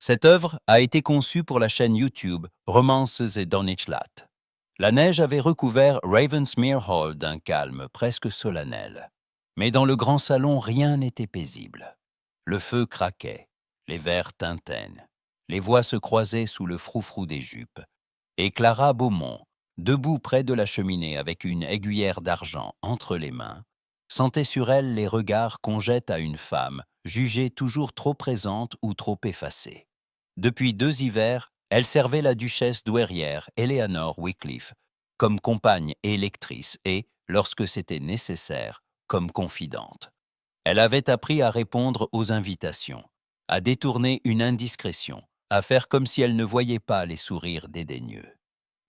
Cette œuvre a été conçue pour la chaîne YouTube Romances et Donnichlat. La neige avait recouvert Ravensmere Hall d'un calme presque solennel. Mais dans le grand salon, rien n'était paisible. Le feu craquait, les verres tintaient, les voix se croisaient sous le froufrou des jupes. Et Clara Beaumont, debout près de la cheminée avec une aiguillère d'argent entre les mains, sentait sur elle les regards qu'on jette à une femme jugée toujours trop présente ou trop effacée. Depuis 2 hivers, elle servait la duchesse douairière Eleanor Wycliffe comme compagne et lectrice et, lorsque c'était nécessaire, comme confidente. Elle avait appris à répondre aux invitations, à détourner une indiscrétion, à faire comme si elle ne voyait pas les sourires dédaigneux.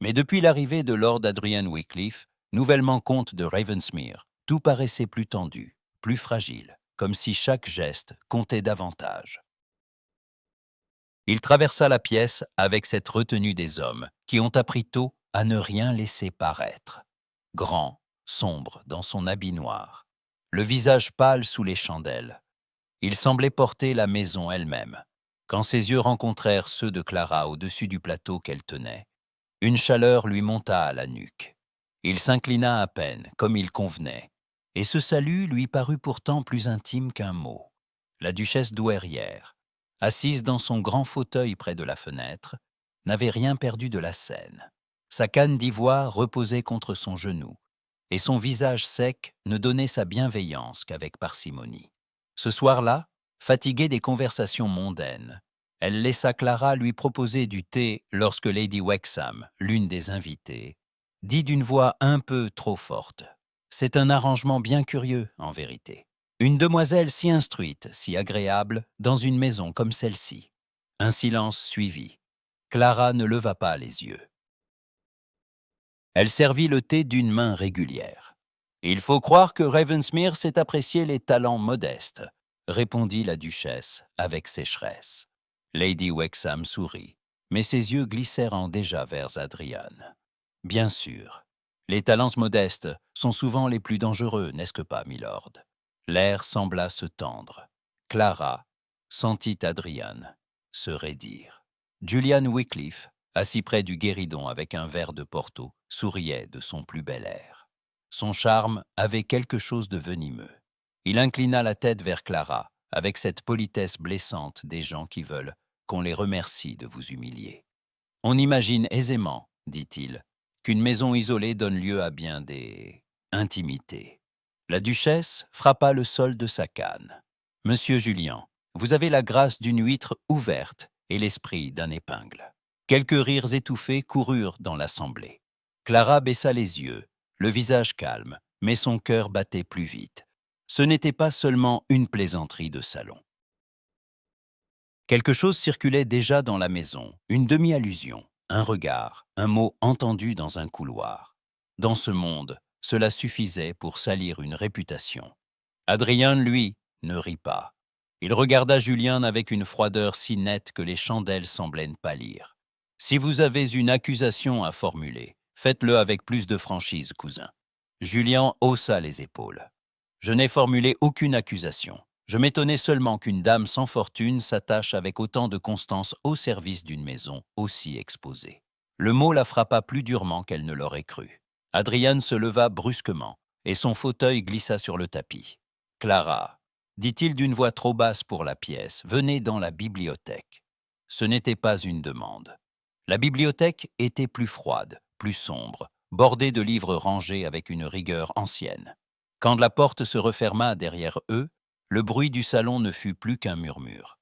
Mais depuis l'arrivée de Lord Adrian Wycliffe, nouvellement comte de Ravensmere, tout paraissait plus tendu, plus fragile, comme si chaque geste comptait davantage. Il traversa la pièce avec cette retenue des hommes qui ont appris tôt à ne rien laisser paraître. Grand, sombre dans son habit noir, le visage pâle sous les chandelles, il semblait porter la maison elle-même. Quand ses yeux rencontrèrent ceux de Clara au-dessus du plateau qu'elle tenait, une chaleur lui monta à la nuque. Il s'inclina à peine, comme il convenait, et ce salut lui parut pourtant plus intime qu'un mot. La duchesse douairière, assise dans son grand fauteuil près de la fenêtre, n'avait rien perdu de la scène. Sa canne d'ivoire reposait contre son genou, et son visage sec ne donnait sa bienveillance qu'avec parcimonie. Ce soir-là, fatiguée des conversations mondaines, elle laissa Clara lui proposer du thé lorsque Lady Wexham, l'une des invitées, dit d'une voix un peu trop forte. C'est un arrangement bien curieux, en vérité. Une demoiselle si instruite, si agréable, dans une maison comme celle-ci. Un silence suivit. Clara ne leva pas les yeux. Elle servit le thé d'une main régulière. « Il faut croire que Ravensmere sait apprécier les talents modestes », répondit la duchesse avec sécheresse. Lady Wexham sourit, mais ses yeux glissèrent déjà vers Adrian. « Bien sûr, les talents modestes sont souvent les plus dangereux, n'est-ce pas, milord ?» L'air sembla se tendre. Clara sentit Adrian se raidir. Julian Wycliffe, assis près du guéridon avec un verre de Porto, souriait de son plus bel air. Son charme avait quelque chose de venimeux. Il inclina la tête vers Clara, avec cette politesse blessante des gens qui veulent qu'on les remercie de vous humilier. « On imagine aisément, dit-il, qu'une maison isolée donne lieu à bien des intimités. » La duchesse frappa le sol de sa canne. « Monsieur Julien, vous avez la grâce d'une huître ouverte et l'esprit d'un épingle. » Quelques rires étouffés coururent dans l'assemblée. Clara baissa les yeux, le visage calme, mais son cœur battait plus vite. Ce n'était pas seulement une plaisanterie de salon. Quelque chose circulait déjà dans la maison, une demi-allusion, un regard, un mot entendu dans un couloir. Dans ce monde, cela suffisait pour salir une réputation. Adrien, lui, ne rit pas. Il regarda Julien avec une froideur si nette que les chandelles semblaient pâlir. « Si vous avez une accusation à formuler, faites-le avec plus de franchise, cousin. » Julien haussa les épaules. « Je n'ai formulé aucune accusation. Je m'étonnais seulement qu'une dame sans fortune s'attache avec autant de constance au service d'une maison aussi exposée. » Le mot la frappa plus durement qu'elle ne l'aurait cru. Adrian se leva brusquement, et son fauteuil glissa sur le tapis. « Clara, dit-il d'une voix trop basse pour la pièce, venez dans la bibliothèque. » Ce n'était pas une demande. La bibliothèque était plus froide, plus sombre, bordée de livres rangés avec une rigueur ancienne. Quand la porte se referma derrière eux, le bruit du salon ne fut plus qu'un murmure.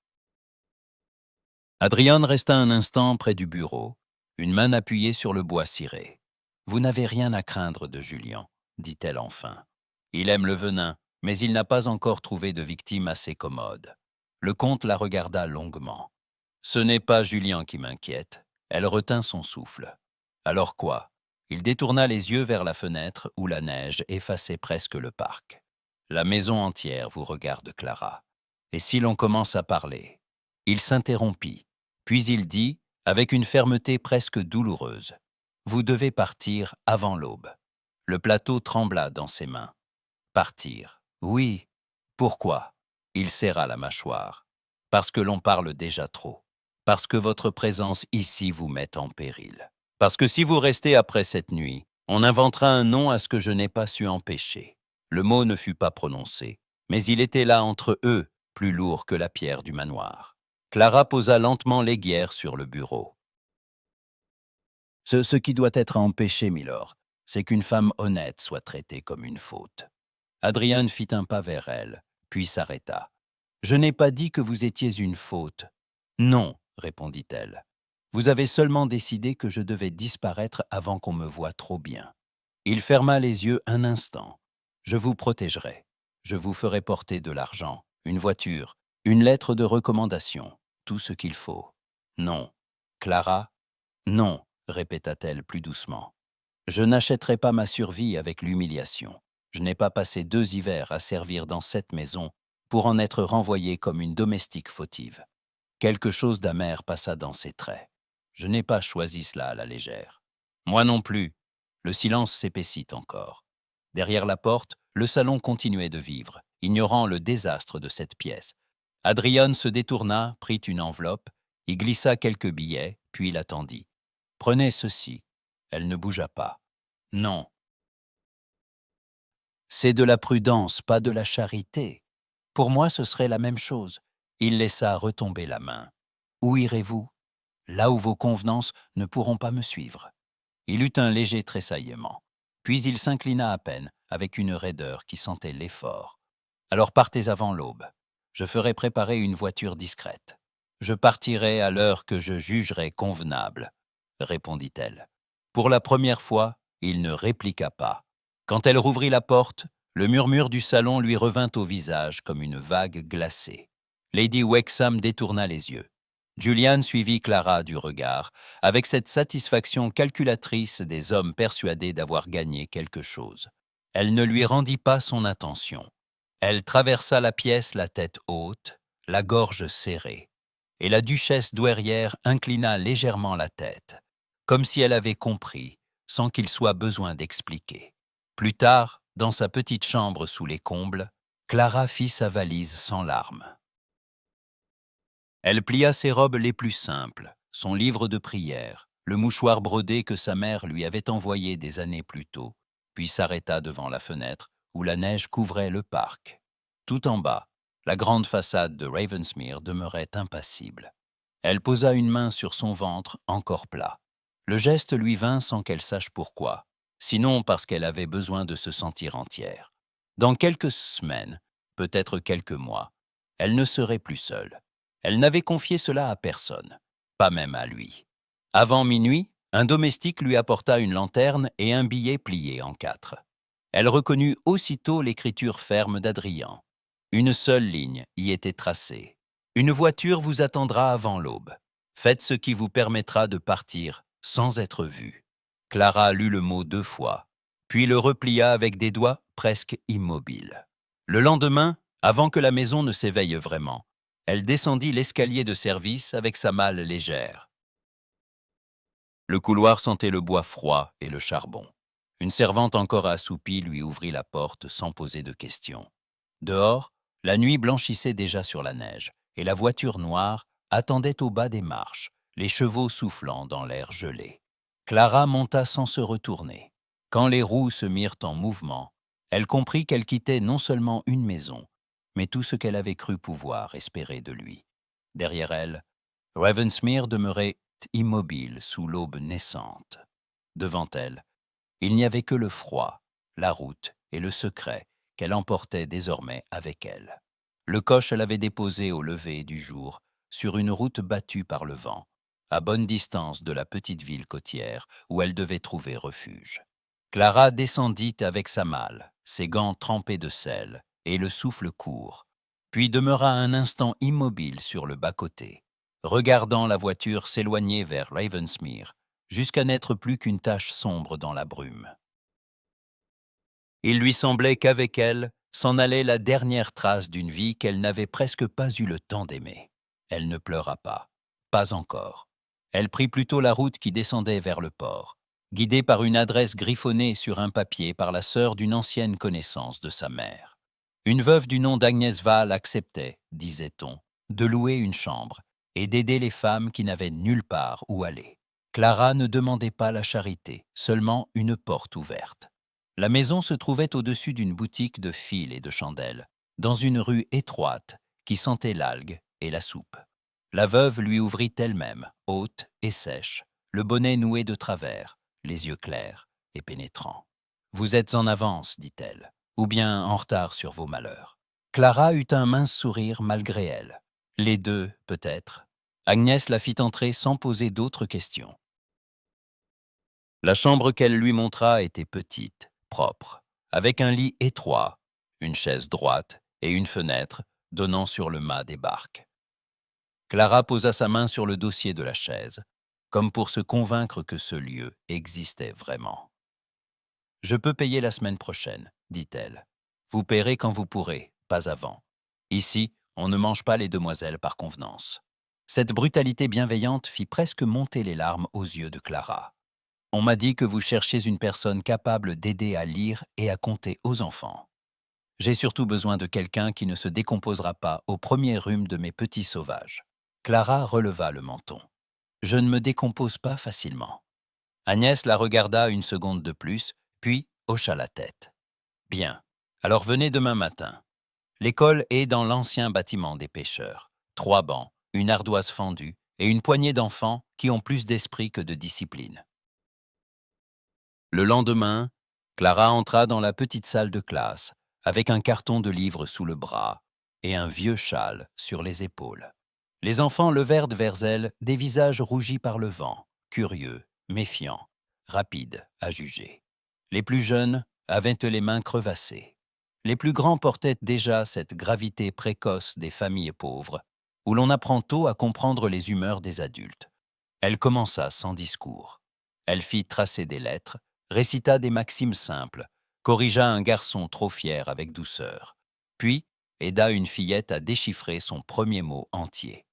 Adrian resta un instant près du bureau, une main appuyée sur le bois ciré. « Vous n'avez rien à craindre de Julien, » dit-elle enfin. « Il aime le venin, mais il n'a pas encore trouvé de victime assez commode. » Le comte la regarda longuement. « Ce n'est pas Julien qui m'inquiète. » Elle retint son souffle. « Alors quoi ?» Il détourna les yeux vers la fenêtre où la neige effaçait presque le parc. « La maison entière vous regarde, Clara. Et si l'on commence à parler ?» Il s'interrompit, puis il dit, avec une fermeté presque douloureuse, « Vous devez partir avant l'aube. » Le plateau trembla dans ses mains. « Partir, oui. Pourquoi ?» Il serra la mâchoire. « Parce que l'on parle déjà trop. » parce que votre présence ici vous met en péril. Parce que si vous restez après cette nuit, on inventera un nom à ce que je n'ai pas su empêcher. Le mot ne fut pas prononcé, mais il était là entre eux, plus lourd que la pierre du manoir. Clara posa lentement l'aiguière sur le bureau. Ce qui doit être empêché, milord, c'est qu'une femme honnête soit traitée comme une faute. Adrian fit un pas vers elle, puis s'arrêta. « Je n'ai pas dit que vous étiez une faute. »« Non, » répondit-elle. « Vous avez seulement décidé que je devais disparaître avant qu'on me voie trop bien. » Il ferma les yeux un instant. « Je vous protégerai. Je vous ferai porter de l'argent, une voiture, une lettre de recommandation, tout ce qu'il faut. »« Non. »« Clara ?»« Non, » répéta-t-elle plus doucement. « Je n'achèterai pas ma survie avec l'humiliation. Je n'ai pas passé 2 hivers à servir dans cette maison pour en être renvoyée comme une domestique fautive. » Quelque chose d'amer passa dans ses traits. Je n'ai pas choisi cela à la légère. Moi non plus. Le silence s'épaissit encore. Derrière la porte, le salon continuait de vivre, ignorant le désastre de cette pièce. Adrian se détourna, prit une enveloppe, y glissa quelques billets, puis l'attendit. « Prenez ceci. » Elle ne bougea pas. « Non. » « C'est de la prudence, pas de la charité. Pour moi, ce serait la même chose. » Il laissa retomber la main. « Où irez-vous? Là où vos convenances ne pourront pas me suivre. » Il eut un léger tressaillement. Puis il s'inclina à peine, avec une raideur qui sentait l'effort. « Alors partez avant l'aube. Je ferai préparer une voiture discrète. Je partirai à l'heure que je jugerai convenable, » répondit-elle. Pour la première fois, il ne répliqua pas. Quand elle rouvrit la porte, le murmure du salon lui revint au visage comme une vague glacée. Lady Wexham détourna les yeux. Julian suivit Clara du regard, avec cette satisfaction calculatrice des hommes persuadés d'avoir gagné quelque chose. Elle ne lui rendit pas son attention. Elle traversa la pièce la tête haute, la gorge serrée, et la duchesse douairière inclina légèrement la tête, comme si elle avait compris, sans qu'il soit besoin d'expliquer. Plus tard, dans sa petite chambre sous les combles, Clara fit sa valise sans larmes. Elle plia ses robes les plus simples, son livre de prière, le mouchoir brodé que sa mère lui avait envoyé des années plus tôt, puis s'arrêta devant la fenêtre où la neige couvrait le parc. Tout en bas, la grande façade de Ravensmere demeurait impassible. Elle posa une main sur son ventre encore plat. Le geste lui vint sans qu'elle sache pourquoi, sinon parce qu'elle avait besoin de se sentir entière. Dans quelques semaines, peut-être quelques mois, elle ne serait plus seule. Elle n'avait confié cela à personne, pas même à lui. Avant minuit, un domestique lui apporta une lanterne et un billet plié en 4. Elle reconnut aussitôt l'écriture ferme d'Adrian. Une seule ligne y était tracée. « Une voiture vous attendra avant l'aube. Faites ce qui vous permettra de partir sans être vue. » Clara lut le mot 2 fois, puis le replia avec des doigts presque immobiles. Le lendemain, avant que la maison ne s'éveille vraiment, elle descendit l'escalier de service avec sa malle légère. Le couloir sentait le bois froid et le charbon. Une servante encore assoupie lui ouvrit la porte sans poser de questions. Dehors, la nuit blanchissait déjà sur la neige, et la voiture noire attendait au bas des marches, les chevaux soufflant dans l'air gelé. Clara monta sans se retourner. Quand les roues se mirent en mouvement, elle comprit qu'elle quittait non seulement une maison, mais tout ce qu'elle avait cru pouvoir espérer de lui. Derrière elle, Ravensmere demeurait immobile sous l'aube naissante. Devant elle, il n'y avait que le froid, la route et le secret qu'elle emportait désormais avec elle. Le coche l'avait déposé au lever du jour sur une route battue par le vent, à bonne distance de la petite ville côtière où elle devait trouver refuge. Clara descendit avec sa malle, ses gants trempés de sel et le souffle court, puis demeura un instant immobile sur le bas-côté, regardant la voiture s'éloigner vers Ravensmere, jusqu'à n'être plus qu'une tache sombre dans la brume. Il lui semblait qu'avec elle s'en allait la dernière trace d'une vie qu'elle n'avait presque pas eu le temps d'aimer. Elle ne pleura pas encore. Elle prit plutôt la route qui descendait vers le port, guidée par une adresse griffonnée sur un papier par la sœur d'une ancienne connaissance de sa mère. Une veuve du nom d'Agnès Val acceptait, disait-on, de louer une chambre, et d'aider les femmes qui n'avaient nulle part où aller. Clara ne demandait pas la charité, seulement une porte ouverte. La maison se trouvait au-dessus d'une boutique de fils et de chandelles, dans une rue étroite qui sentait l'algue et la soupe. La veuve lui ouvrit elle-même, haute et sèche, le bonnet noué de travers, les yeux clairs et pénétrants. « Vous êtes en avance, dit-elle, ou bien en retard sur vos malheurs. » Clara eut un mince sourire malgré elle. Les deux, peut-être. Agnès la fit entrer sans poser d'autres questions. La chambre qu'elle lui montra était petite, propre, avec un lit étroit, une chaise droite et une fenêtre donnant sur le mât des barques. Clara posa sa main sur le dossier de la chaise, comme pour se convaincre que ce lieu existait vraiment. « Je peux payer la semaine prochaine, dit-elle. Vous paierez quand vous pourrez, pas avant. Ici, on ne mange pas les demoiselles par convenance. » Cette brutalité bienveillante fit presque monter les larmes aux yeux de Clara. « On m'a dit que vous cherchiez une personne capable d'aider à lire et à compter aux enfants. J'ai surtout besoin de quelqu'un qui ne se décomposera pas au premier rhume de mes petits sauvages. » Clara releva le menton. « Je ne me décompose pas facilement. » Agnès la regarda une seconde de plus, puis hocha la tête. « Bien, alors venez demain matin. L'école est dans l'ancien bâtiment des pêcheurs. 3 bancs, une ardoise fendue et une poignée d'enfants qui ont plus d'esprit que de discipline. » Le lendemain, Clara entra dans la petite salle de classe, avec un carton de livres sous le bras et un vieux châle sur les épaules. Les enfants levèrent vers elle des visages rougis par le vent, curieux, méfiants, rapides à juger. Les plus jeunes avaient les mains crevassées. Les plus grands portaient déjà cette gravité précoce des familles pauvres, où l'on apprend tôt à comprendre les humeurs des adultes. Elle commença sans discours. Elle fit tracer des lettres, récita des maximes simples, corrigea un garçon trop fier avec douceur, puis aida une fillette à déchiffrer son premier mot entier.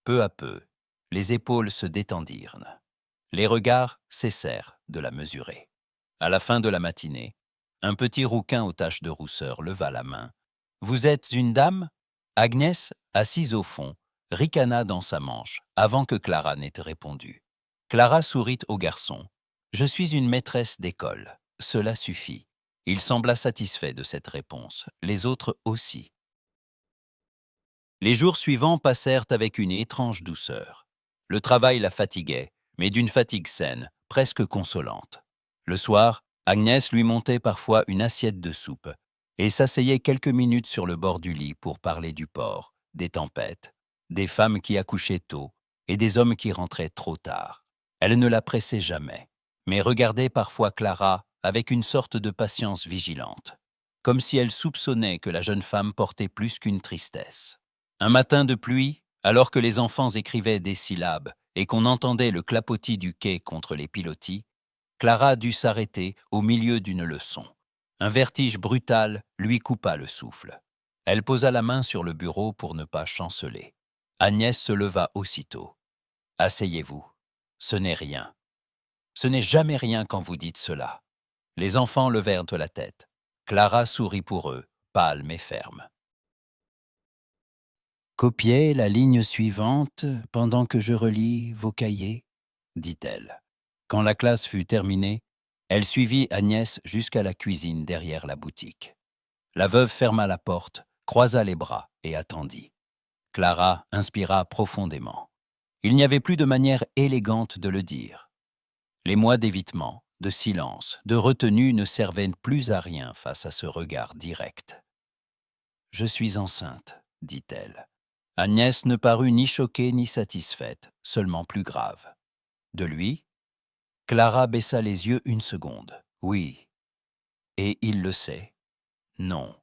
Peu à peu, les épaules se détendirent. Les regards cessèrent de la mesurer. À la fin de la matinée, un petit rouquin aux taches de rousseur leva la main. « Vous êtes une dame ?» Agnès, assise au fond, ricana dans sa manche avant que Clara n'ait répondu. Clara sourit au garçon. « Je suis une maîtresse d'école. Cela suffit. » Il sembla satisfait de cette réponse. Les autres aussi. Les jours suivants passèrent avec une étrange douceur. Le travail la fatiguait, mais d'une fatigue saine, presque consolante. Le soir, Agnès lui montait parfois une assiette de soupe et s'asseyait quelques minutes sur le bord du lit pour parler du port, des tempêtes, des femmes qui accouchaient tôt et des hommes qui rentraient trop tard. Elle ne la pressait jamais, mais regardait parfois Clara avec une sorte de patience vigilante, comme si elle soupçonnait que la jeune femme portait plus qu'une tristesse. Un matin de pluie, alors que les enfants écrivaient des syllabes et qu'on entendait le clapotis du quai contre les pilotis, Clara dut s'arrêter au milieu d'une leçon. Un vertige brutal lui coupa le souffle. Elle posa la main sur le bureau pour ne pas chanceler. Agnès se leva aussitôt. « Asseyez-vous. Ce n'est rien. Ce n'est jamais rien quand vous dites cela. » Les enfants levèrent la tête. Clara sourit pour eux, pâle mais ferme. « Copiez la ligne suivante pendant que je relis vos cahiers, » dit-elle. Quand la classe fut terminée, elle suivit Agnès jusqu'à la cuisine derrière la boutique. La veuve ferma la porte, croisa les bras et attendit. Clara inspira profondément. Il n'y avait plus de manière élégante de le dire. Les mois d'évitement, de silence, de retenue ne servaient plus à rien face à ce regard direct. « Je suis enceinte, » dit-elle. Agnès ne parut ni choquée ni satisfaite, seulement plus grave. De lui, Clara baissa les yeux une seconde. « Oui. Et il le sait ? » ?»« Non. » »«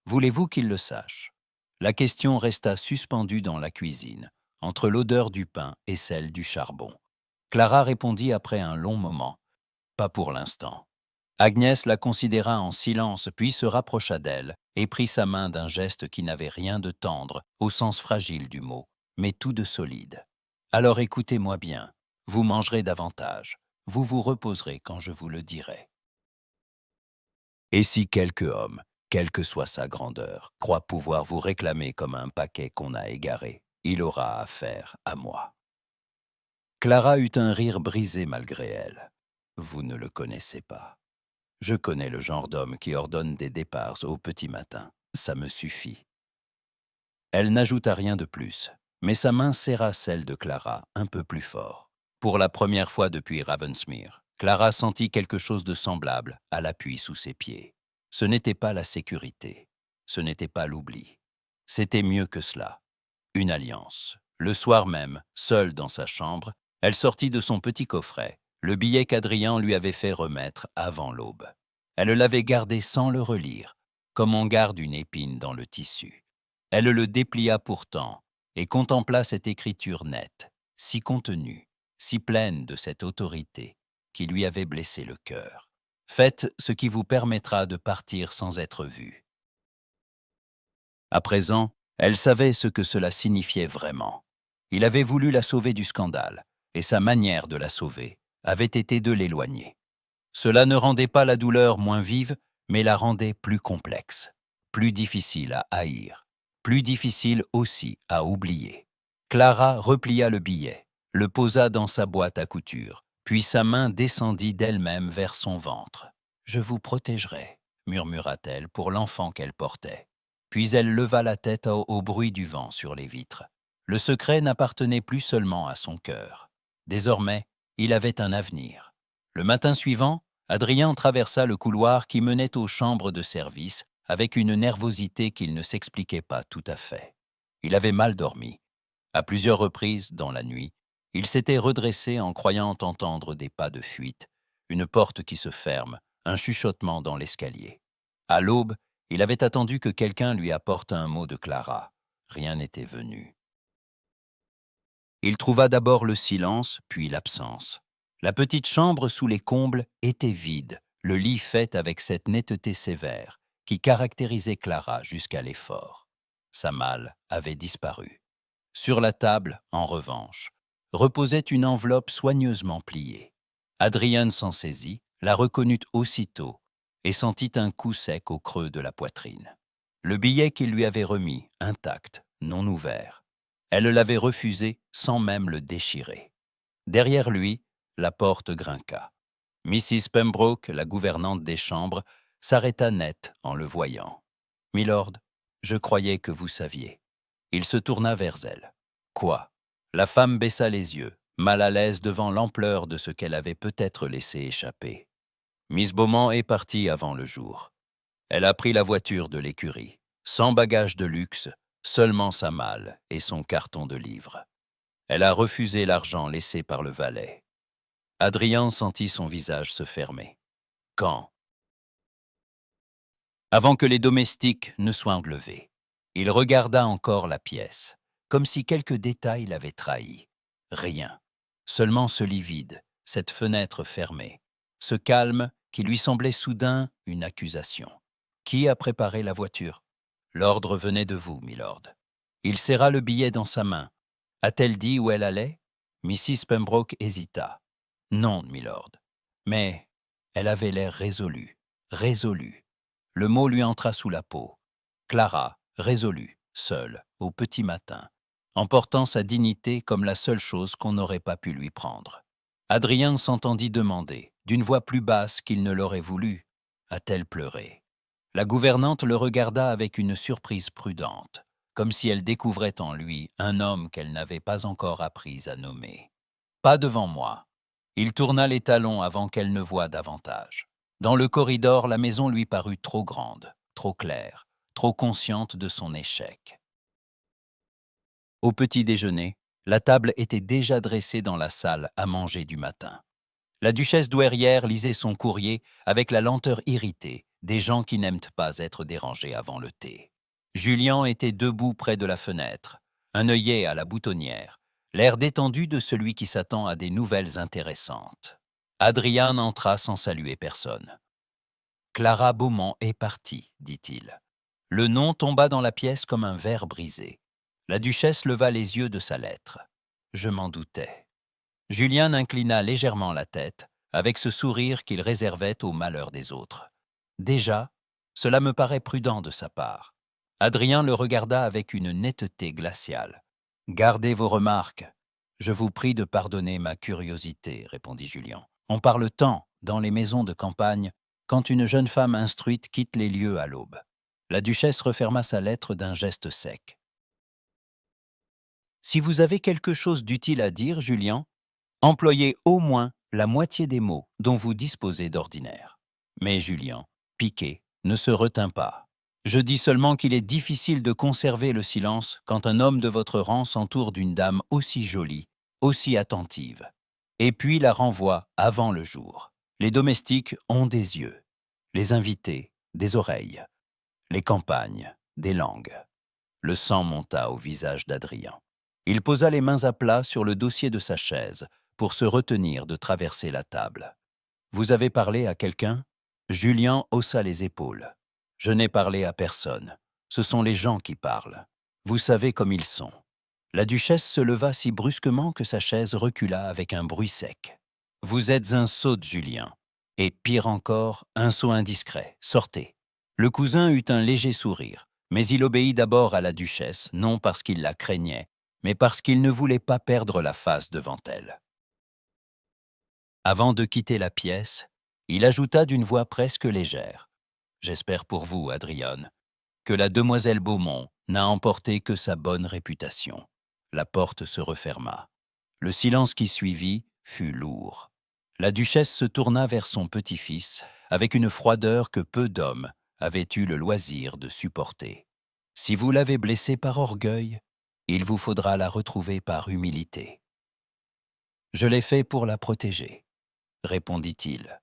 Voulez-vous qu'il le sache ?» La question resta suspendue dans la cuisine, entre l'odeur du pain et celle du charbon. Clara répondit après un long moment. « Pas pour l'instant. » Agnès la considéra en silence, puis se rapprocha d'elle et prit sa main d'un geste qui n'avait rien de tendre, au sens fragile du mot, mais tout de solide. « Alors écoutez-moi bien, vous mangerez davantage, vous vous reposerez quand je vous le dirai. » Et si quelque homme, quelle que soit sa grandeur, croit pouvoir vous réclamer comme un paquet qu'on a égaré, il aura affaire à moi. Clara eut un rire brisé malgré elle. Vous ne le connaissez pas. Je connais le genre d'homme qui ordonne des départs au petit matin. Ça me suffit. Elle n'ajouta rien de plus, mais sa main serra celle de Clara un peu plus fort. Pour la première fois depuis Ravensmere, Clara sentit quelque chose de semblable à l'appui sous ses pieds. Ce n'était pas la sécurité, ce n'était pas l'oubli. C'était mieux que cela. Une alliance. Le soir même, seule dans sa chambre, elle sortit de son petit coffret le billet qu'Adrien lui avait fait remettre avant l'aube. Elle l'avait gardé sans le relire, comme on garde une épine dans le tissu. Elle le déplia pourtant et contempla cette écriture nette, si contenue, si pleine de cette autorité qui lui avait blessé le cœur. Faites ce qui vous permettra de partir sans être vu. À présent, elle savait ce que cela signifiait vraiment. Il avait voulu la sauver du scandale, et sa manière de la sauver avait été de l'éloigner. Cela ne rendait pas la douleur moins vive, mais la rendait plus complexe, plus difficile à haïr, plus difficile aussi à oublier. Clara replia le billet, le posa dans sa boîte à couture, puis sa main descendit d'elle-même vers son ventre. « Je vous protégerai », murmura-t-elle pour l'enfant qu'elle portait. Puis elle leva la tête au bruit du vent sur les vitres. Le secret n'appartenait plus seulement à son cœur. Désormais, il avait un avenir. Le matin suivant, Adrien traversa le couloir qui menait aux chambres de service avec une nervosité qu'il ne s'expliquait pas tout à fait. Il avait mal dormi. À plusieurs reprises, dans la nuit, il s'était redressé en croyant entendre des pas de fuite, une porte qui se ferme, un chuchotement dans l'escalier. À l'aube, il avait attendu que quelqu'un lui apporte un mot de Clara. Rien n'était venu. Il trouva d'abord le silence, puis l'absence. La petite chambre sous les combles était vide, le lit fait avec cette netteté sévère qui caractérisait Clara jusqu'à l'effort. Sa malle avait disparu. Sur la table, en revanche, reposait une enveloppe soigneusement pliée. Adrien s'en saisit, la reconnut aussitôt et sentit un coup sec au creux de la poitrine. Le billet qu'il lui avait remis, intact, non ouvert. Elle l'avait refusé sans même le déchirer. Derrière lui, la porte grinqua. Mrs. Pembroke, la gouvernante des chambres, s'arrêta net en le voyant. « Milord, je croyais que vous saviez. » Il se tourna vers elle. Quoi? La femme baissa les yeux, mal à l'aise devant l'ampleur de ce qu'elle avait peut-être laissé échapper. Miss Beaumont est partie avant le jour. Elle a pris la voiture de l'écurie, sans bagage de luxe, seulement sa malle et son carton de livres. Elle a refusé l'argent laissé par le valet. Adrien sentit son visage se fermer. Quand? Avant que les domestiques ne soient enlevés, il regarda encore la pièce, comme si quelque détail l'avait trahi. Rien. Seulement ce lit vide, cette fenêtre fermée, ce calme qui lui semblait soudain une accusation. Qui a préparé la voiture? L'ordre venait de vous, milord. Il serra le billet dans sa main. A-t-elle dit où elle allait? Mrs. Pembroke hésita. Non, milord. Mais elle avait l'air résolue, résolue. Le mot lui entra sous la peau. Clara, résolue, seule, au petit matin, emportant sa dignité comme la seule chose qu'on n'aurait pas pu lui prendre. Adrien s'entendit demander, d'une voix plus basse qu'il ne l'aurait voulu, a-t-elle pleuré? La gouvernante le regarda avec une surprise prudente, comme si elle découvrait en lui un homme qu'elle n'avait pas encore appris à nommer. Pas devant moi. Il tourna les talons avant qu'elle ne voie davantage. Dans le corridor, la maison lui parut trop grande, trop claire, trop consciente de son échec. Au petit déjeuner, la table était déjà dressée dans la salle à manger du matin. La duchesse douairière lisait son courrier avec la lenteur irritée des gens qui n'aiment pas être dérangés avant le thé. Julien était debout près de la fenêtre, un œillet à la boutonnière, l'air détendu de celui qui s'attend à des nouvelles intéressantes. Adrien entra sans saluer personne. « Clara Beaumont est partie, dit-il. » Le nom tomba dans la pièce comme un verre brisé. La duchesse leva les yeux de sa lettre. « Je m'en doutais. » Julien inclina légèrement la tête, avec ce sourire qu'il réservait au malheur des autres. Déjà, cela me paraît prudent de sa part. Adrien le regarda avec une netteté glaciale. Gardez vos remarques. Je vous prie de pardonner ma curiosité, répondit Julien. On parle tant, dans les maisons de campagne, quand une jeune femme instruite quitte les lieux à l'aube. La duchesse referma sa lettre d'un geste sec. Si vous avez quelque chose d'utile à dire, Julien, employez au moins la moitié des mots dont vous disposez d'ordinaire. Mais Julien, piqué, ne se retint pas. Je dis seulement qu'il est difficile de conserver le silence quand un homme de votre rang s'entoure d'une dame aussi jolie, aussi attentive, et puis la renvoie avant le jour. Les domestiques ont des yeux, les invités, des oreilles, les campagnes, des langues. Le sang monta au visage d'Adrien. Il posa les mains à plat sur le dossier de sa chaise pour se retenir de traverser la table. « Vous avez parlé à quelqu'un » Julien haussa les épaules. « Je n'ai parlé à personne. Ce sont les gens qui parlent. Vous savez comme ils sont. » La duchesse se leva si brusquement que sa chaise recula avec un bruit sec. « Vous êtes un sot, Julien. Et pire encore, un sot indiscret. Sortez. » Le cousin eut un léger sourire, mais il obéit d'abord à la duchesse, non parce qu'il la craignait, mais parce qu'il ne voulait pas perdre la face devant elle. Avant de quitter la pièce, il ajouta d'une voix presque légère, « J'espère pour vous, Adriane, que la demoiselle Beaumont n'a emporté que sa bonne réputation. » La porte se referma. Le silence qui suivit fut lourd. La duchesse se tourna vers son petit-fils avec une froideur que peu d'hommes avaient eu le loisir de supporter. « Si vous l'avez blessée par orgueil, il vous faudra la retrouver par humilité. »« Je l'ai fait pour la protéger, » répondit-il,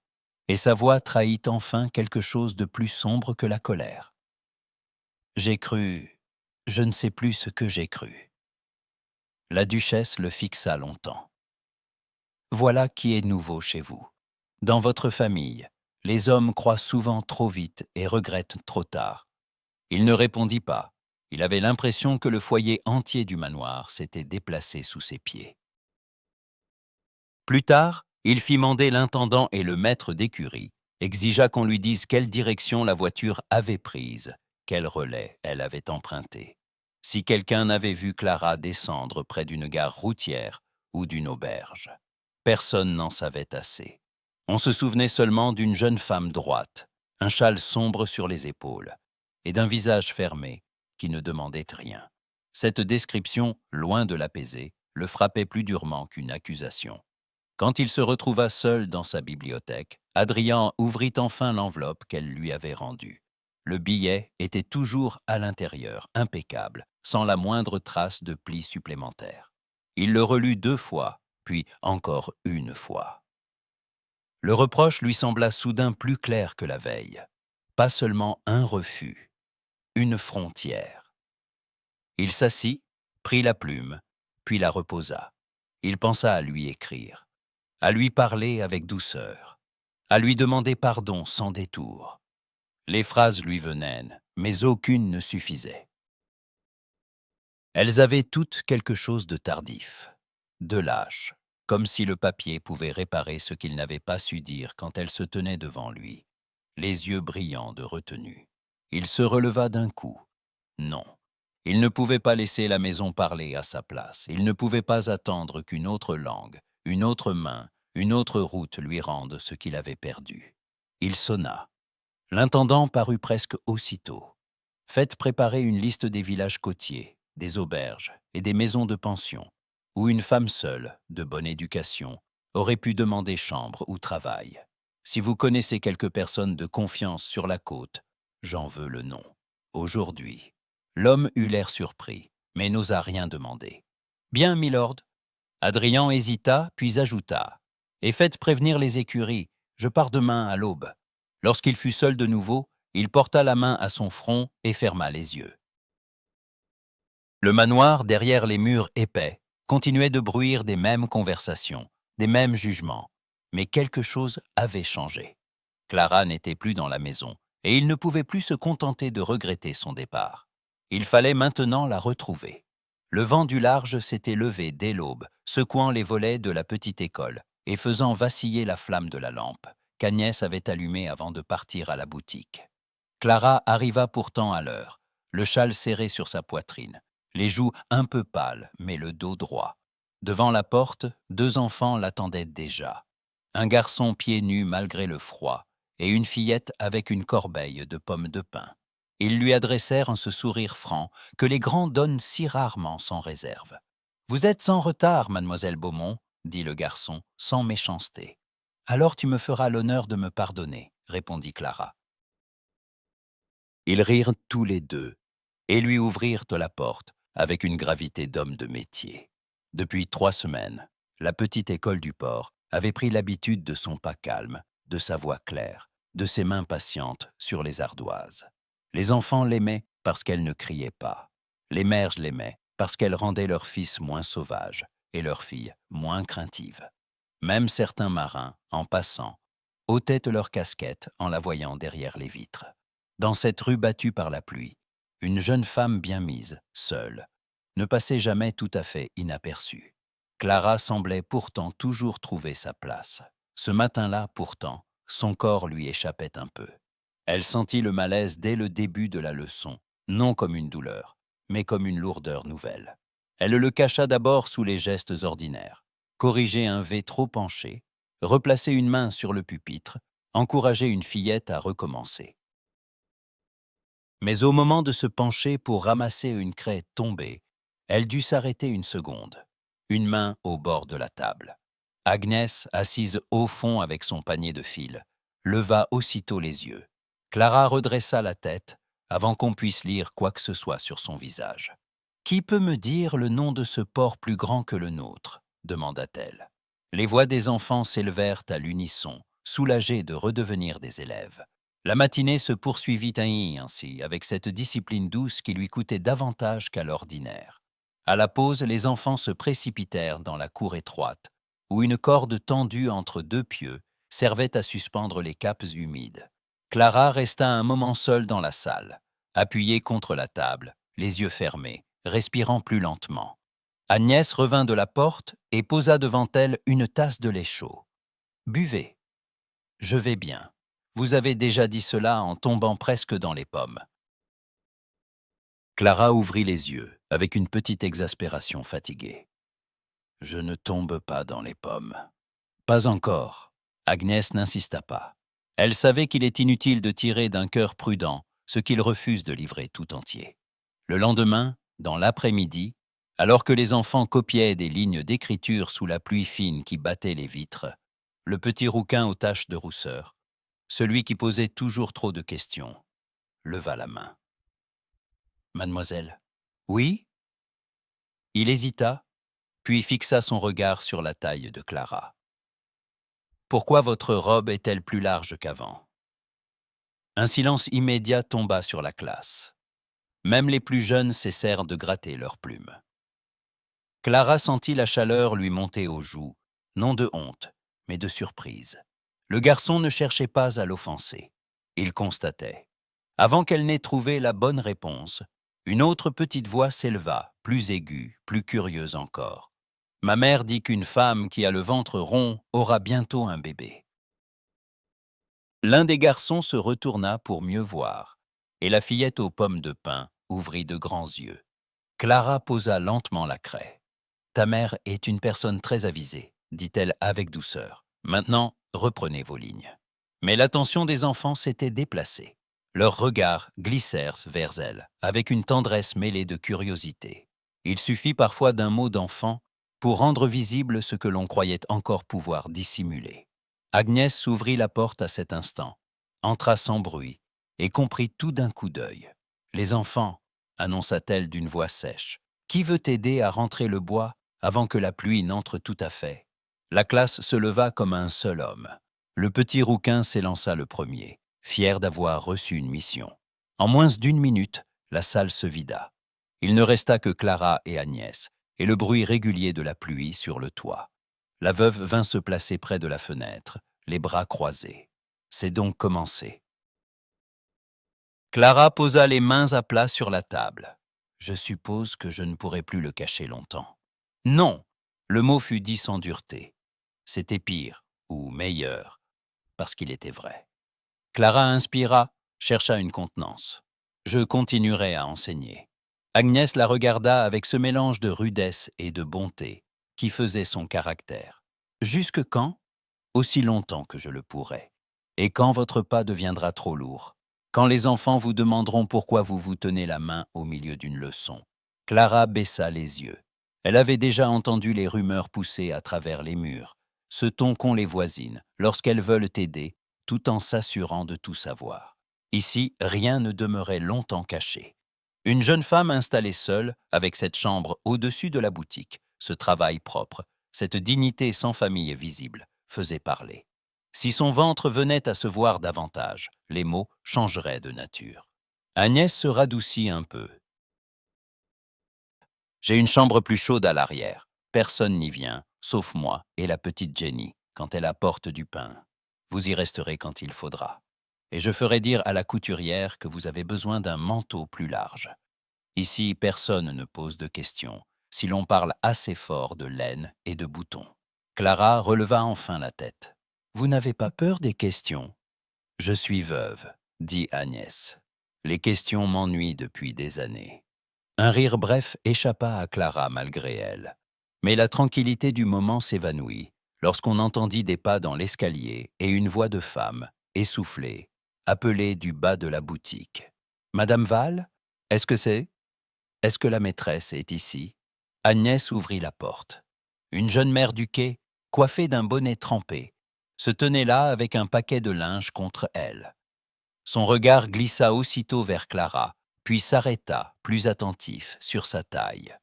et sa voix trahit enfin quelque chose de plus sombre que la colère. « J'ai cru, je ne sais plus ce que j'ai cru. » La duchesse le fixa longtemps. « Voilà qui est nouveau chez vous. Dans votre famille, les hommes croient souvent trop vite et regrettent trop tard. » Il ne répondit pas. Il avait l'impression que le foyer entier du manoir s'était déplacé sous ses pieds. Plus tard, il fit mander l'intendant et le maître d'écurie, exigea qu'on lui dise quelle direction la voiture avait prise, quel relais elle avait emprunté. Si quelqu'un avait vu Clara descendre près d'une gare routière ou d'une auberge. Personne n'en savait assez. On se souvenait seulement d'une jeune femme droite, un châle sombre sur les épaules, et d'un visage fermé qui ne demandait rien. Cette description, loin de l'apaiser, le frappait plus durement qu'une accusation. Quand il se retrouva seul dans sa bibliothèque, Adrien ouvrit enfin l'enveloppe qu'elle lui avait rendue. Le billet était toujours à l'intérieur, impeccable, sans la moindre trace de pli supplémentaire. Il le relut 2 fois, puis encore une fois. Le reproche lui sembla soudain plus clair que la veille. Pas seulement un refus, une frontière. Il s'assit, prit la plume, puis la reposa. Il pensa à lui écrire, à lui parler avec douceur, à lui demander pardon sans détour. Les phrases lui venaient, mais aucune ne suffisait. Elles avaient toutes quelque chose de tardif, de lâche, comme si le papier pouvait réparer ce qu'il n'avait pas su dire quand elle se tenait devant lui, les yeux brillants de retenue. Il se releva d'un coup. Non, il ne pouvait pas laisser la maison parler à sa place. Il ne pouvait pas attendre qu'une autre langue, une autre main, une autre route lui rendent ce qu'il avait perdu. Il sonna. L'intendant parut presque aussitôt. Faites préparer une liste des villages côtiers, des auberges et des maisons de pension, où une femme seule, de bonne éducation, aurait pu demander chambre ou travail. Si vous connaissez quelques personnes de confiance sur la côte, j'en veux le nom. Aujourd'hui. L'homme eut l'air surpris, mais n'osa rien demander. « Bien, milord. » Adrien hésita, puis ajouta. « Et faites prévenir les écuries, je pars demain à l'aube. » Lorsqu'il fut seul de nouveau, il porta la main à son front et ferma les yeux. Le manoir, derrière les murs épais, continuait de bruire des mêmes conversations, des mêmes jugements. Mais quelque chose avait changé. Clara n'était plus dans la maison, et il ne pouvait plus se contenter de regretter son départ. Il fallait maintenant la retrouver. Le vent du large s'était levé dès l'aube, secouant les volets de la petite école et faisant vaciller la flamme de la lampe qu'Agnès avait allumée avant de partir à la boutique. Clara arriva pourtant à l'heure, le châle serré sur sa poitrine, les joues un peu pâles, mais le dos droit. Devant la porte, 2 enfants l'attendaient déjà. Un garçon pieds nus malgré le froid, et une fillette avec une corbeille de pommes de pin. Ils lui adressèrent ce sourire franc que les grands donnent si rarement sans réserve. « Vous êtes en retard, mademoiselle Beaumont, » dit le garçon, sans méchanceté. « Alors tu me feras l'honneur de me pardonner, » répondit Clara. Ils rirent tous les deux et lui ouvrirent la porte avec une gravité d'homme de métier. Depuis 3 semaines, la petite école du port avait pris l'habitude de son pas calme, de sa voix claire, de ses mains patientes sur les ardoises. Les enfants l'aimaient parce qu'elle ne criait pas. Les mères l'aimaient parce qu'elle rendait leurs fils moins sauvages et leurs filles moins craintives. Même certains marins, en passant, ôtaient leur casquette en la voyant derrière les vitres. Dans cette rue battue par la pluie, une jeune femme bien mise, seule, ne passait jamais tout à fait inaperçue. Clara semblait pourtant toujours trouver sa place. Ce matin-là, pourtant, son corps lui échappait un peu. Elle sentit le malaise dès le début de la leçon, non comme une douleur, mais comme une lourdeur nouvelle. Elle le cacha d'abord sous les gestes ordinaires. Corriger un V trop penché, replacer une main sur le pupitre, encourager une fillette à recommencer. Mais au moment de se pencher pour ramasser une craie tombée, elle dut s'arrêter une seconde, une main au bord de la table. Agnès, assise au fond avec son panier de fil, leva aussitôt les yeux. Clara redressa la tête avant qu'on puisse lire quoi que ce soit sur son visage. « Qui peut me dire le nom de ce port plus grand que le nôtre ?» demanda-t-elle. Les voix des enfants s'élevèrent à l'unisson, soulagés de redevenir des élèves. La matinée se poursuivit ainsi, avec cette discipline douce qui lui coûtait davantage qu'à l'ordinaire. À la pause, les enfants se précipitèrent dans la cour étroite, où une corde tendue entre 2 pieux servait à suspendre les capes humides. Clara resta un moment seule dans la salle, appuyée contre la table, les yeux fermés, respirant plus lentement. Agnès revint de la porte et posa devant elle une tasse de lait chaud. « Buvez. »« Je vais bien. Vous avez déjà dit cela en tombant presque dans les pommes. » Clara ouvrit les yeux, avec une petite exaspération fatiguée. « Je ne tombe pas dans les pommes. »« Pas encore. » Agnès n'insista pas. Elle savait qu'il est inutile de tirer d'un cœur prudent ce qu'il refuse de livrer tout entier. Le lendemain, dans l'après-midi, alors que les enfants copiaient des lignes d'écriture sous la pluie fine qui battait les vitres, le petit rouquin aux taches de rousseur, celui qui posait toujours trop de questions, leva la main. « Mademoiselle. »« Oui ?» Il hésita, puis fixa son regard sur la taille de Clara. « Pourquoi votre robe est-elle plus large qu'avant ?» Un silence immédiat tomba sur la classe. Même les plus jeunes cessèrent de gratter leurs plumes. Clara sentit la chaleur lui monter aux joues, non de honte, mais de surprise. Le garçon ne cherchait pas à l'offenser. Il constatait. Avant qu'elle n'ait trouvé la bonne réponse, une autre petite voix s'éleva, plus aiguë, plus curieuse encore. « Ma mère dit qu'une femme qui a le ventre rond aura bientôt un bébé. » L'un des garçons se retourna pour mieux voir, et la fillette aux pommes de pin ouvrit de grands yeux. Clara posa lentement la craie. « Ta mère est une personne très avisée, » dit-elle avec douceur. « Maintenant, reprenez vos lignes. » Mais l'attention des enfants s'était déplacée. Leurs regards glissèrent vers elle, avec une tendresse mêlée de curiosité. Il suffit parfois d'un mot d'enfant pour rendre visible ce que l'on croyait encore pouvoir dissimuler. Agnès s'ouvrit la porte à cet instant, entra sans bruit et comprit tout d'un coup d'œil. « Les enfants, » annonça-t-elle d'une voix sèche, « qui veut t'aider à rentrer le bois avant que la pluie n'entre tout à fait ?» La classe se leva comme un seul homme. Le petit rouquin s'élança le premier, fier d'avoir reçu une mission. En moins d'1 minute, la salle se vida. Il ne resta que Clara et Agnès, et le bruit régulier de la pluie sur le toit. La veuve vint se placer près de la fenêtre, les bras croisés. C'est donc commencé. Clara posa les mains à plat sur la table. « Je suppose que je ne pourrai plus le cacher longtemps. »« Non !» Le mot fut dit sans dureté. C'était pire, ou meilleur, parce qu'il était vrai. Clara inspira, chercha une contenance. « Je continuerai à enseigner. » Agnès la regarda avec ce mélange de rudesse et de bonté qui faisait son caractère. « Jusque quand ? Aussi longtemps que je le pourrai. Et quand votre pas deviendra trop lourd, quand les enfants vous demanderont pourquoi vous vous tenez la main au milieu d'une leçon. » Clara baissa les yeux. Elle avait déjà entendu les rumeurs pousser à travers les murs, ce ton qu'ont les voisines lorsqu'elles veulent aider, tout en s'assurant de tout savoir. Ici, rien ne demeurait longtemps caché. Une jeune femme installée seule, avec cette chambre au-dessus de la boutique, ce travail propre, cette dignité sans famille visible, faisait parler. Si son ventre venait à se voir davantage, les mots changeraient de nature. Agnès se radoucit un peu. « J'ai une chambre plus chaude à l'arrière. Personne n'y vient, sauf moi et la petite Jenny, quand elle apporte du pain. Vous y resterez quand il faudra. Et je ferai dire à la couturière que vous avez besoin d'un manteau plus large. Ici, personne ne pose de questions, si l'on parle assez fort de laine et de boutons. » Clara releva enfin la tête. « Vous n'avez pas peur des questions ?»« Je suis veuve, » dit Agnès. « Les questions m'ennuient depuis des années. » Un rire bref échappa à Clara malgré elle. Mais la tranquillité du moment s'évanouit lorsqu'on entendit des pas dans l'escalier et une voix de femme, essoufflée, appelée du bas de la boutique. « Madame Val, est-ce que c'est ? Est-ce que la maîtresse est ici ?» Agnès ouvrit la porte. Une jeune mère du quai, coiffée d'un bonnet trempé, se tenait là avec un paquet de linge contre elle. Son regard glissa aussitôt vers Clara, puis s'arrêta, plus attentif, sur sa taille.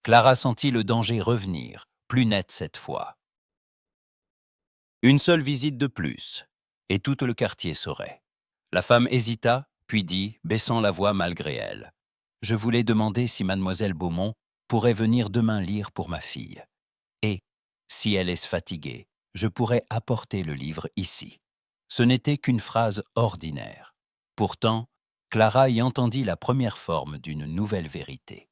Clara sentit le danger revenir, plus net cette fois. Une seule visite de plus, et tout le quartier saurait. La femme hésita, puis dit, baissant la voix malgré elle. « Je voulais demander si mademoiselle Beaumont pourrait venir demain lire pour ma fille. Et, si elle est fatiguée, je pourrais apporter le livre ici. » Ce n'était qu'une phrase ordinaire. Pourtant, Clara y entendit la première forme d'une nouvelle vérité.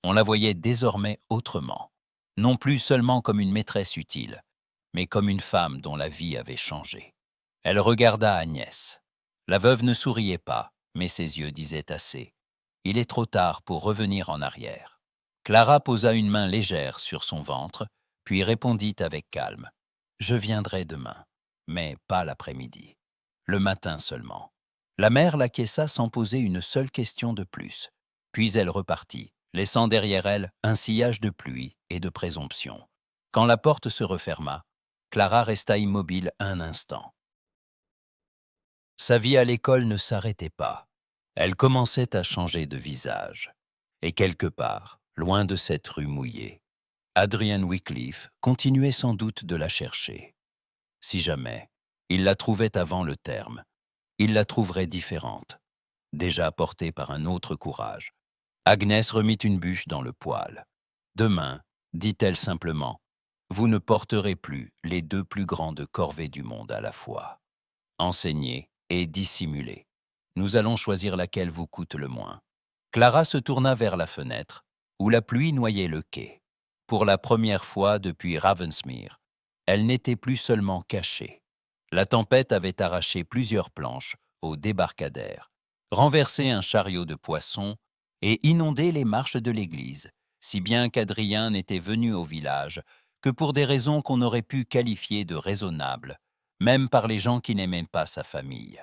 On la voyait désormais autrement, non plus seulement comme une maîtresse utile, mais comme une femme dont la vie avait changé. Elle regarda Agnès. La veuve ne souriait pas, mais ses yeux disaient assez. Il est trop tard pour revenir en arrière. Clara posa une main légère sur son ventre, puis répondit avec calme. « Je viendrai demain, mais pas l'après-midi. Le matin seulement. » La mère l'acquiesça sans poser une seule question de plus. Puis elle repartit, laissant derrière elle un sillage de pluie et de présomption. Quand la porte se referma, Clara resta immobile un instant. Sa vie à l'école ne s'arrêtait pas. Elle commençait à changer de visage. Et quelque part, loin de cette rue mouillée, Adrian Wycliffe continuait sans doute de la chercher. Si jamais il la trouvait avant le terme, il la trouverait différente, déjà portée par un autre courage. Agnès remit une bûche dans le poêle. « Demain, dit-elle simplement, vous ne porterez plus les deux plus grandes corvées du monde à la fois. Enseigner et dissimuler. Nous allons choisir laquelle vous coûte le moins. » Clara se tourna vers la fenêtre, où la pluie noyait le quai. Pour la première fois depuis Ravensmere, elle n'était plus seulement cachée. La tempête avait arraché plusieurs planches au débarcadère, renversé un chariot de poissons et inondé les marches de l'église, si bien qu'Adrien n'était venu au village que pour des raisons qu'on aurait pu qualifier de raisonnables, même par les gens qui n'aimaient pas sa famille.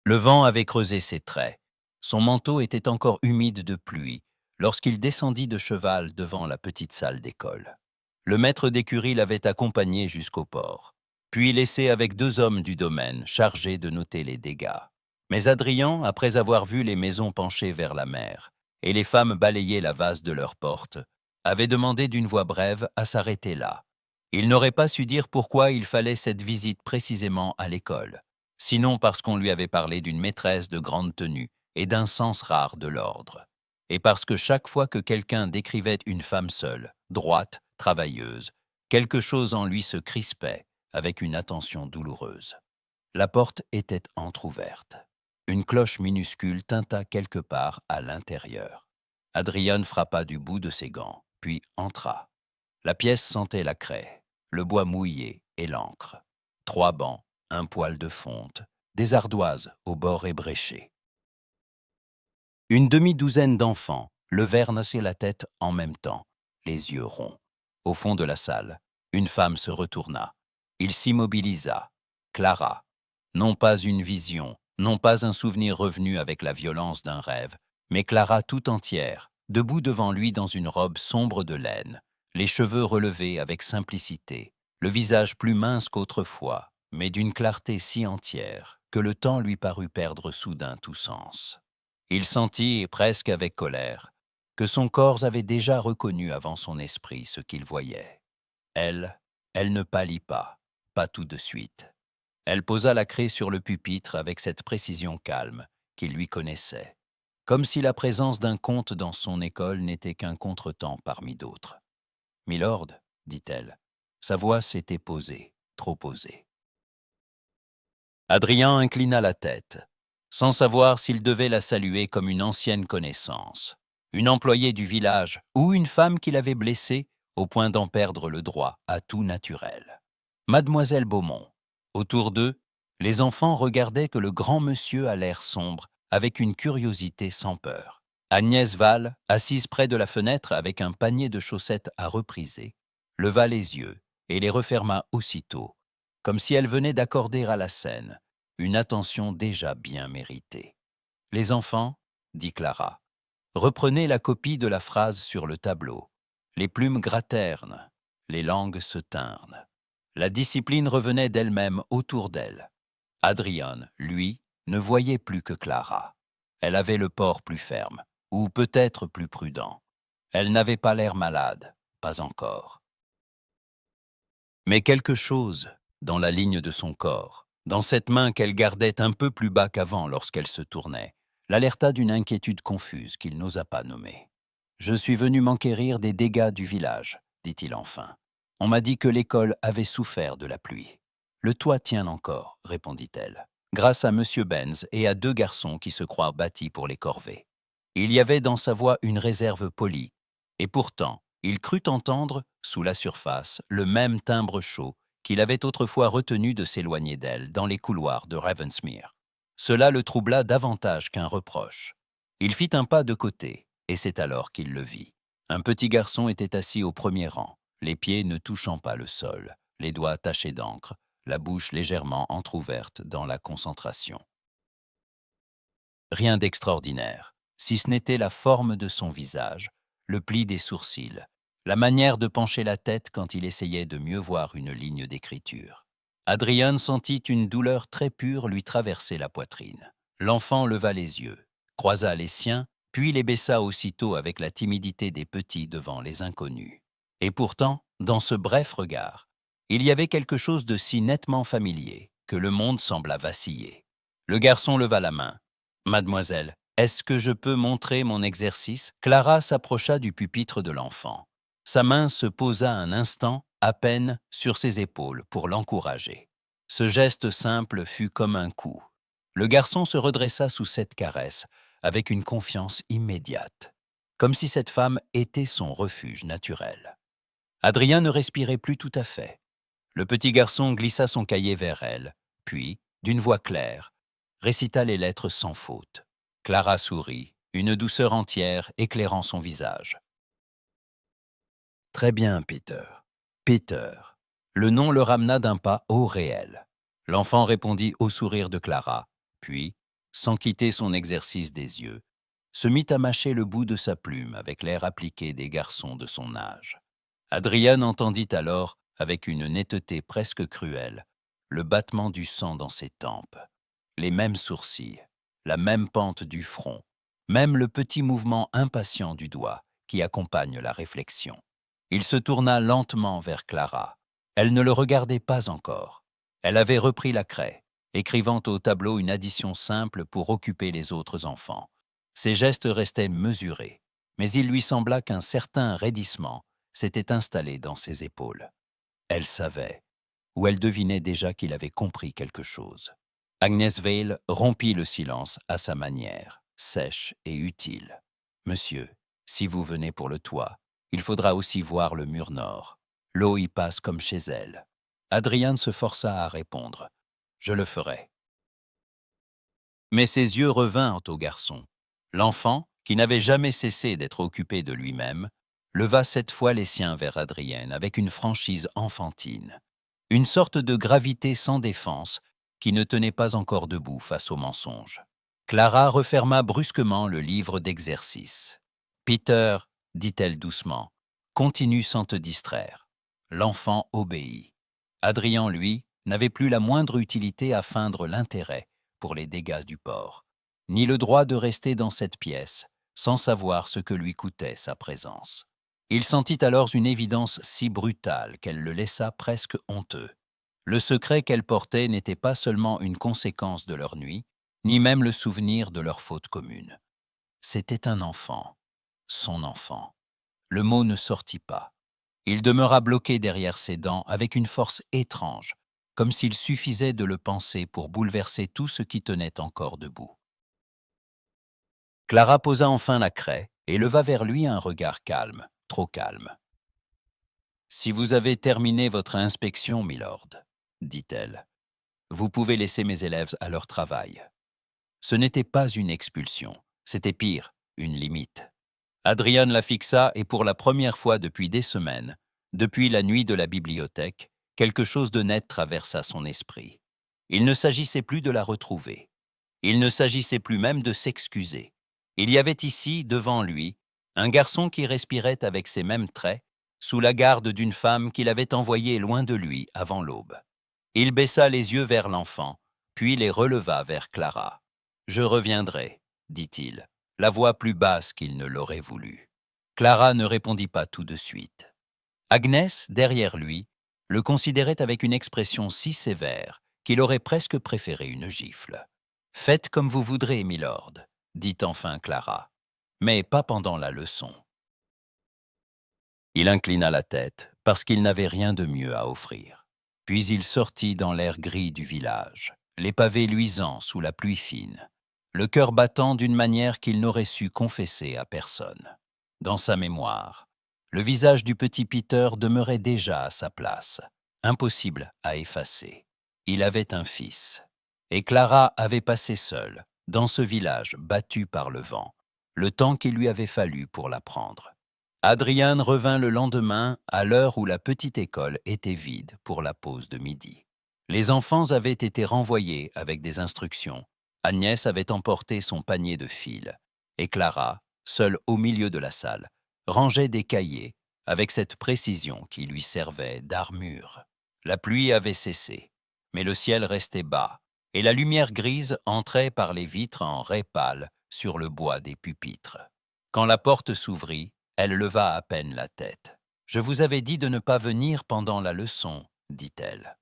Le vent avait creusé ses traits. Son manteau était encore humide de pluie lorsqu'il descendit de cheval devant la petite salle d'école. Le maître d'écurie l'avait accompagné jusqu'au port, puis laissé avec deux hommes du domaine chargés de noter les dégâts. Mais Adrien, après avoir vu les maisons penchées vers la mer et les femmes balayer la vase de leurs portes, avait demandé d'une voix brève à s'arrêter là. Il n'aurait pas su dire pourquoi il fallait cette visite précisément à l'école, sinon parce qu'on lui avait parlé d'une maîtresse de grande tenue et d'un sens rare de l'ordre, et parce que chaque fois que quelqu'un décrivait une femme seule, droite, travailleuse, quelque chose en lui se crispait avec une attention douloureuse. La porte était entr'ouverte. Une cloche minuscule tinta quelque part à l'intérieur. Adrien frappa du bout de ses gants, puis entra. La pièce sentait la craie, le bois mouillé et l'encre. 3 bancs, un poêle de fonte, des ardoises au bord ébréché. Une demi-douzaine d'enfants levèrent la tête en même temps, les yeux ronds. Au fond de la salle, une femme se retourna. Il s'immobilisa. Clara. Non pas une vision, non pas un souvenir revenu avec la violence d'un rêve, mais Clara tout entière, debout devant lui dans une robe sombre de laine, les cheveux relevés avec simplicité, le visage plus mince qu'autrefois, mais d'une clarté si entière que le temps lui parut perdre soudain tout sens. Il sentit, et presque avec colère, que son corps avait déjà reconnu avant son esprit ce qu'il voyait. Elle ne pâlit pas, pas tout de suite. Elle posa la craie sur le pupitre avec cette précision calme qu'il lui connaissait, comme si la présence d'un comte dans son école n'était qu'un contretemps parmi d'autres. « Milord, dit-elle, sa voix s'était posée, trop posée. Adrien inclina la tête, sans savoir s'il devait la saluer comme une ancienne connaissance, une employée du village ou une femme qu'il avait blessée au point d'en perdre le droit à tout naturel. Mademoiselle Beaumont. Autour d'eux, les enfants regardaient que le grand monsieur à l'air sombre, avec une curiosité sans peur. Agnès Val, assise près de la fenêtre avec un panier de chaussettes à repriser, leva les yeux et les referma aussitôt, comme si elle venait d'accorder à la scène une attention déjà bien méritée. « Les enfants, dit Clara, reprenez la copie de la phrase sur le tableau. Les plumes grattèrent, les langues se tinrent. La discipline revenait d'elle-même autour d'elle. Adrian, lui, ne voyait plus que Clara. Elle avait le port plus ferme, ou peut-être plus prudent. Elle n'avait pas l'air malade, pas encore. Mais quelque chose, dans la ligne de son corps, dans cette main qu'elle gardait un peu plus bas qu'avant lorsqu'elle se tournait, l'alerta d'une inquiétude confuse qu'il n'osa pas nommer. « Je suis venu m'enquérir des dégâts du village, dit-il enfin. On m'a dit que l'école avait souffert de la pluie. Le toit tient encore, répondit-elle, grâce à M. Benz et à 2 garçons qui se croient bâtis pour les corvées. Il y avait dans sa voix une réserve polie, et pourtant, il crut entendre, sous la surface, le même timbre chaud qu'il avait autrefois retenu de s'éloigner d'elle dans les couloirs de Ravensmere. Cela le troubla davantage qu'un reproche. Il fit un pas de côté, et c'est alors qu'il le vit. Un petit garçon était assis au premier rang, les pieds ne touchant pas le sol, les doigts tachés d'encre, la bouche légèrement entr'ouverte dans la concentration. Rien d'extraordinaire, si ce n'était la forme de son visage, le pli des sourcils, la manière de pencher la tête quand il essayait de mieux voir une ligne d'écriture. Adrian sentit une douleur très pure lui traverser la poitrine. L'enfant leva les yeux, croisa les siens, puis les baissa aussitôt avec la timidité des petits devant les inconnus. Et pourtant, dans ce bref regard, il y avait quelque chose de si nettement familier que le monde sembla vaciller. Le garçon leva la main. « Mademoiselle, est-ce que je peux montrer mon exercice ?» Clara s'approcha du pupitre de l'enfant. Sa main se posa un instant, à peine, sur ses épaules pour l'encourager. Ce geste simple fut comme un coup. Le garçon se redressa sous cette caresse, avec une confiance immédiate, comme si cette femme était son refuge naturel. Adrien ne respirait plus tout à fait. Le petit garçon glissa son cahier vers elle, puis, d'une voix claire, récita les lettres sans faute. Clara sourit, une douceur entière éclairant son visage. « Très bien, Peter. Peter. » Le nom le ramena d'un pas au réel. L'enfant répondit au sourire de Clara, puis, sans quitter son exercice des yeux, se mit à mâcher le bout de sa plume avec l'air appliqué des garçons de son âge. Adrian entendit alors, avec une netteté presque cruelle, le battement du sang dans ses tempes, les mêmes sourcils, la même pente du front, même le petit mouvement impatient du doigt qui accompagne la réflexion. Il se tourna lentement vers Clara. Elle ne le regardait pas encore. Elle avait repris la craie, écrivant au tableau une addition simple pour occuper les autres enfants. Ses gestes restaient mesurés, mais il lui sembla qu'un certain raidissement s'était installé dans ses épaules. Elle savait, ou elle devinait déjà qu'il avait compris quelque chose. Agnès Veil rompit le silence à sa manière, sèche et utile. « Monsieur, si vous venez pour le toit, il faudra aussi voir le mur nord. L'eau y passe comme chez elle. » Adrian se força à répondre. « Je le ferai. » Mais ses yeux revinrent au garçon. L'enfant, qui n'avait jamais cessé d'être occupé de lui-même, leva cette fois les siens vers Adrienne avec une franchise enfantine, une sorte de gravité sans défense qui ne tenait pas encore debout face au mensonge. Clara referma brusquement le livre d'exercice. « Peter, dit-elle doucement, continue sans te distraire. » L'enfant obéit. Adrien, lui, n'avait plus la moindre utilité à feindre l'intérêt pour les dégâts du porc, ni le droit de rester dans cette pièce sans savoir ce que lui coûtait sa présence. Il sentit alors une évidence si brutale qu'elle le laissa presque honteux. Le secret qu'elle portait n'était pas seulement une conséquence de leur nuit, ni même le souvenir de leur faute commune. C'était un enfant, son enfant. Le mot ne sortit pas. Il demeura bloqué derrière ses dents avec une force étrange, comme s'il suffisait de le penser pour bouleverser tout ce qui tenait encore debout. Clara posa enfin la craie et leva vers lui un regard calme, trop calme. « Si vous avez terminé votre inspection, milord, dit-elle, vous pouvez laisser mes élèves à leur travail. » Ce n'était pas une expulsion, c'était pire, une limite. Adrian la fixa et pour la première fois depuis des semaines, depuis la nuit de la bibliothèque, quelque chose de net traversa son esprit. Il ne s'agissait plus de la retrouver. Il ne s'agissait plus même de s'excuser. Il y avait ici, devant lui, un garçon qui respirait avec ses mêmes traits, sous la garde d'une femme qu'il avait envoyée loin de lui avant l'aube. Il baissa les yeux vers l'enfant, puis les releva vers Clara. « Je reviendrai, dit-il, la voix plus basse qu'il ne l'aurait voulu. » Clara ne répondit pas tout de suite. Agnès, derrière lui, le considérait avec une expression si sévère qu'il aurait presque préféré une gifle. « Faites comme vous voudrez, milord, » dit enfin Clara, « mais pas pendant la leçon. » Il inclina la tête parce qu'il n'avait rien de mieux à offrir. Puis il sortit dans l'air gris du village, les pavés luisants sous la pluie fine, le cœur battant d'une manière qu'il n'aurait su confesser à personne. Dans sa mémoire, le visage du petit Peter demeurait déjà à sa place, impossible à effacer. Il avait un fils, et Clara avait passé seule, dans ce village battu par le vent, le temps qu'il lui avait fallu pour l'apprendre. Adrian revint le lendemain à l'heure où la petite école était vide pour la pause de midi. Les enfants avaient été renvoyés avec des instructions. Agnès avait emporté son panier de fils, et Clara, seule au milieu de la salle, rangeait des cahiers avec cette précision qui lui servait d'armure. La pluie avait cessé, mais le ciel restait bas, et la lumière grise entrait par les vitres en raies pâles sur le bois des pupitres. Quand la porte s'ouvrit, elle leva à peine la tête. « Je vous avais dit de ne pas venir pendant la leçon, » dit-elle.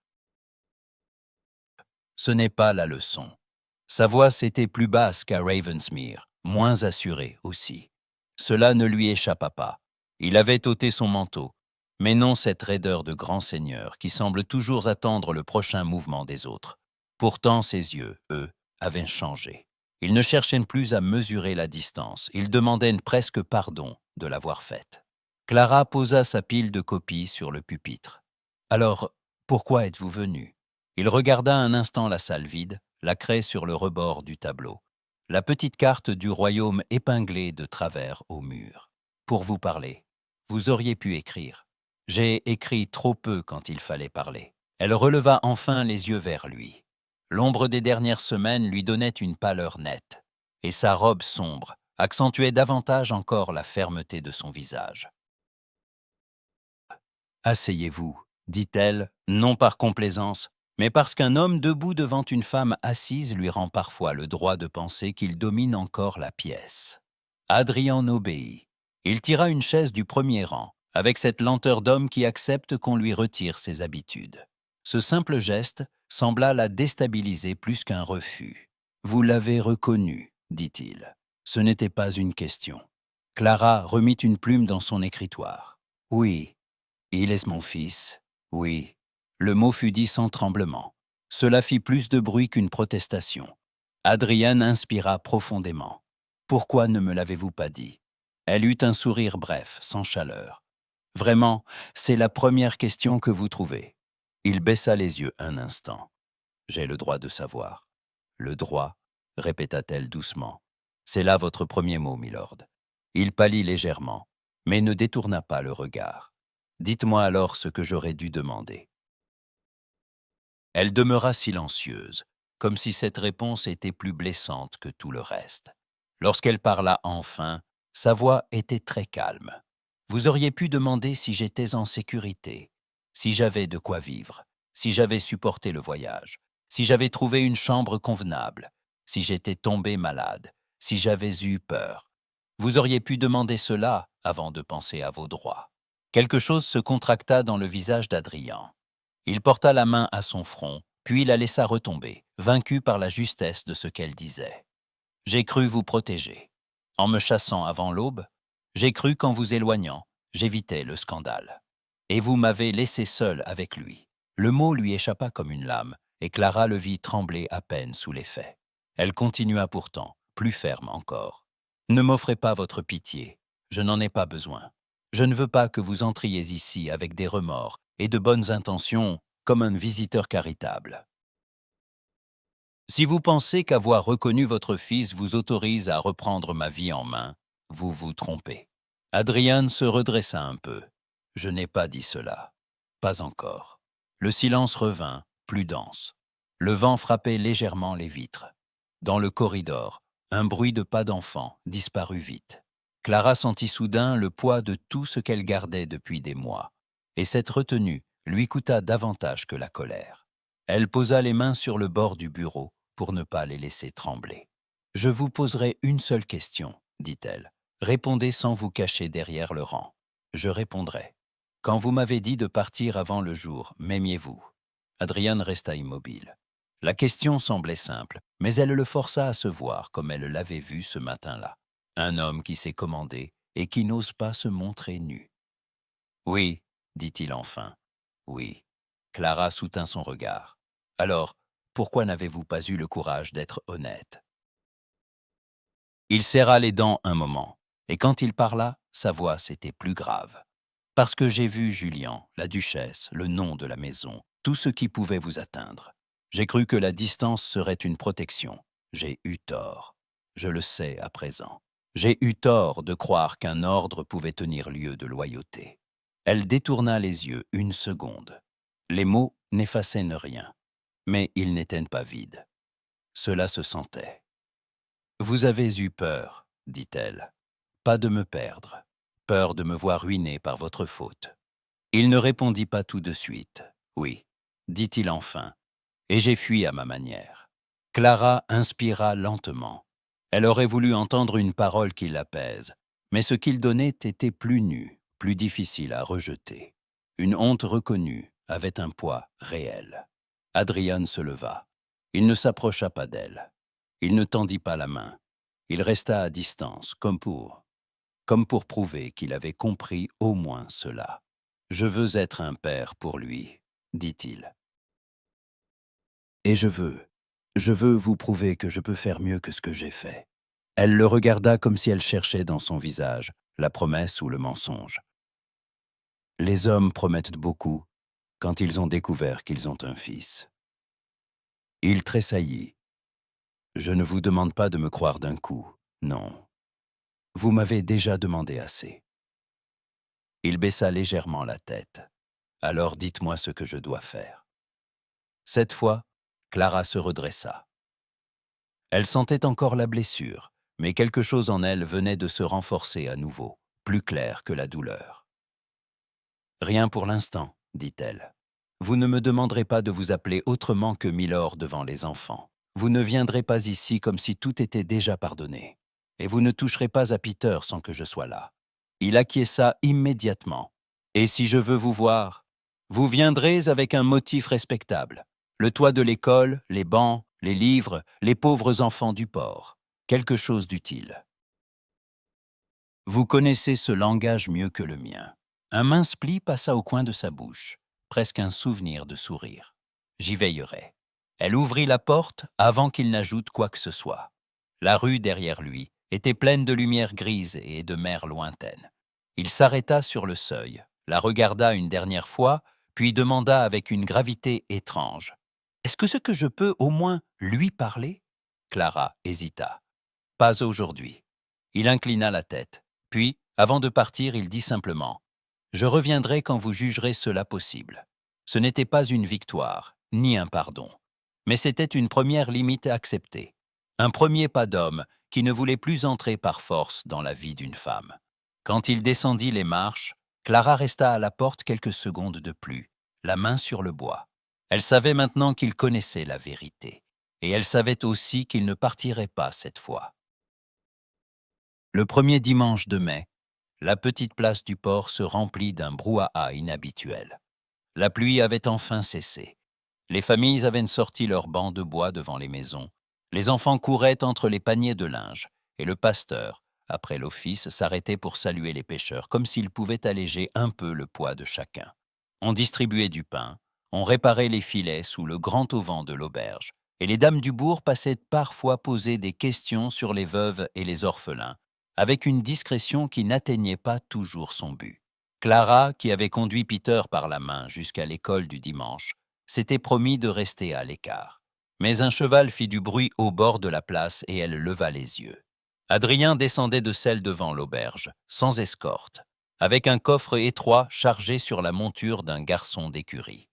Ce n'est pas la leçon. Sa voix s'était plus basse qu'à Ravensmere, moins assurée aussi. Cela ne lui échappa pas. Il avait ôté son manteau, mais non cette raideur de grand seigneur qui semble toujours attendre le prochain mouvement des autres. Pourtant ses yeux, eux, avaient changé. Il ne cherchait plus à mesurer la distance, il demandait presque pardon de l'avoir faite. Clara posa sa pile de copies sur le pupitre. « Alors, pourquoi êtes-vous venu ?» Il regarda un instant la salle vide, la craie sur le rebord du tableau, la petite carte du royaume épinglée de travers au mur. « Pour vous parler. Vous auriez pu écrire. J'ai écrit trop peu quand il fallait parler. » Elle releva enfin les yeux vers lui. L'ombre des dernières semaines lui donnait une pâleur nette, et sa robe sombre accentuait davantage encore la fermeté de son visage. « Asseyez-vous, » dit-elle, non par complaisance, mais parce qu'un homme debout devant une femme assise lui rend parfois le droit de penser qu'il domine encore la pièce. Adrien obéit. Il tira une chaise du premier rang, avec cette lenteur d'homme qui accepte qu'on lui retire ses habitudes. Ce simple geste sembla la déstabiliser plus qu'un refus. « Vous l'avez reconnu, » dit-il. Ce n'était pas une question. Clara remit une plume dans son écritoire. « Oui, il est mon fils, oui. » Le mot fut dit sans tremblement. Cela fit plus de bruit qu'une protestation. Adrienne inspira profondément. « Pourquoi ne me l'avez-vous pas dit ?» Elle eut un sourire bref, sans chaleur. « Vraiment, c'est la première question que vous trouvez. » Il baissa les yeux un instant. « J'ai le droit de savoir. »« Le droit ?» répéta-t-elle doucement. C'est là votre premier mot, milord. Il pâlit légèrement, mais ne détourna pas le regard. Dites-moi alors ce que j'aurais dû demander. Elle demeura silencieuse, comme si cette réponse était plus blessante que tout le reste. Lorsqu'elle parla enfin, sa voix était très calme. Vous auriez pu demander si j'étais en sécurité, si j'avais de quoi vivre, si j'avais supporté le voyage, si j'avais trouvé une chambre convenable, si j'étais tombé malade, si j'avais eu peur. Vous auriez pu demander cela avant de penser à vos droits. Quelque chose se contracta dans le visage d'Adrien. Il porta la main à son front, puis la laissa retomber, vaincu par la justesse de ce qu'elle disait. « J'ai cru vous protéger. En me chassant avant l'aube, j'ai cru qu'en vous éloignant, j'évitais le scandale. Et vous m'avez laissé seul avec lui. » Le mot lui échappa comme une lame, et Clara le vit trembler à peine sous l'effet. Elle continua pourtant, plus ferme encore. « Ne m'offrez pas votre pitié, je n'en ai pas besoin. Je ne veux pas que vous entriez ici avec des remords et de bonnes intentions comme un visiteur charitable. Si vous pensez qu'avoir reconnu votre fils vous autorise à reprendre ma vie en main, vous vous trompez. » Adrian se redressa un peu. « Je n'ai pas dit cela. Pas encore. » Le silence revint, plus dense. Le vent frappait légèrement les vitres. Dans le corridor, un bruit de pas d'enfant disparut vite. Clara sentit soudain le poids de tout ce qu'elle gardait depuis des mois, et cette retenue lui coûta davantage que la colère. Elle posa les mains sur le bord du bureau pour ne pas les laisser trembler. « Je vous poserai une seule question, dit-elle. Répondez sans vous cacher derrière le rang. Je répondrai. Quand vous m'avez dit de partir avant le jour, m'aimiez-vous » Adrian resta immobile. La question semblait simple, mais elle le força à se voir comme elle l'avait vu ce matin-là. Un homme qui s'est commandé et qui n'ose pas se montrer nu. « Oui, dit-il enfin. Oui. » Clara soutint son regard. « Alors, pourquoi n'avez-vous pas eu le courage d'être honnête ?» Il serra les dents un moment, et quand il parla, sa voix s'était plus grave. « Parce que j'ai vu Julian, la duchesse, le nom de la maison, tout ce qui pouvait vous atteindre. J'ai cru que la distance serait une protection. J'ai eu tort. Je le sais à présent. J'ai eu tort de croire qu'un ordre pouvait tenir lieu de loyauté. » Elle détourna les yeux une seconde. Les mots n'effaçaient rien, mais ils n'étaient pas vides. Cela se sentait. « Vous avez eu peur, dit-elle. Pas de me perdre. Peur de me voir ruiné par votre faute. » Il ne répondit pas tout de suite. « Oui, dit-il enfin, et j'ai fui à ma manière. » Clara inspira lentement. Elle aurait voulu entendre une parole qui l'apaise, mais ce qu'il donnait était plus nu, plus difficile à rejeter. Une honte reconnue avait un poids réel. Adrian se leva. Il ne s'approcha pas d'elle. Il ne tendit pas la main. Il resta à distance, comme pour prouver qu'il avait compris au moins cela. « Je veux être un père pour lui, » dit-il. « Et je veux vous prouver que je peux faire mieux que ce que j'ai fait. » Elle le regarda comme si elle cherchait dans son visage la promesse ou le mensonge. « Les hommes promettent beaucoup quand ils ont découvert qu'ils ont un fils. » Il tressaillit. « Je ne vous demande pas de me croire d'un coup, non. Vous m'avez déjà demandé assez. » Il baissa légèrement la tête. « Alors dites-moi ce que je dois faire. » Cette fois, Clara se redressa. Elle sentait encore la blessure, mais quelque chose en elle venait de se renforcer à nouveau, plus clair que la douleur. « Rien pour l'instant, dit-elle. Vous ne me demanderez pas de vous appeler autrement que Milord devant les enfants. Vous ne viendrez pas ici comme si tout était déjà pardonné. Et vous ne toucherez pas à Peter sans que je sois là. » Il acquiesça immédiatement. « Et si je veux vous voir, vous viendrez avec un motif respectable. Le toit de l'école, les bancs, les livres, les pauvres enfants du port. Quelque chose d'utile. Vous connaissez ce langage mieux que le mien. » Un mince pli passa au coin de sa bouche, presque un souvenir de sourire. « J'y veillerai. » Elle ouvrit la porte avant qu'il n'ajoute quoi que ce soit. La rue derrière lui était pleine de lumière grise et de mer lointaine. Il s'arrêta sur le seuil, la regarda une dernière fois, puis demanda avec une gravité étrange. « Est-ce que je peux au moins lui parler ?» Clara hésita. Pas aujourd'hui. Il inclina la tête. Puis, avant de partir, il dit simplement « Je reviendrai quand vous jugerez cela possible ». Ce n'était pas une victoire, ni un pardon, mais c'était une première limite acceptée. Un premier pas d'homme qui ne voulait plus entrer par force dans la vie d'une femme. Quand il descendit les marches, Clara resta à la porte quelques secondes de plus, la main sur le bois. Elle savait maintenant qu'il connaissait la vérité, et elle savait aussi qu'il ne partirait pas cette fois. Le premier dimanche de mai, la petite place du port se remplit d'un brouhaha inhabituel. La pluie avait enfin cessé. Les familles avaient sorti leurs bancs de bois devant les maisons. Les enfants couraient entre les paniers de linge, et le pasteur, après l'office, s'arrêtait pour saluer les pêcheurs, comme s'il pouvait alléger un peu le poids de chacun. On distribuait du pain, on réparait les filets sous le grand auvent de l'auberge, et les dames du bourg passaient parfois poser des questions sur les veuves et les orphelins, avec une discrétion qui n'atteignait pas toujours son but. Clara, qui avait conduit Peter par la main jusqu'à l'école du dimanche, s'était promis de rester à l'écart. Mais un cheval fit du bruit au bord de la place et elle leva les yeux. Adrien descendait de celle devant l'auberge, sans escorte, avec un coffre étroit chargé sur la monture d'un garçon d'écurie.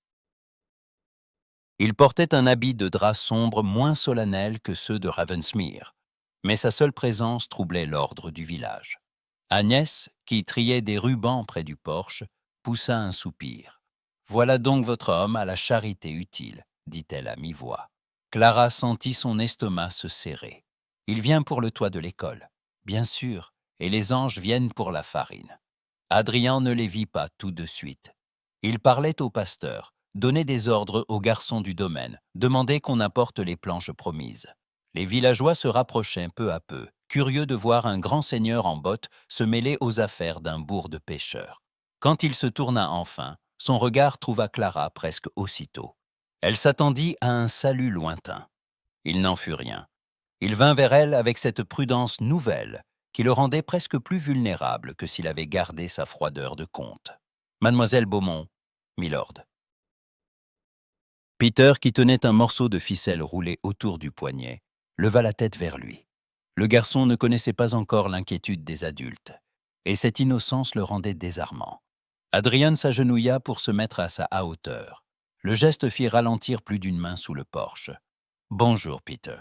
Il portait un habit de drap sombre moins solennel que ceux de Ravensmere, mais sa seule présence troublait l'ordre du village. Agnès, qui triait des rubans près du porche, poussa un soupir. « Voilà donc votre homme à la charité utile », dit-elle à mi-voix. Clara sentit son estomac se serrer. « Il vient pour le toit de l'école, bien sûr, et les anges viennent pour la farine. » Adrien ne les vit pas tout de suite. Il parlait au pasteur, donnait des ordres aux garçons du domaine, demandait qu'on apporte les planches promises. Les villageois se rapprochaient peu à peu, curieux de voir un grand seigneur en bottes se mêler aux affaires d'un bourg de pêcheurs. Quand il se tourna enfin, son regard trouva Clara presque aussitôt. Elle s'attendit à un salut lointain. Il n'en fut rien. Il vint vers elle avec cette prudence nouvelle qui le rendait presque plus vulnérable que s'il avait gardé sa froideur de comte. « Mademoiselle Beaumont, milord. » Peter, qui tenait un morceau de ficelle roulé autour du poignet, leva la tête vers lui. Le garçon ne connaissait pas encore l'inquiétude des adultes, et cette innocence le rendait désarmant. Adrien s'agenouilla pour se mettre à sa hauteur. Le geste fit ralentir plus d'une main sous le porche. « Bonjour, Peter. »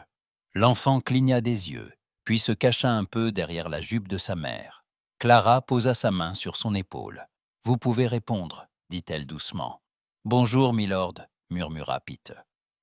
L'enfant cligna des yeux, puis se cacha un peu derrière la jupe de sa mère. Clara posa sa main sur son épaule. « Vous pouvez répondre, » dit-elle doucement. « Bonjour, milord, » murmura Peter.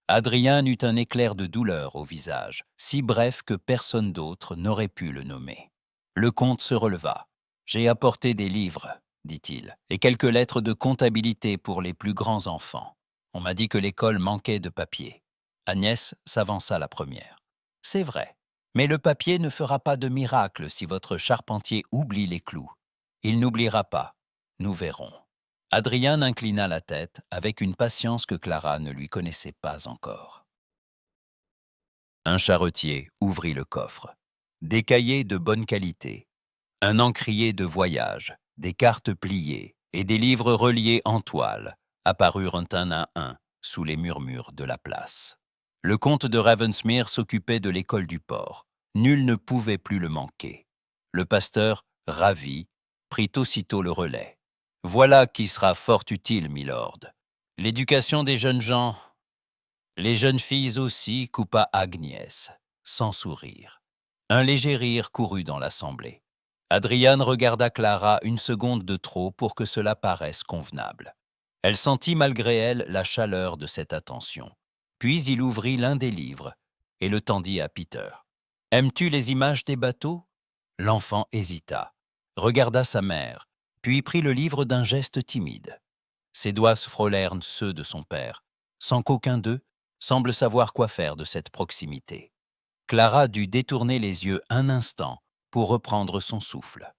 Adrien eut un éclair de douleur au visage, si bref que personne d'autre n'aurait pu le nommer. Le comte se releva. « J'ai apporté des livres, » dit-il, « et quelques lettres de comptabilité pour les plus grands enfants. On m'a dit que l'école manquait de papier. » Agnès s'avança la première. « C'est vrai, mais le papier ne fera pas de miracle si votre charpentier oublie les clous. Il n'oubliera pas. Nous verrons. » Adrien inclina la tête avec une patience que Clara ne lui connaissait pas encore. Un charretier ouvrit le coffre. Des cahiers de bonne qualité, un encrier de voyage, des cartes pliées et des livres reliés en toile apparurent un à un sous les murmures de la place. Le comte de Ravensmere s'occupait de l'école du port. Nul ne pouvait plus le manquer. Le pasteur, ravi, prit aussitôt le relais. « Voilà qui sera fort utile, milord. L'éducation des jeunes gens. » Les jeunes filles aussi, coupa Agnès, sans sourire. Un léger rire courut dans l'assemblée. Adrian regarda Clara une seconde de trop pour que cela paraisse convenable. Elle sentit malgré elle la chaleur de cette attention. Puis il ouvrit l'un des livres et le tendit à Peter. « Aimes-tu les images des bateaux ?» L'enfant hésita, regarda sa mère, puis prit le livre d'un geste timide. Ses doigts se frôlèrent ceux de son père, sans qu'aucun d'eux semble savoir quoi faire de cette proximité. Clara dut détourner les yeux un instant pour reprendre son souffle.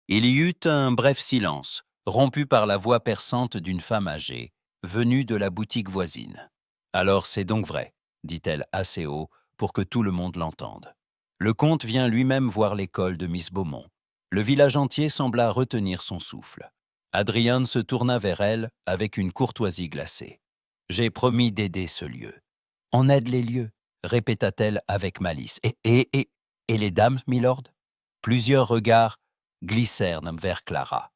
Il y eut un bref silence, rompu par la voix perçante d'une femme âgée, venue de la boutique voisine. « Alors c'est donc vrai, » dit-elle assez haut pour que tout le monde l'entende. Le comte vient lui-même voir l'école de Miss Beaumont. Le village entier sembla retenir son souffle. Adrien se tourna vers elle avec une courtoisie glacée. « J'ai promis d'aider ce lieu. On aide les lieux, répéta-t-elle avec malice. Et les dames, milord » Plusieurs regards glissèrent vers Clara.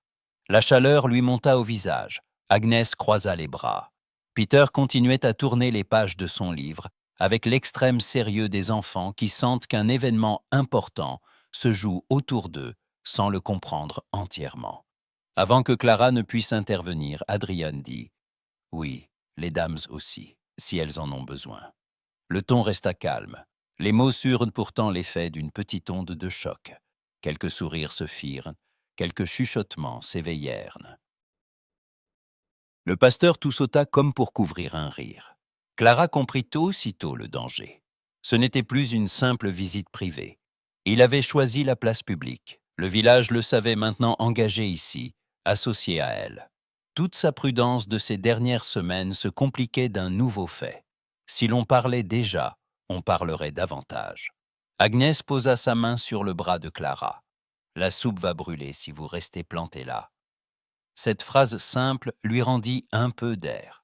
La chaleur lui monta au visage. Agnès croisa les bras. Peter continuait à tourner les pages de son livre, avec l'extrême sérieux des enfants qui sentent qu'un événement important se joue autour d'eux sans le comprendre entièrement. Avant que Clara ne puisse intervenir, Adrian dit « Oui, les dames aussi, si elles en ont besoin. » Le ton resta calme. Les mots surent pourtant l'effet d'une petite onde de choc. Quelques sourires se firent, quelques chuchotements s'éveillèrent. Le pasteur tout sauta comme pour couvrir un rire. Clara comprit aussitôt le danger. Ce n'était plus une simple visite privée. Il avait choisi la place publique. Le village le savait maintenant engagé ici, associé à elle. Toute sa prudence de ces dernières semaines se compliquait d'un nouveau fait. Si l'on parlait déjà, on parlerait davantage. Agnès posa sa main sur le bras de Clara. « La soupe va brûler si vous restez planté là. » Cette phrase simple lui rendit un peu d'air.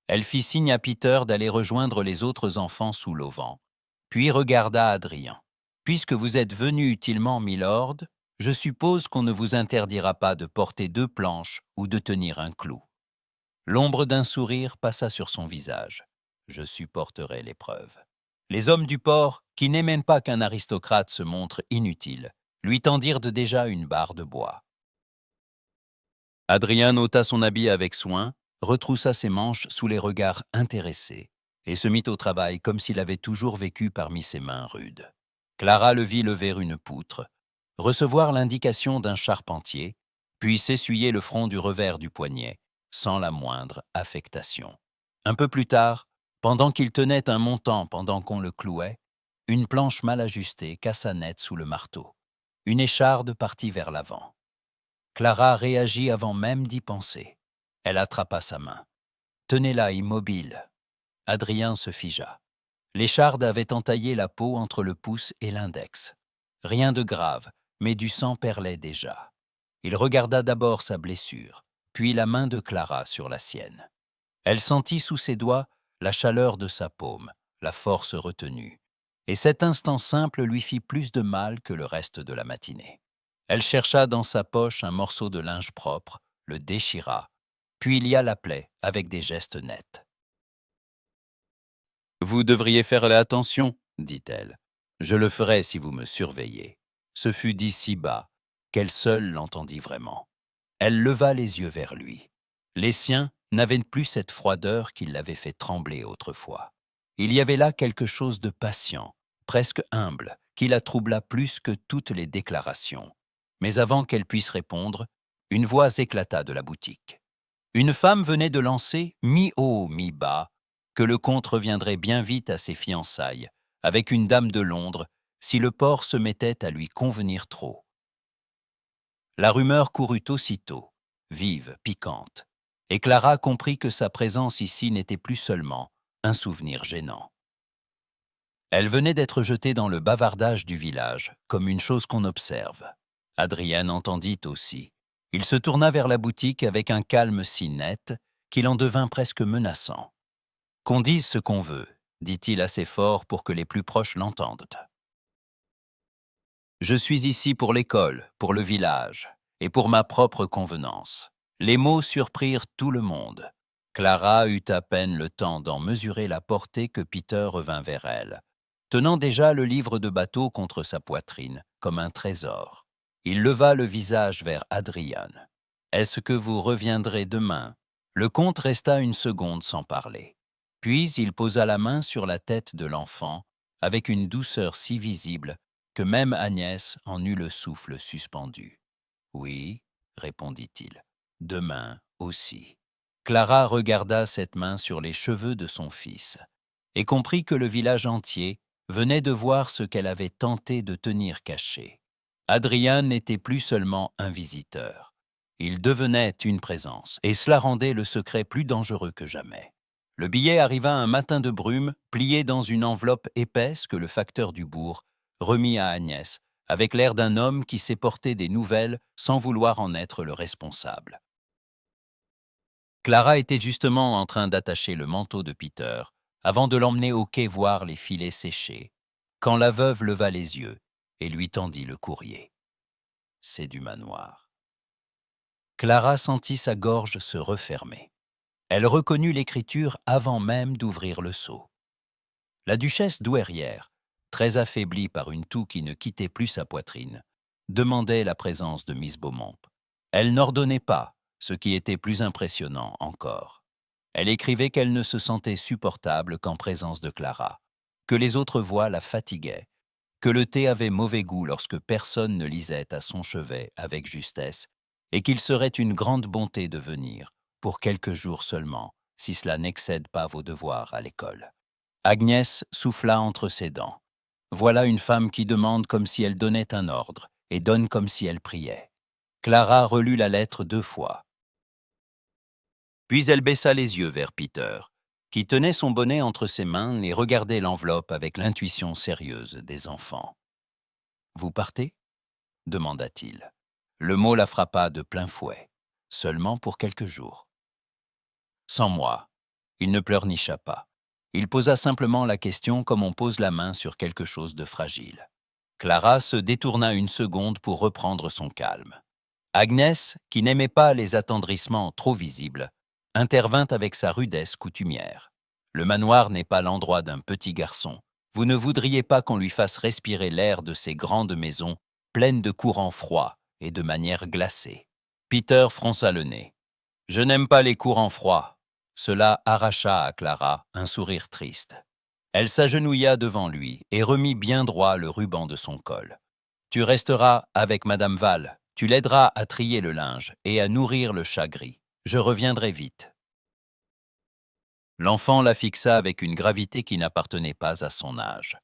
Elle fit signe à Peter d'aller rejoindre les autres enfants sous l'auvent, puis regarda Adrien. « Puisque vous êtes venu utilement, milord, je suppose qu'on ne vous interdira pas de porter 2 planches ou de tenir un clou. » L'ombre d'un sourire passa sur son visage. « Je supporterai l'épreuve. » Les hommes du port, qui n'aimaient pas qu'un aristocrate se montre inutile, lui tendirent déjà une barre de bois. Adrien ôta son habit avec soin, retroussa ses manches sous les regards intéressés et se mit au travail comme s'il avait toujours vécu parmi ses mains rudes. Clara le vit lever une poutre, recevoir l'indication d'un charpentier, puis s'essuyer le front du revers du poignet, sans la moindre affectation. Un peu plus tard, pendant qu'il tenait un montant pendant qu'on le clouait, une planche mal ajustée cassa net sous le marteau. Une écharde partit vers l'avant. Clara réagit avant même d'y penser. Elle attrapa sa main. « Tenez-la immobile. » Adrien se figea. L'écharde avait entaillé la peau entre le pouce et l'index. Rien de grave, mais du sang perlait déjà. Il regarda d'abord sa blessure, puis la main de Clara sur la sienne. Elle sentit sous ses doigts la chaleur de sa paume, la force retenue. Et cet instant simple lui fit plus de mal que le reste de la matinée. Elle chercha dans sa poche un morceau de linge propre, le déchira, puis lia la plaie avec des gestes nets. « Vous devriez faire attention, dit-elle. Je le ferai si vous me surveillez. » Ce fut dit si bas qu'elle seule l'entendit vraiment. Elle leva les yeux vers lui. Les siens n'avaient plus cette froideur qui l'avait fait trembler autrefois. Il y avait là quelque chose de patient, presque humble, qui la troubla plus que toutes les déclarations. Mais avant qu'elle puisse répondre, une voix éclata de la boutique. Une femme venait de lancer, mi-haut, mi-bas, que le comte reviendrait bien vite à ses fiançailles, avec une dame de Londres, si le port se mettait à lui convenir trop. La rumeur courut aussitôt, vive, piquante, et Clara comprit que sa présence ici n'était plus seulement un souvenir gênant. Elle venait d'être jetée dans le bavardage du village, comme une chose qu'on observe. Adrien entendit aussi. Il se tourna vers la boutique avec un calme si net qu'il en devint presque menaçant. « Qu'on dise ce qu'on veut, » dit-il assez fort pour que les plus proches l'entendent. « Je suis ici pour l'école, pour le village, et pour ma propre convenance. » Les mots surprirent tout le monde. Clara eut à peine le temps d'en mesurer la portée que Peter revint vers elle, tenant déjà le livre de bateau contre sa poitrine, comme un trésor. Il leva le visage vers Adrian. « Est-ce que vous reviendrez demain ?» Le comte resta une seconde sans parler. Puis il posa la main sur la tête de l'enfant, avec une douceur si visible que même Agnès en eut le souffle suspendu. « Oui, » répondit-il, « demain aussi. » Clara regarda cette main sur les cheveux de son fils et comprit que le village entier venait de voir ce qu'elle avait tenté de tenir caché. Adrien n'était plus seulement un visiteur. Il devenait une présence, et cela rendait le secret plus dangereux que jamais. Le billet arriva un matin de brume, plié dans une enveloppe épaisse que le facteur du bourg remit à Agnès, avec l'air d'un homme qui sait porter des nouvelles sans vouloir en être le responsable. Clara était justement en train d'attacher le manteau de Peter avant de l'emmener au quai voir les filets sécher, quand la veuve leva les yeux et lui tendit le courrier. C'est du manoir. Clara sentit sa gorge se refermer. Elle reconnut l'écriture avant même d'ouvrir le sceau. La duchesse douairière, très affaiblie par une toux qui ne quittait plus sa poitrine, demandait la présence de Miss Beaumont. Elle n'ordonnait pas, ce qui était plus impressionnant encore. Elle écrivait qu'elle ne se sentait supportable qu'en présence de Clara, que les autres voix la fatiguaient, que le thé avait mauvais goût lorsque personne ne lisait à son chevet avec justesse, et qu'il serait une grande bonté de venir, pour quelques jours seulement, si cela n'excède pas vos devoirs à l'école. Agnès souffla entre ses dents. Voilà une femme qui demande comme si elle donnait un ordre, et donne comme si elle priait. Clara relut la lettre 2 fois. Puis elle baissa les yeux vers Peter, qui tenait son bonnet entre ses mains et regardait l'enveloppe avec l'intuition sérieuse des enfants. « Vous partez » demanda-t-il. Le mot la frappa de plein fouet, seulement pour quelques jours. « Sans moi. » Il ne pleurnicha pas. Il posa simplement la question comme on pose la main sur quelque chose de fragile. Clara se détourna une seconde pour reprendre son calme. Agnès, qui n'aimait pas les attendrissements trop visibles, intervint avec sa rudesse coutumière. « Le manoir n'est pas l'endroit d'un petit garçon. Vous ne voudriez pas qu'on lui fasse respirer l'air de ces grandes maisons pleines de courants froids et de manières glacées. » Peter fronça le nez. « Je n'aime pas les courants froids. » Cela arracha à Clara un sourire triste. Elle s'agenouilla devant lui et remit bien droit le ruban de son col. « Tu resteras avec Madame Val. Tu l'aideras à trier le linge et à nourrir le chat gris. Je reviendrai vite. » L'enfant la fixa avec une gravité qui n'appartenait pas à son âge.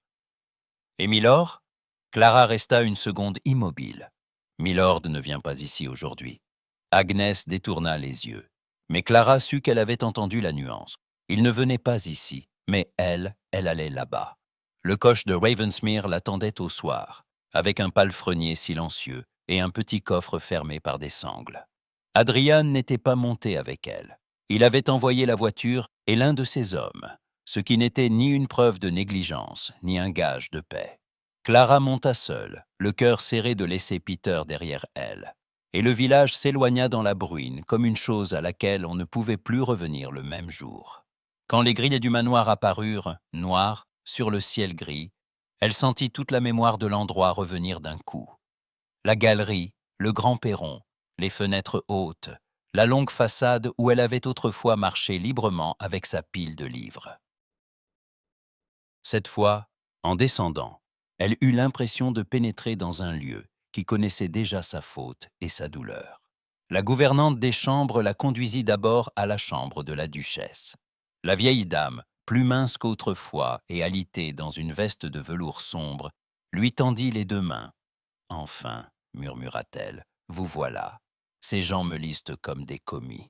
« Et Milord » Clara resta une seconde immobile. « Milord ne vient pas ici aujourd'hui. » Agnès détourna les yeux. Mais Clara sut qu'elle avait entendu la nuance. Il ne venait pas ici, mais elle allait là-bas. Le coche de Ravensmere l'attendait au soir, avec un palefrenier silencieux et un petit coffre fermé par des sangles. Adrian n'était pas monté avec elle. Il avait envoyé la voiture et l'un de ses hommes, ce qui n'était ni une preuve de négligence, ni un gage de paix. Clara monta seule, le cœur serré de laisser Peter derrière elle. Et le village s'éloigna dans la bruine comme une chose à laquelle on ne pouvait plus revenir le même jour. Quand les grilles du manoir apparurent, noires, sur le ciel gris, elle sentit toute la mémoire de l'endroit revenir d'un coup. La galerie, le grand perron, les fenêtres hautes, la longue façade où elle avait autrefois marché librement avec sa pile de livres. Cette fois, en descendant, elle eut l'impression de pénétrer dans un lieu qui connaissait déjà sa faute et sa douleur. La gouvernante des chambres la conduisit d'abord à la chambre de la duchesse. La vieille dame, plus mince qu'autrefois et alitée dans une veste de velours sombre, lui tendit les 2 mains. « Enfin, murmura-t-elle, vous voilà. Ces gens me lisent comme des commis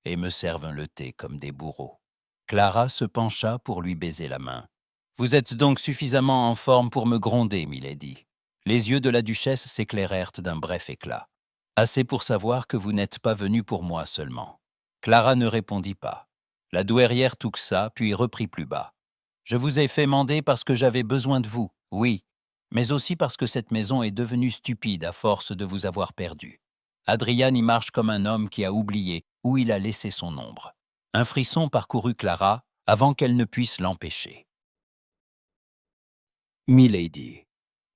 et me servent le thé comme des bourreaux. » Clara se pencha pour lui baiser la main. « Vous êtes donc suffisamment en forme pour me gronder, milady. » Les yeux de la duchesse s'éclairèrent d'un bref éclat. « Assez pour savoir que vous n'êtes pas venu pour moi seulement. » Clara ne répondit pas. La douairière touxa, puis reprit plus bas. « Je vous ai fait mander parce que j'avais besoin de vous, oui, mais aussi parce que cette maison est devenue stupide à force de vous avoir perdu. Adrian y marche comme un homme qui a oublié où il a laissé son ombre. » Un frisson parcourut Clara avant qu'elle ne puisse l'empêcher. « Milady,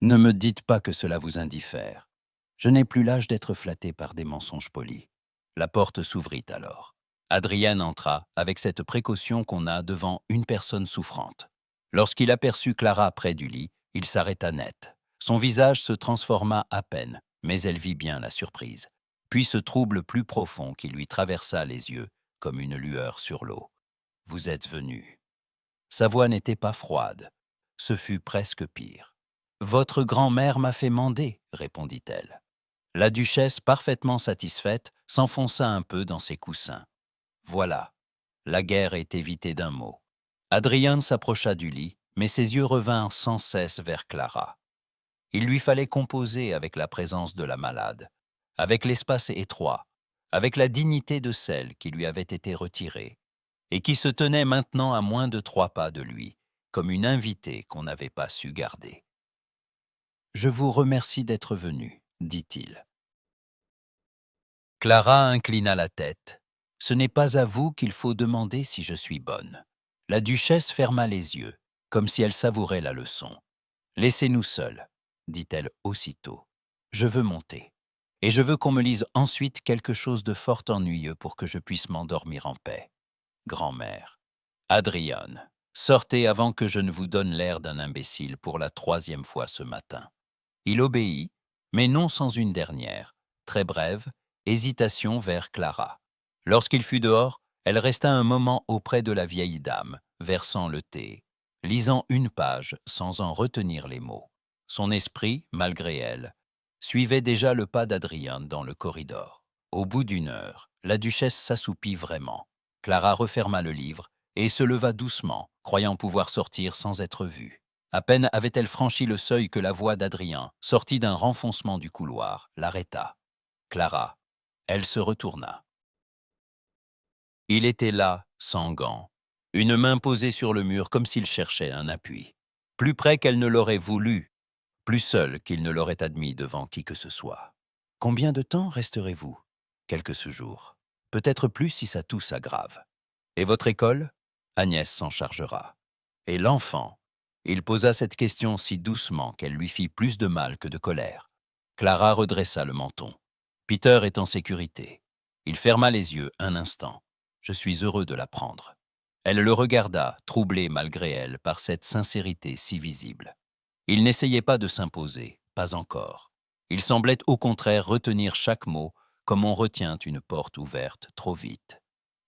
ne me dites pas que cela vous indiffère. Je n'ai plus l'âge d'être flatté par des mensonges polis. » La porte s'ouvrit alors. Adrian entra avec cette précaution qu'on a devant une personne souffrante. Lorsqu'il aperçut Clara près du lit, il s'arrêta net. Son visage se transforma à peine, mais elle vit bien la surprise. Puis ce trouble plus profond qui lui traversa les yeux, comme une lueur sur l'eau. « Vous êtes venu. » Sa voix n'était pas froide. Ce fut presque pire. « Votre grand-mère m'a fait mander, » répondit-elle. La duchesse, parfaitement satisfaite, s'enfonça un peu dans ses coussins. Voilà, la guerre est évitée d'un mot. Adrian s'approcha du lit, mais ses yeux revinrent sans cesse vers Clara. Il lui fallait composer avec la présence de la malade, avec l'espace étroit, avec la dignité de celle qui lui avait été retirée. et qui se tenait maintenant à moins de 3 pas de lui, comme une invitée qu'on n'avait pas su garder. « Je vous remercie d'être venu, dit-il. Clara inclina la tête. « Ce n'est pas à vous qu'il faut demander si je suis bonne. » La duchesse ferma les yeux, comme si elle savourait la leçon. « Laissez-nous seuls, dit-elle aussitôt. Je veux monter. Et je veux qu'on me lise ensuite quelque chose de fort ennuyeux pour que je puisse m'endormir en paix. Grand-mère. Adrian, sortez avant que je ne vous donne l'air d'un imbécile pour la 3e fois ce matin. » Il obéit, mais non sans une dernière, très brève, hésitation vers Clara. Lorsqu'il fut dehors, elle resta un moment auprès de la vieille dame, versant le thé, lisant une page sans en retenir les mots. Son esprit, malgré elle, suivait déjà le pas d'Adrien dans le corridor. Au bout d'1 heure, la duchesse s'assoupit vraiment. Clara referma le livre et se leva doucement, croyant pouvoir sortir sans être vue. À peine avait-elle franchi le seuil que la voix d'Adrien, sortie d'un renfoncement du couloir, l'arrêta. Clara. Elle se retourna. Il était là, sans gants, une main posée sur le mur comme s'il cherchait un appui. Plus près qu'elle ne l'aurait voulu, plus seul qu'il ne l'aurait admis devant qui que ce soit. « Combien de temps resterez-vous » ? « Quelques jours. Peut-être plus si sa toux s'aggrave. »« Et votre école ?» Agnès s'en chargera. « Et l'enfant ?» Il posa cette question si doucement qu'elle lui fit plus de mal que de colère. Clara redressa le menton. « Peter est en sécurité. » Il ferma les yeux un instant. « Je suis heureux de l'apprendre. » Elle le regarda, troublée malgré elle par cette sincérité si visible. Il n'essayait pas de s'imposer, pas encore. Il semblait au contraire retenir chaque mot comme on retient une porte ouverte trop vite.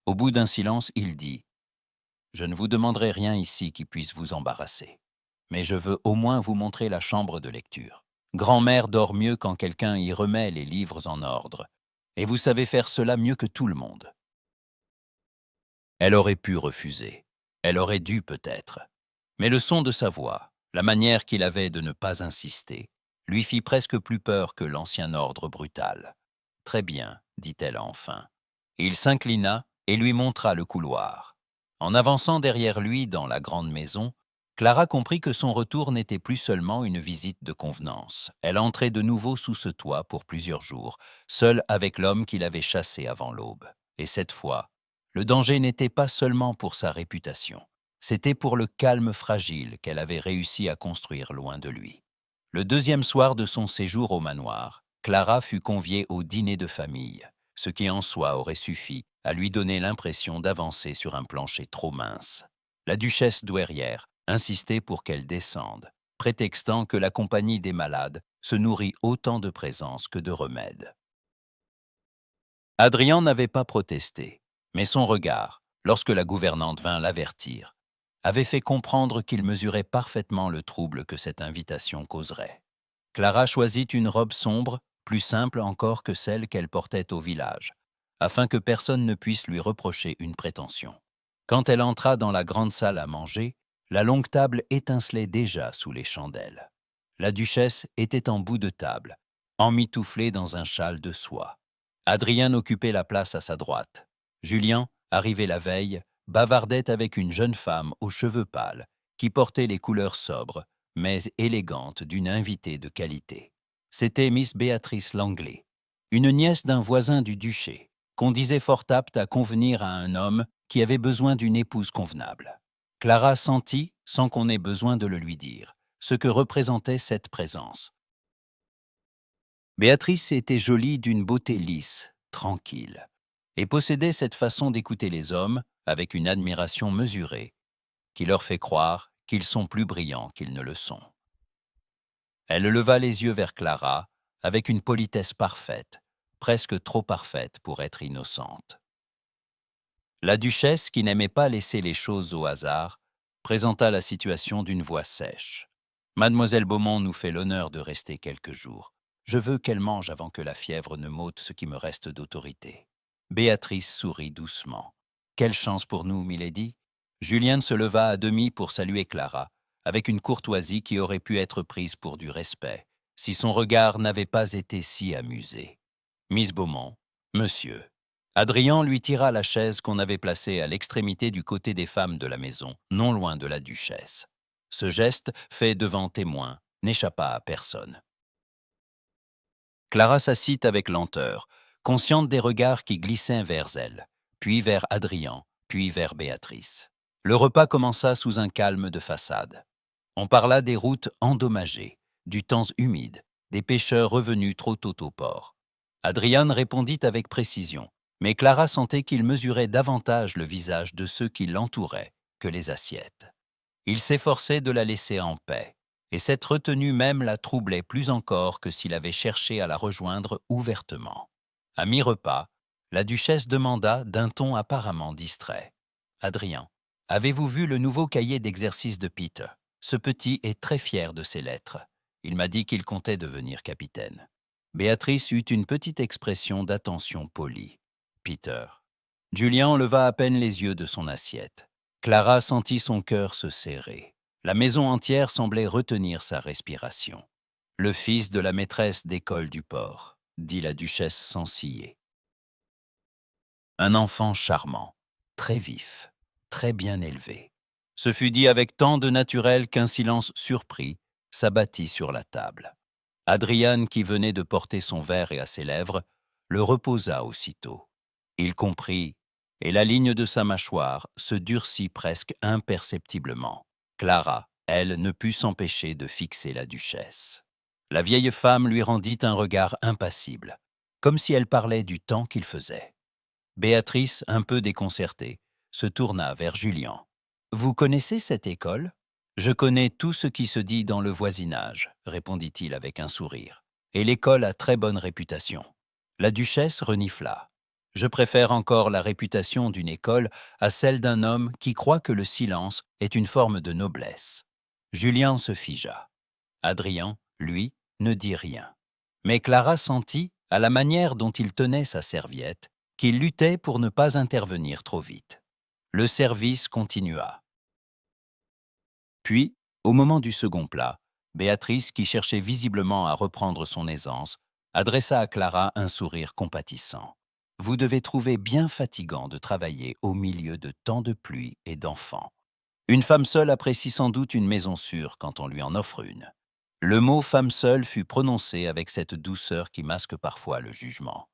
Au bout d'un silence, il dit « Je ne vous demanderai rien ici qui puisse vous embarrasser. Mais je veux au moins vous montrer la chambre de lecture. Grand-mère dort mieux quand quelqu'un y remet les livres en ordre, et vous savez faire cela mieux que tout le monde. » Elle aurait pu refuser. Elle aurait dû peut-être. Mais le son de sa voix, la manière qu'il avait de ne pas insister, lui fit presque plus peur que l'ancien ordre brutal. « Très bien, » dit-elle enfin. Il s'inclina et lui montra le couloir. En avançant derrière lui dans la grande maison, Clara comprit que son retour n'était plus seulement une visite de convenance. Elle entrait de nouveau sous ce toit pour plusieurs jours, seule avec l'homme qui l'avait chassée avant l'aube. Et cette fois, le danger n'était pas seulement pour sa réputation. C'était pour le calme fragile qu'elle avait réussi à construire loin de lui. Le 2e soir de son séjour au manoir, Clara fut conviée au dîner de famille, ce qui en soi aurait suffi à lui donner l'impression d'avancer sur un plancher trop mince. La duchesse douairière insistait pour qu'elle descende, prétextant que la compagnie des malades se nourrit autant de présence que de remèdes. Adrien n'avait pas protesté, mais son regard, lorsque la gouvernante vint l'avertir, avait fait comprendre qu'il mesurait parfaitement le trouble que cette invitation causerait. Clara choisit une robe sombre, plus simple encore que celle qu'elle portait au village, afin que personne ne puisse lui reprocher une prétention. Quand elle entra dans la grande salle à manger, la longue table étincelait déjà sous les chandelles. La duchesse était en bout de table, emmitouflée dans un châle de soie. Adrien occupait la place à sa droite. Julien, arrivé la veille, bavardait avec une jeune femme aux cheveux pâles, qui portait les couleurs sobres, mais élégantes d'une invitée de qualité. C'était Miss Béatrice Langley, une nièce d'un voisin du duché, qu'on disait fort apte à convenir à un homme qui avait besoin d'une épouse convenable. Clara sentit, sans qu'on ait besoin de le lui dire, ce que représentait cette présence. Béatrice était jolie d'une beauté lisse, tranquille, et possédait cette façon d'écouter les hommes avec une admiration mesurée, qui leur fait croire qu'ils sont plus brillants qu'ils ne le sont. Elle leva les yeux vers Clara avec une politesse parfaite, presque trop parfaite pour être innocente. La duchesse, qui n'aimait pas laisser les choses au hasard, présenta la situation d'une voix sèche. « Mademoiselle Beaumont nous fait l'honneur de rester quelques jours. Je veux qu'elle mange avant que la fièvre ne m'ôte ce qui me reste d'autorité. » Béatrice sourit doucement. « Quelle chance pour nous, milady !» Julienne se leva à demi pour saluer Clara, avec une courtoisie qui aurait pu être prise pour du respect, si son regard n'avait pas été si amusé. « Miss Beaumont, monsieur. » Adrien lui tira la chaise qu'on avait placée à l'extrémité du côté des femmes de la maison, non loin de la duchesse. Ce geste, fait devant témoins, n'échappa à personne. Clara s'assit avec lenteur, consciente des regards qui glissaient vers elle, puis vers Adrien, puis vers Béatrice. Le repas commença sous un calme de façade. On parla des routes endommagées, du temps humide, des pêcheurs revenus trop tôt au port. Adrien répondit avec précision, mais Clara sentait qu'il mesurait davantage le visage de ceux qui l'entouraient que les assiettes. Il s'efforçait de la laisser en paix, et cette retenue même la troublait plus encore que s'il avait cherché à la rejoindre ouvertement. À mi-repas, la duchesse demanda d'un ton apparemment distrait. « Adrien, avez-vous vu le nouveau cahier d'exercice de Peter? Ce petit est très fier de ses lettres. Il m'a dit qu'il comptait devenir capitaine. » Béatrice eut une petite expression d'attention polie. « Peter. » Julien leva à peine les yeux de son assiette. Clara sentit son cœur se serrer. La maison entière semblait retenir sa respiration. « Le fils de la maîtresse d'école du port, » dit la duchesse sans ciller. Un enfant charmant, très vif, très bien élevé. Ce fut dit avec tant de naturel qu'un silence surpris s'abattit sur la table. Adrian, qui venait de porter son verre et à ses lèvres, le reposa aussitôt. Il comprit, et la ligne de sa mâchoire se durcit presque imperceptiblement. Clara, elle, ne put s'empêcher de fixer la duchesse. La vieille femme lui rendit un regard impassible, comme si elle parlait du temps qu'il faisait. Béatrice, un peu déconcertée, se tourna vers Julien. « Vous connaissez cette école ? » « Je connais tout ce qui se dit dans le voisinage, » répondit-il avec un sourire. « Et l'école a très bonne réputation. » La duchesse renifla. « Je préfère encore la réputation d'une école à celle d'un homme qui croit que le silence est une forme de noblesse. » Julien se figea. Adrien, lui, ne dit rien. Mais Clara sentit, à la manière dont il tenait sa serviette, qu'il luttait pour ne pas intervenir trop vite. Le service continua. Puis, au moment du second plat, Béatrice, qui cherchait visiblement à reprendre son aisance, adressa à Clara un sourire compatissant. « Vous devez trouver bien fatigant de travailler au milieu de tant de pluie et d'enfants. Une femme seule apprécie sans doute une maison sûre quand on lui en offre une. » Le mot « femme seule » fut prononcé avec cette douceur qui masque parfois le jugement.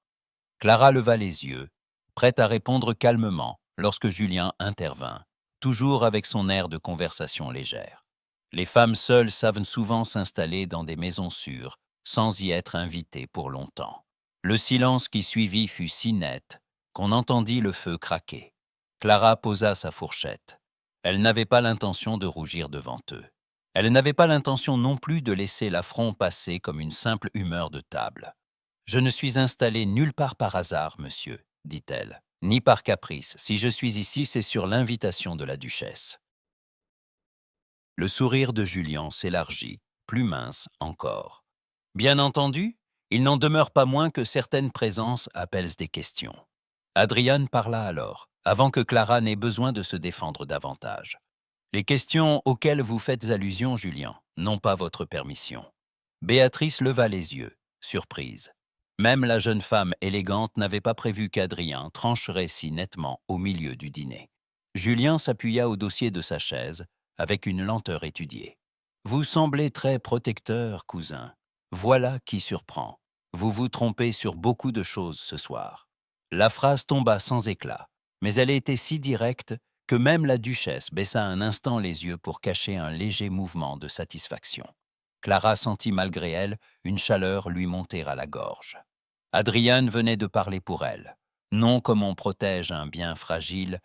Clara leva les yeux, prête à répondre calmement lorsque Julien intervint, toujours avec son air de conversation légère. Les femmes seules savent souvent s'installer dans des maisons sûres, sans y être invitées pour longtemps. Le silence qui suivit fut si net qu'on entendit le feu craquer. Clara posa sa fourchette. Elle n'avait pas l'intention de rougir devant eux. Elle n'avait pas l'intention non plus de laisser l'affront passer comme une simple humeur de table. « Je ne suis installée nulle part par hasard, monsieur, » dit-elle, « ni par caprice. Si je suis ici, c'est sur l'invitation de la duchesse. » Le sourire de Julien s'élargit, plus mince encore. Bien entendu, il n'en demeure pas moins que certaines présences appellent des questions. Adrian parla alors, avant que Clara n'ait besoin de se défendre davantage. « Les questions auxquelles vous faites allusion, Julien, n'ont pas votre permission. » Béatrice leva les yeux, surprise. Même la jeune femme élégante n'avait pas prévu qu'Adrien trancherait si nettement au milieu du dîner. Julien s'appuya au dossier de sa chaise, avec une lenteur étudiée. « Vous semblez très protecteur, cousin. Voilà qui surprend. Vous vous trompez sur beaucoup de choses ce soir. » La phrase tomba sans éclat, mais elle était si directe que même la duchesse baissa un instant les yeux pour cacher un léger mouvement de satisfaction. Clara sentit malgré elle une chaleur lui monter à la gorge. Adrian venait de parler pour elle, non comme on protège un bien fragile,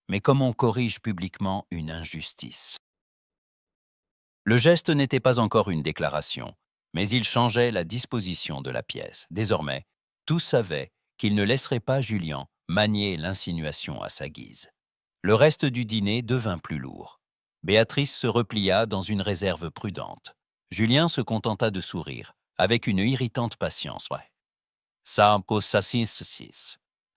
mais comme on corrige publiquement une injustice. Le geste n'était pas encore une déclaration, mais il changeait la disposition de la pièce. Désormais, tous savaient qu'il ne laisserait pas Julien manier l'insinuation à sa guise. Le reste du dîner devint plus lourd. Béatrice se replia dans une réserve prudente. Julien se contenta de sourire, avec une irritante patience.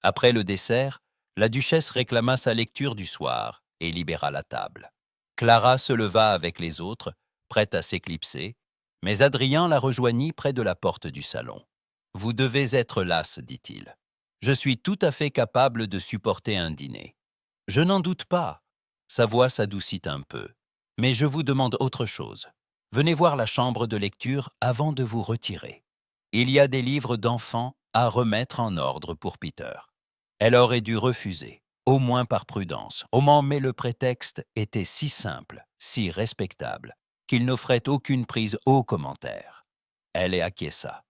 Après le dessert, la duchesse réclama sa lecture du soir et libéra la table. Clara se leva avec les autres, prête à s'éclipser, mais Adrien la rejoignit près de la porte du salon. « Vous devez être lasse, dit-il. Je suis tout à fait capable de supporter un dîner. Je n'en doute pas. Sa voix s'adoucit un peu. Mais je vous demande autre chose. Venez voir la chambre de lecture avant de vous retirer. Il y a des livres d'enfants à remettre en ordre pour Peter. Elle aurait dû refuser, au moins par prudence, au moment mais le prétexte était si simple, si respectable, qu'il n'offrait aucune prise aux commentaires. Elle y acquiesça.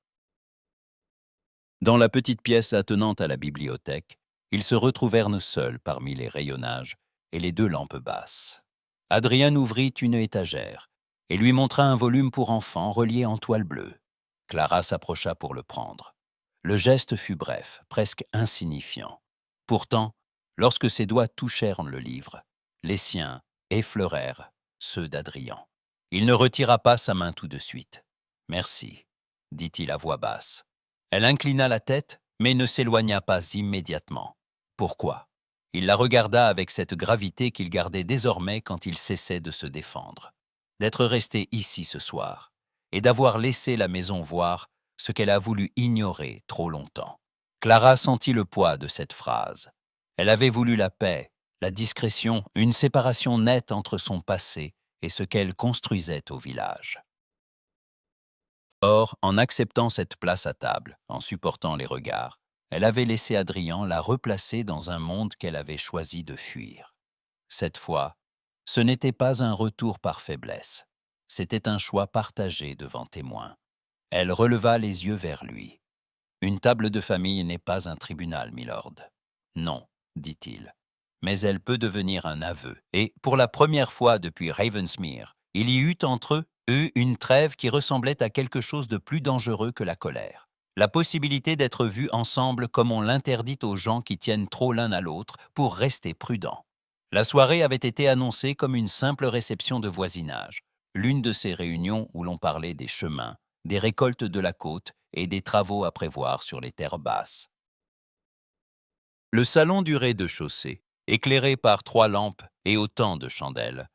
Dans la petite pièce attenante à la bibliothèque, ils se retrouvèrent seuls parmi les rayonnages et les deux lampes basses. Adrien ouvrit une étagère et lui montra un volume pour enfants relié en toile bleue. Clara s'approcha pour le prendre. Le geste fut bref, presque insignifiant. Pourtant, lorsque ses doigts touchèrent le livre, les siens effleurèrent ceux d'Adrien. Il ne retira pas sa main tout de suite. « Merci », dit-il à voix basse. Elle inclina la tête, mais ne s'éloigna pas immédiatement. Pourquoi? Il la regarda avec cette gravité qu'il gardait désormais quand il cessait de se défendre. D'être resté ici ce soir, et d'avoir laissé la maison voir ce qu'elle a voulu ignorer trop longtemps. Clara sentit le poids de cette phrase. Elle avait voulu la paix, la discrétion, une séparation nette entre son passé et ce qu'elle construisait au village. Or, en acceptant cette place à table, en supportant les regards, elle avait laissé Adrien la replacer dans un monde qu'elle avait choisi de fuir. Cette fois, ce n'était pas un retour par faiblesse, c'était un choix partagé devant témoins. Elle releva les yeux vers lui. « Une table de famille n'est pas un tribunal, milord. »« Non, dit-il. Mais elle peut devenir un aveu. » Et, pour la première fois depuis Ravensmere, il y eut entre eux une trêve qui ressemblait à quelque chose de plus dangereux que la colère. La possibilité d'être vus ensemble comme on l'interdit aux gens qui tiennent trop l'un à l'autre pour rester prudents. La soirée avait été annoncée comme une simple réception de voisinage, l'une de ces réunions où l'on parlait des chemins, des récoltes de la côte et des travaux à prévoir sur les terres basses. Le salon du rez-de-chaussée, éclairé par 3 lampes et autant de chandelles,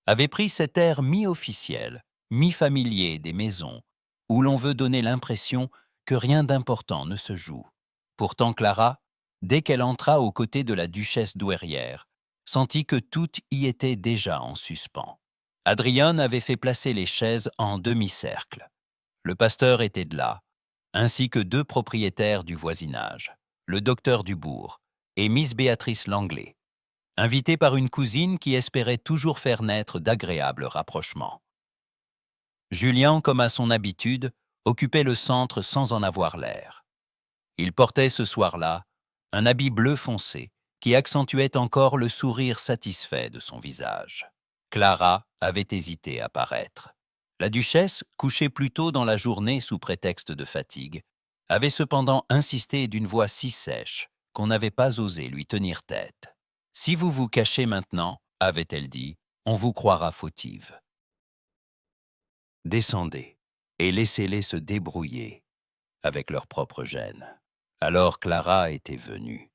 avait pris cet air mi-officiel, mi-familier des maisons, où l'on veut donner l'impression que rien d'important ne se joue. Pourtant Clara, dès qu'elle entra aux côtés de la duchesse douairière, sentit que tout y était déjà en suspens. Adrien avait fait placer les chaises en demi-cercle. Le pasteur était de là, ainsi que 2 propriétaires du voisinage, le docteur Dubourg et Miss Béatrice Langlais, invités par une cousine qui espérait toujours faire naître d'agréables rapprochements. Julien, comme à son habitude, occupait le centre sans en avoir l'air. Il portait ce soir-là un habit bleu foncé qui accentuait encore le sourire satisfait de son visage. Clara avait hésité à paraître. La duchesse, couchée plus tôt dans la journée sous prétexte de fatigue, avait cependant insisté d'une voix si sèche qu'on n'avait pas osé lui tenir tête. « Si vous vous cachez maintenant, avait-elle dit, on vous croira fautive. Descendez et laissez-les se débrouiller avec leur propre gêne. » Alors Clara était venue.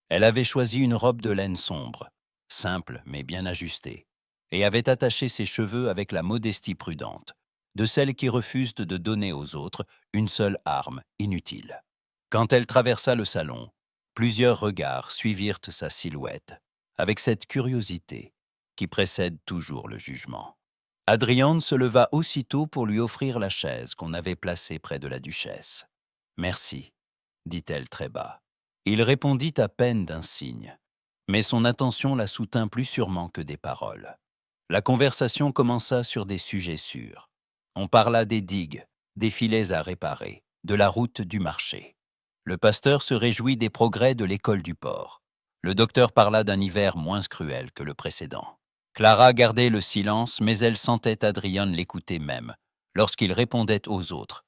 Elle avait choisi une robe de laine sombre, simple mais bien ajustée, et avait attaché ses cheveux avec la modestie prudente, de celles qui refusent de donner aux autres une seule arme inutile. Quand elle traversa le salon, plusieurs regards suivirent sa silhouette, avec cette curiosité qui précède toujours le jugement. Adrien se leva aussitôt pour lui offrir la chaise qu'on avait placée près de la duchesse. « Merci », dit-elle très bas. Il répondit à peine d'un signe, mais son attention la soutint plus sûrement que des paroles. La conversation commença sur des sujets sûrs. On parla des digues, des filets à réparer, de la route du marché. Le pasteur se réjouit des progrès de l'école du port. Le docteur parla d'un hiver moins cruel que le précédent. Clara gardait le silence, mais elle sentait Adrien l'écouter même, lorsqu'il répondait aux autres.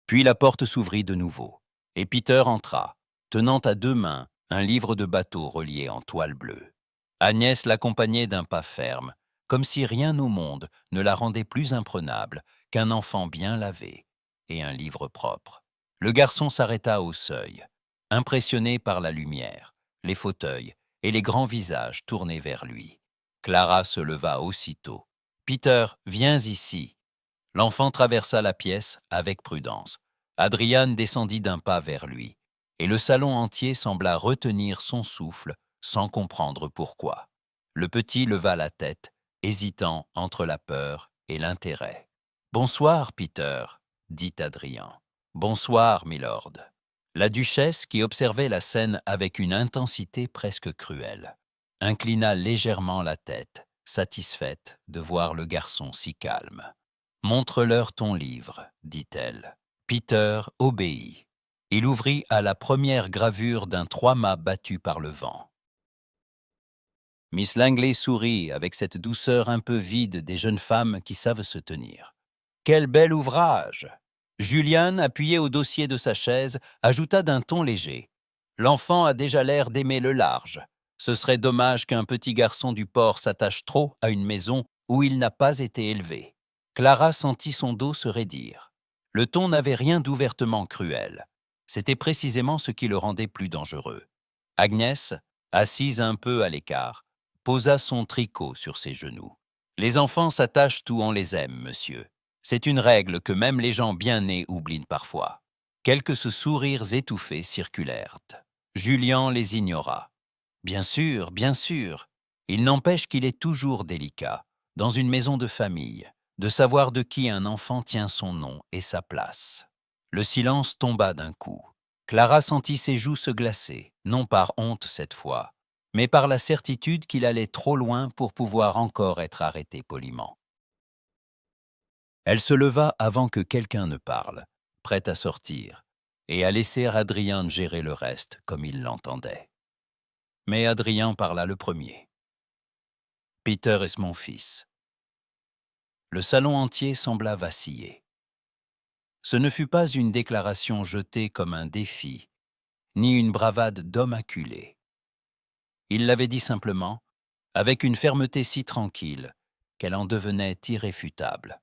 Puis la porte s'ouvrit de nouveau, et Peter entra, tenant à 2 mains un livre de bateau relié en toile bleue. Agnès l'accompagnait d'un pas ferme, comme si rien au monde ne la rendait plus imprenable qu'un enfant bien lavé et un livre propre. Le garçon s'arrêta au seuil, impressionné par la lumière, les fauteuils et les grands visages tournés vers lui. Clara se leva aussitôt. « Peter, viens ici !» L'enfant traversa la pièce avec prudence. Adrien descendit d'un pas vers lui. et le salon entier sembla retenir son souffle sans comprendre pourquoi. Le petit leva la tête, hésitant entre la peur et l'intérêt. « Bonsoir, Peter, » dit Adrien. « Bonsoir, milord. » La duchesse, qui observait la scène avec une intensité presque cruelle, inclina légèrement la tête, satisfaite de voir le garçon si calme. « Montre-leur ton livre, dit-elle. Peter obéit. Il ouvrit à la première gravure d'un trois-mâts battu par le vent. Miss Langley sourit avec cette douceur un peu vide des jeunes femmes qui savent se tenir. « Quel bel ouvrage !» Julian, appuyé au dossier de sa chaise, ajouta d'un ton léger. « L'enfant a déjà l'air d'aimer le large. Ce serait dommage qu'un petit garçon du port s'attache trop à une maison où il n'a pas été élevé. » Clara sentit son dos se raidir. Le ton n'avait rien d'ouvertement cruel. C'était précisément ce qui le rendait plus dangereux. Agnès, assise un peu à l'écart, posa son tricot sur ses genoux. « Les enfants s'attachent où on les aime, monsieur. C'est une règle que même les gens bien nés oublient parfois. » Quelques sourires étouffés circulèrent. Julien les ignora. Bien sûr, bien sûr. Il n'empêche qu'il est toujours délicat, dans une maison de famille, de savoir de qui un enfant tient son nom et sa place. Le silence tomba d'un coup. Clara sentit ses joues se glacer, non par honte cette fois, mais par la certitude qu'il allait trop loin pour pouvoir encore être arrêté poliment. Elle se leva avant que quelqu'un ne parle, prête à sortir, et à laisser Adrien gérer le reste comme il l'entendait. Mais Adrien parla le premier. « Peter est mon fils. » Le salon entier sembla vaciller. Ce ne fut pas une déclaration jetée comme un défi, ni une bravade d'homme acculé. Il l'avait dit simplement, avec une fermeté si tranquille qu'elle en devenait irréfutable.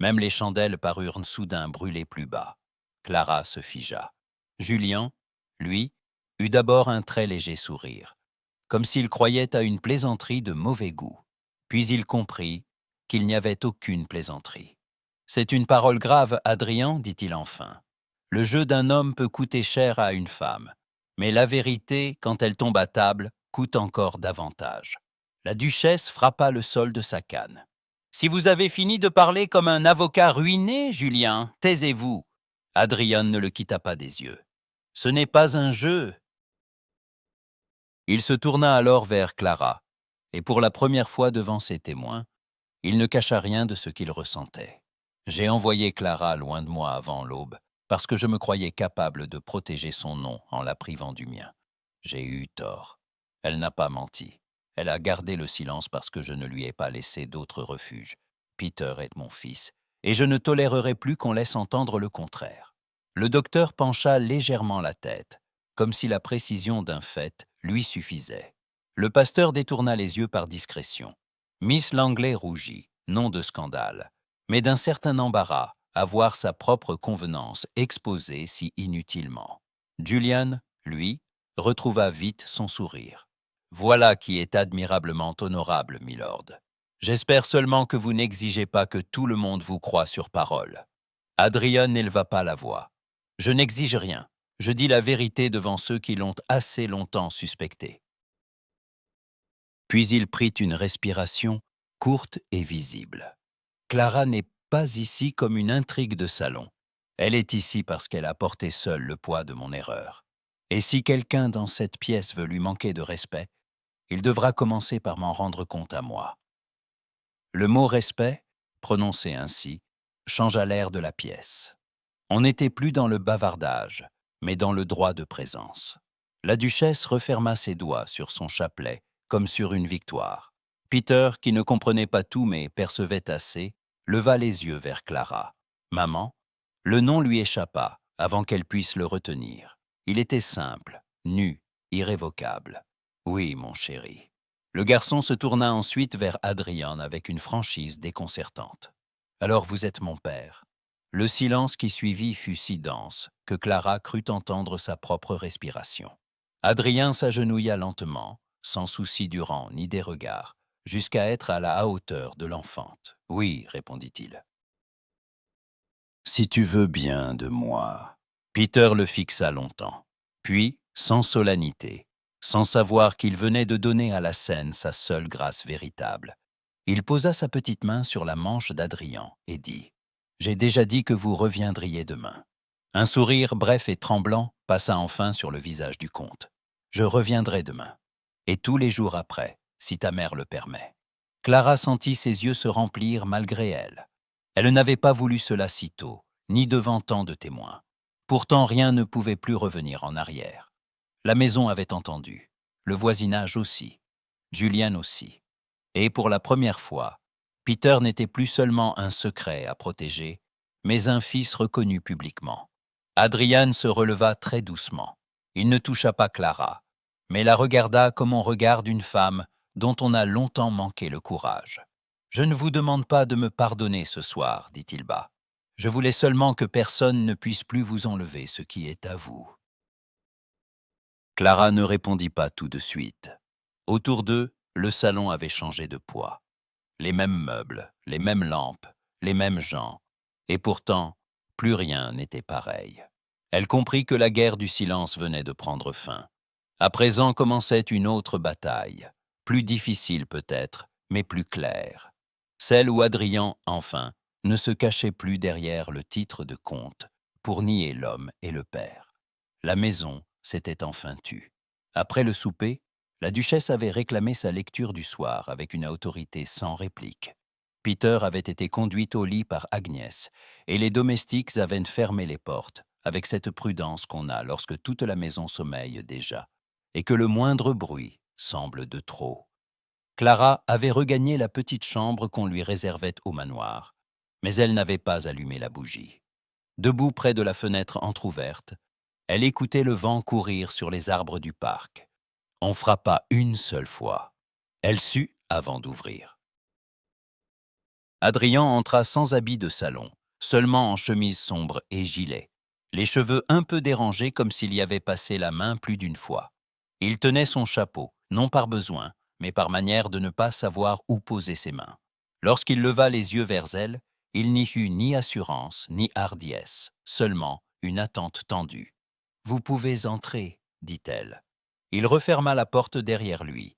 Même les chandelles parurent soudain brûler plus bas. Clara se figea. Julien, lui, eut d'abord un très léger sourire, comme s'il croyait à une plaisanterie de mauvais goût. Puis il comprit qu'il n'y avait aucune plaisanterie. « C'est une parole grave, Adrien, dit-il enfin. Le jeu d'un homme peut coûter cher à une femme, mais la vérité, quand elle tombe à table, coûte encore davantage. » La duchesse frappa le sol de sa canne. « Si vous avez fini de parler comme un avocat ruiné, Julien, taisez-vous. » Adrien ne le quitta pas des yeux. « Ce n'est pas un jeu. » Il se tourna alors vers Clara, et pour la première fois devant ses témoins, il ne cacha rien de ce qu'il ressentait. « J'ai envoyé Clara loin de moi avant l'aube, parce que je me croyais capable de protéger son nom en la privant du mien. J'ai eu tort. Elle n'a pas menti. Elle a gardé le silence parce que je ne lui ai pas laissé d'autre refuge. Peter est mon fils, et je ne tolérerai plus qu'on laisse entendre le contraire. » Le docteur pencha légèrement la tête, comme si la précision d'un fait lui suffisait. Le pasteur détourna les yeux par discrétion. Miss Langley rougit, non de scandale, mais d'un certain embarras à voir sa propre convenance exposée si inutilement. Julian, lui, retrouva vite son sourire. « Voilà qui est admirablement honorable, milord. J'espère seulement que vous n'exigez pas que tout le monde vous croie sur parole. » Adrien n'éleva pas la voix. « Je n'exige rien. Je dis la vérité devant ceux qui l'ont assez longtemps suspecté. » Puis il prit une respiration courte et visible. « Clara n'est pas ici comme une intrigue de salon. Elle est ici parce qu'elle a porté seule le poids de mon erreur. Et si quelqu'un dans cette pièce veut lui manquer de respect, il devra commencer par m'en rendre compte à moi. » Le mot « respect », prononcé ainsi, changea l'air de la pièce. On n'était plus dans le bavardage, mais dans le droit de présence. La duchesse referma ses doigts sur son chapelet, comme sur une victoire. Peter, qui ne comprenait pas tout mais percevait assez, leva les yeux vers Clara. « Maman ?» Le nom lui échappa, avant qu'elle puisse le retenir. Il était simple, nu, irrévocable. « Oui, mon chéri. » Le garçon se tourna ensuite vers Adrien avec une franchise déconcertante. « Alors vous êtes mon père. » Le silence qui suivit fut si dense que Clara crut entendre sa propre respiration. Adrien s'agenouilla lentement, sans souci du rang ni des regards, jusqu'à être à la hauteur de l'enfante. « Oui, répondit-il. Si tu veux bien de moi. » Peter le fixa longtemps. Puis, sans solennité, sans savoir qu'il venait de donner à la scène sa seule grâce véritable, il posa sa petite main sur la manche d'Adrien et dit « J'ai déjà dit que vous reviendriez demain. » Un sourire bref et tremblant passa enfin sur le visage du comte. « Je reviendrai demain. Et tous les jours après, si ta mère le permet. » Clara sentit ses yeux se remplir malgré elle. Elle n'avait pas voulu cela si tôt, ni devant tant de témoins. Pourtant rien ne pouvait plus revenir en arrière. La maison avait entendu, le voisinage aussi, Julien aussi. Et pour la première fois, Peter n'était plus seulement un secret à protéger, mais un fils reconnu publiquement. Adrian se releva très doucement. Il ne toucha pas Clara, mais la regarda comme on regarde une femme dont on a longtemps manqué le courage. « Je ne vous demande pas de me pardonner ce soir, dit-il bas. Je voulais seulement que personne ne puisse plus vous enlever ce qui est à vous. » Clara ne répondit pas tout de suite. Autour d'eux, le salon avait changé de poids. Les mêmes meubles, les mêmes lampes, les mêmes gens. Et pourtant, plus rien n'était pareil. Elle comprit que la guerre du silence venait de prendre fin. À présent commençait une autre bataille, plus difficile peut-être, mais plus claire. Celle où Adrien, enfin, ne se cachait plus derrière le titre de comte pour nier l'homme et le père. La maison s'était enfin tue. Après le souper, la duchesse avait réclamé sa lecture du soir avec une autorité sans réplique. Peter avait été conduite au lit par Agnès, et les domestiques avaient fermé les portes, avec cette prudence qu'on a lorsque toute la maison sommeille déjà, et que le moindre bruit semble de trop. Clara avait regagné la petite chambre qu'on lui réservait au manoir, mais elle n'avait pas allumé la bougie. Debout près de la fenêtre entr'ouverte, elle écoutait le vent courir sur les arbres du parc. On frappa une seule fois. Elle sut avant d'ouvrir. Adrien entra sans habit de salon, seulement en chemise sombre et gilet, les cheveux un peu dérangés comme s'il y avait passé la main plus d'une fois. Il tenait son chapeau, non par besoin, mais par manière de ne pas savoir où poser ses mains. Lorsqu'il leva les yeux vers elle, il n'y eut ni assurance ni hardiesse, seulement une attente tendue. « Vous pouvez entrer, » dit-elle. Il referma la porte derrière lui.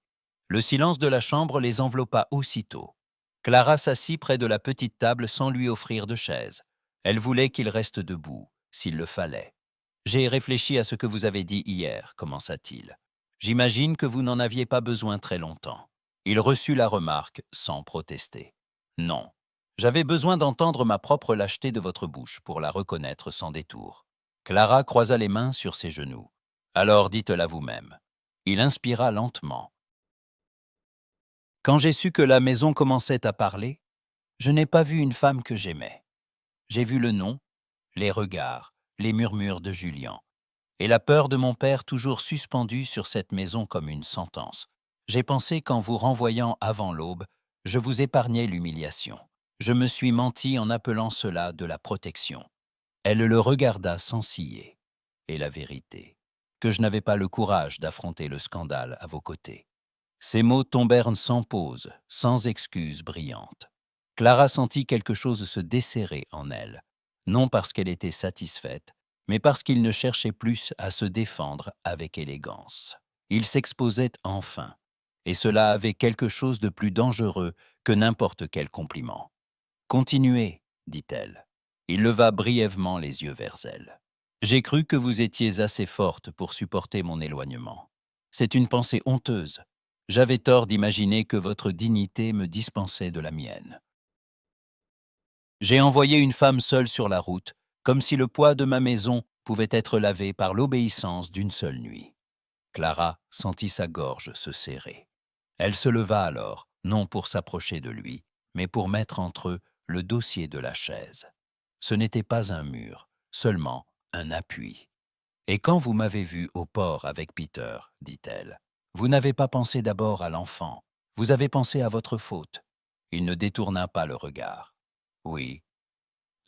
Le silence de la chambre les enveloppa aussitôt. Clara s'assit près de la petite table sans lui offrir de chaise. Elle voulait qu'il reste debout, s'il le fallait. « J'ai réfléchi à ce que vous avez dit hier, » commença-t-il. « J'imagine que vous n'en aviez pas besoin très longtemps. » Il reçut la remarque sans protester. « Non. J'avais besoin d'entendre ma propre lâcheté de votre bouche pour la reconnaître sans détour. » Clara croisa les mains sur ses genoux. « Alors dites-la vous-même. » Il inspira lentement. « Quand j'ai su que la maison commençait à parler, je n'ai pas vu une femme que j'aimais. J'ai vu le nom, les regards, les murmures de Julien, et la peur de mon père toujours suspendue sur cette maison comme une sentence. J'ai pensé qu'en vous renvoyant avant l'aube, je vous épargnais l'humiliation. Je me suis menti en appelant cela de la protection. » Elle le regarda sans ciller. « Et la vérité, que je n'avais pas le courage d'affronter le scandale à vos côtés. » Ces mots tombèrent sans pause, sans excuse brillante. Clara sentit quelque chose se desserrer en elle, non parce qu'elle était satisfaite, mais parce qu'il ne cherchait plus à se défendre avec élégance. Il s'exposait enfin, et cela avait quelque chose de plus dangereux que n'importe quel compliment. « Continuez, » dit-elle. Il leva brièvement les yeux vers elle. « J'ai cru que vous étiez assez forte pour supporter mon éloignement. C'est une pensée honteuse. J'avais tort d'imaginer que votre dignité me dispensait de la mienne. J'ai envoyé une femme seule sur la route, comme si le poids de ma maison pouvait être lavé par l'obéissance d'une seule nuit. » Clara sentit sa gorge se serrer. Elle se leva alors, non pour s'approcher de lui, mais pour mettre entre eux le dossier de la chaise. Ce n'était pas un mur, seulement un appui. « Et quand vous m'avez vu au port avec Peter, dit-elle, vous n'avez pas pensé d'abord à l'enfant, vous avez pensé à votre faute. » Il ne détourna pas le regard. « Oui.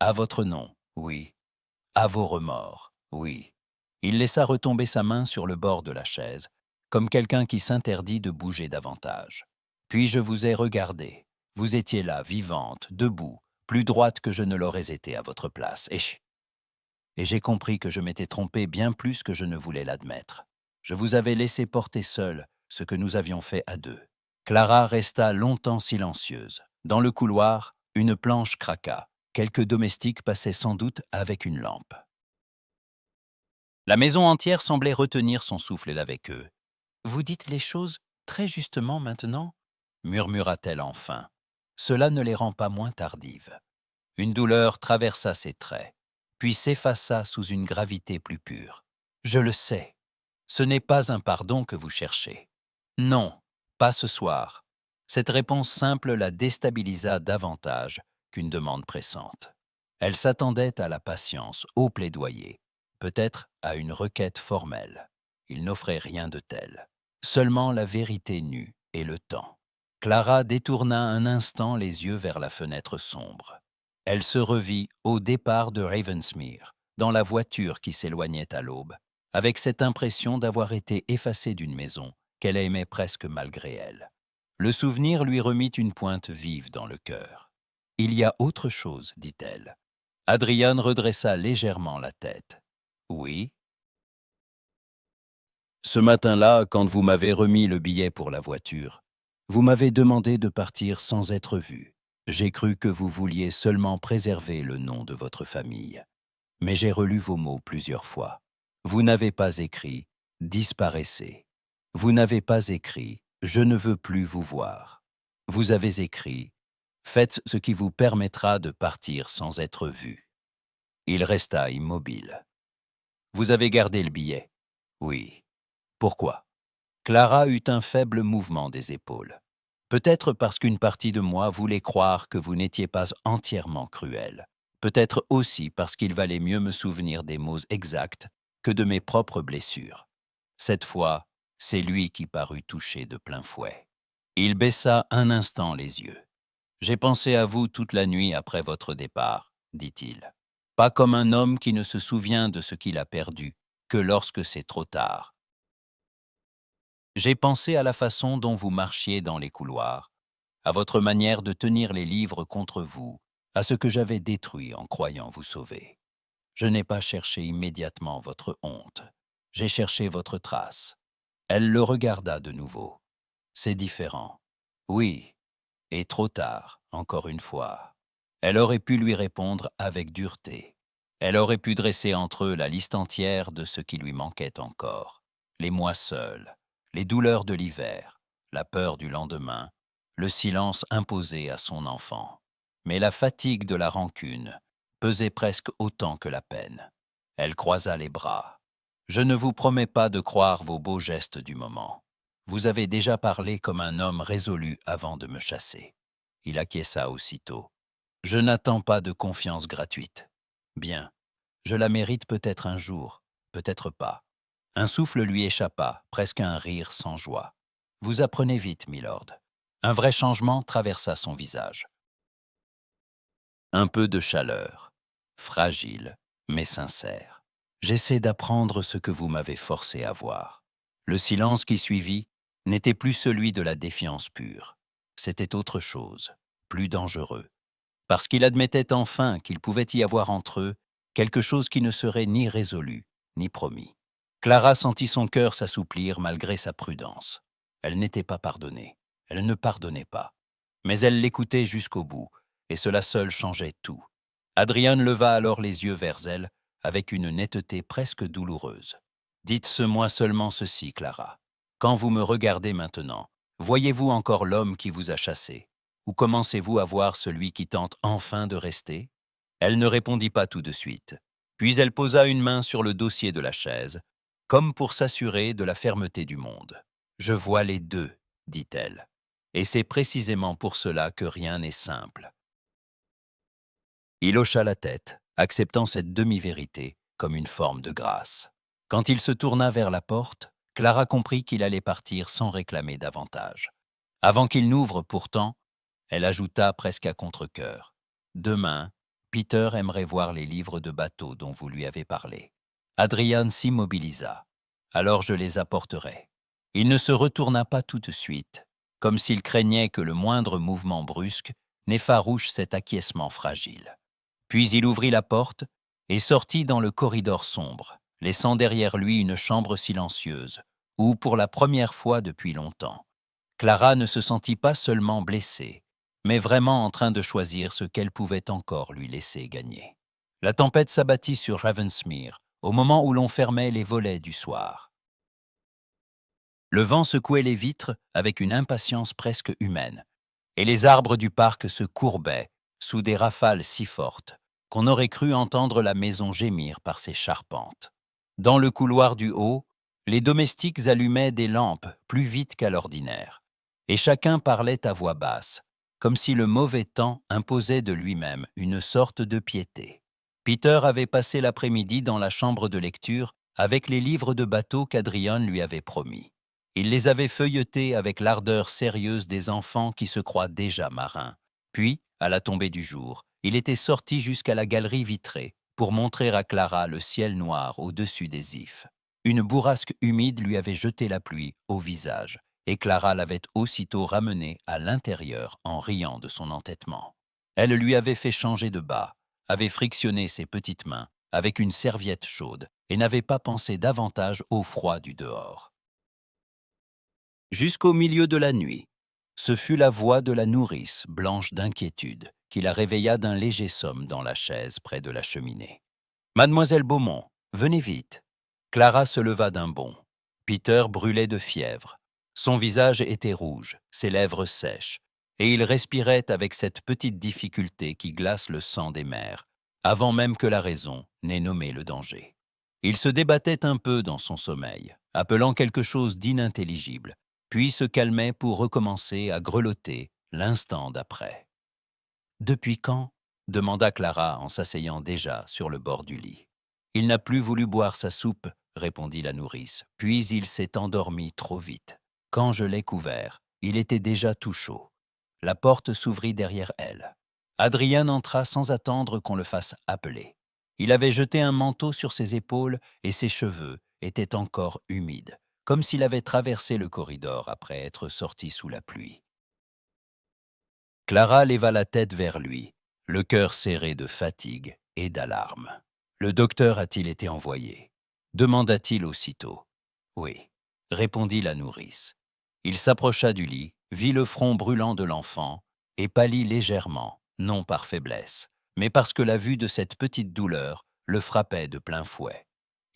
À votre nom, oui. À vos remords, oui. » Il laissa retomber sa main sur le bord de la chaise, comme quelqu'un qui s'interdit de bouger davantage. « Puis je vous ai regardé. Vous étiez là, vivante, debout, plus droite que je ne l'aurais été à votre place. Et et j'ai compris que je m'étais trompé bien plus que je ne voulais l'admettre. Je vous avais laissé porter seul ce que nous avions fait à deux. Clara resta longtemps silencieuse. Dans le couloir, une planche craqua. Quelques domestiques passaient sans doute avec une lampe. La maison entière semblait retenir son souffle avec eux. « Vous dites les choses très justement maintenant » murmura-t-elle enfin. Cela ne les rend pas moins tardives. Une douleur traversa ses traits, puis s'effaça sous une gravité plus pure. « Je le sais. Ce n'est pas un pardon que vous cherchez. Non, pas ce soir. » Cette réponse simple la déstabilisa davantage qu'une demande pressante. Elle s'attendait à la patience, au plaidoyer, peut-être à une requête formelle. Il n'offrait rien de tel. Seulement la vérité nue et le temps. Clara détourna un instant les yeux vers la fenêtre sombre. Elle se revit au départ de Ravensmere, dans la voiture qui s'éloignait à l'aube, avec cette impression d'avoir été effacée d'une maison qu'elle aimait presque malgré elle. Le souvenir lui remit une pointe vive dans le cœur. « Il y a autre chose, dit-elle. » Adrian redressa légèrement la tête. « Oui. » « Ce matin-là, quand vous m'avez remis le billet pour la voiture, vous m'avez demandé de partir sans être vu. J'ai cru que vous vouliez seulement préserver le nom de votre famille. Mais j'ai relu vos mots plusieurs fois. Vous n'avez pas écrit « disparaissez ». Vous n'avez pas écrit « je ne veux plus vous voir ». Vous avez écrit « faites ce qui vous permettra de partir sans être vu ». Il resta immobile. « Vous avez gardé le billet ?»« Oui. » « Pourquoi ?» Clara eut un faible mouvement des épaules. Peut-être parce qu'une partie de moi voulait croire que vous n'étiez pas entièrement cruel. Peut-être aussi parce qu'il valait mieux me souvenir des mots exacts que de mes propres blessures. Cette fois, c'est lui qui parut touché de plein fouet. Il baissa un instant les yeux. « J'ai pensé à vous toute la nuit après votre départ, » dit-il. « Pas comme un homme qui ne se souvient de ce qu'il a perdu que lorsque c'est trop tard. J'ai pensé à la façon dont vous marchiez dans les couloirs, à votre manière de tenir les livres contre vous, à ce que j'avais détruit en croyant vous sauver. Je n'ai pas cherché immédiatement votre honte, j'ai cherché votre trace. » Elle le regarda de nouveau. « C'est différent. Oui, et trop tard, encore une fois. » Elle aurait pu lui répondre avec dureté. Elle aurait pu dresser entre eux la liste entière de ce qui lui manquait encore. Les mois seuls, les douleurs de l'hiver, la peur du lendemain, le silence imposé à son enfant. Mais la fatigue de la rancune pesait presque autant que la peine. Elle croisa les bras. « Je ne vous promets pas de croire vos beaux gestes du moment. Vous avez déjà parlé comme un homme résolu avant de me chasser. » Il acquiesça aussitôt. « Je n'attends pas de confiance gratuite. Bien, je la mérite peut-être un jour, peut-être pas. » Un souffle lui échappa, presque un rire sans joie. « Vous apprenez vite, milord. » Un vrai changement traversa son visage. Un peu de chaleur, fragile, mais sincère. « J'essaie d'apprendre ce que vous m'avez forcé à voir. » Le silence qui suivit n'était plus celui de la défiance pure. C'était autre chose, plus dangereux. Parce qu'il admettait enfin qu'il pouvait y avoir entre eux quelque chose qui ne serait ni résolu, ni promis. Clara sentit son cœur s'assouplir malgré sa prudence. Elle n'était pas pardonnée, elle ne pardonnait pas. Mais elle l'écoutait jusqu'au bout, et cela seul changeait tout. Adrian leva alors les yeux vers elle, avec une netteté presque douloureuse. « Dites-moi seulement ceci, Clara. Quand vous me regardez maintenant, voyez-vous encore l'homme qui vous a chassé? Ou commencez-vous à voir celui qui tente enfin de rester ?» Elle ne répondit pas tout de suite. Puis elle posa une main sur le dossier de la chaise, comme pour s'assurer de la fermeté du monde. « Je vois les deux, » dit-elle. « Et c'est précisément pour cela que rien n'est simple. » Il hocha la tête, acceptant cette demi-vérité comme une forme de grâce. Quand il se tourna vers la porte, Clara comprit qu'il allait partir sans réclamer davantage. Avant qu'il n'ouvre pourtant, elle ajouta presque à contre-cœur. « Demain, Peter aimerait voir les livres de bateau dont vous lui avez parlé. » Adrian s'immobilisa. « Alors je les apporterai. » Il ne se retourna pas tout de suite, comme s'il craignait que le moindre mouvement brusque n'effarouche cet acquiescement fragile. Puis il ouvrit la porte et sortit dans le corridor sombre, laissant derrière lui une chambre silencieuse, où, pour la première fois depuis longtemps, Clara ne se sentit pas seulement blessée, mais vraiment en train de choisir ce qu'elle pouvait encore lui laisser gagner. La tempête s'abattit sur Ravensmere au moment où l'on fermait les volets du soir. Le vent secouait les vitres avec une impatience presque humaine, et les arbres du parc se courbaient sous des rafales si fortes qu'on aurait cru entendre la maison gémir par ses charpentes. Dans le couloir du haut, les domestiques allumaient des lampes plus vite qu'à l'ordinaire, et chacun parlait à voix basse, comme si le mauvais temps imposait de lui-même une sorte de piété. Peter avait passé l'après-midi dans la chambre de lecture avec les livres de bateau qu'Adrian lui avait promis. Il les avait feuilletés avec l'ardeur sérieuse des enfants qui se croient déjà marins. Puis, à la tombée du jour, il était sorti jusqu'à la galerie vitrée pour montrer à Clara le ciel noir au-dessus des ifs. Une bourrasque humide lui avait jeté la pluie au visage, et Clara l'avait aussitôt ramené à l'intérieur en riant de son entêtement. Elle lui avait fait changer de bas, avait frictionné ses petites mains avec une serviette chaude et n'avait pas pensé davantage au froid du dehors. Jusqu'au milieu de la nuit, ce fut la voix de la nourrice, blanche d'inquiétude, qui la réveilla d'un léger somme dans la chaise près de la cheminée. « Mademoiselle Beaumont, venez vite !» Clara se leva d'un bond. Peter brûlait de fièvre. Son visage était rouge, ses lèvres sèches, et il respirait avec cette petite difficulté qui glace le sang des mères, avant même que la raison n'ait nommé le danger. Il se débattait un peu dans son sommeil, appelant quelque chose d'inintelligible, puis se calmait pour recommencer à grelotter l'instant d'après. « Depuis quand ?» demanda Clara en s'asseyant déjà sur le bord du lit. « Il n'a plus voulu boire sa soupe, » répondit la nourrice, « puis il s'est endormi trop vite. Quand je l'ai couvert, il était déjà tout chaud. » La porte s'ouvrit derrière elle. Adrien entra sans attendre qu'on le fasse appeler. Il avait jeté un manteau sur ses épaules et ses cheveux étaient encore humides, comme s'il avait traversé le corridor après être sorti sous la pluie. Clara leva la tête vers lui, le cœur serré de fatigue et d'alarme. « Le docteur a-t-il été envoyé ?» demanda-t-il aussitôt. « Oui », répondit la nourrice. Il s'approcha du lit, vit le front brûlant de l'enfant et pâlit légèrement, non par faiblesse, mais parce que la vue de cette petite douleur le frappait de plein fouet.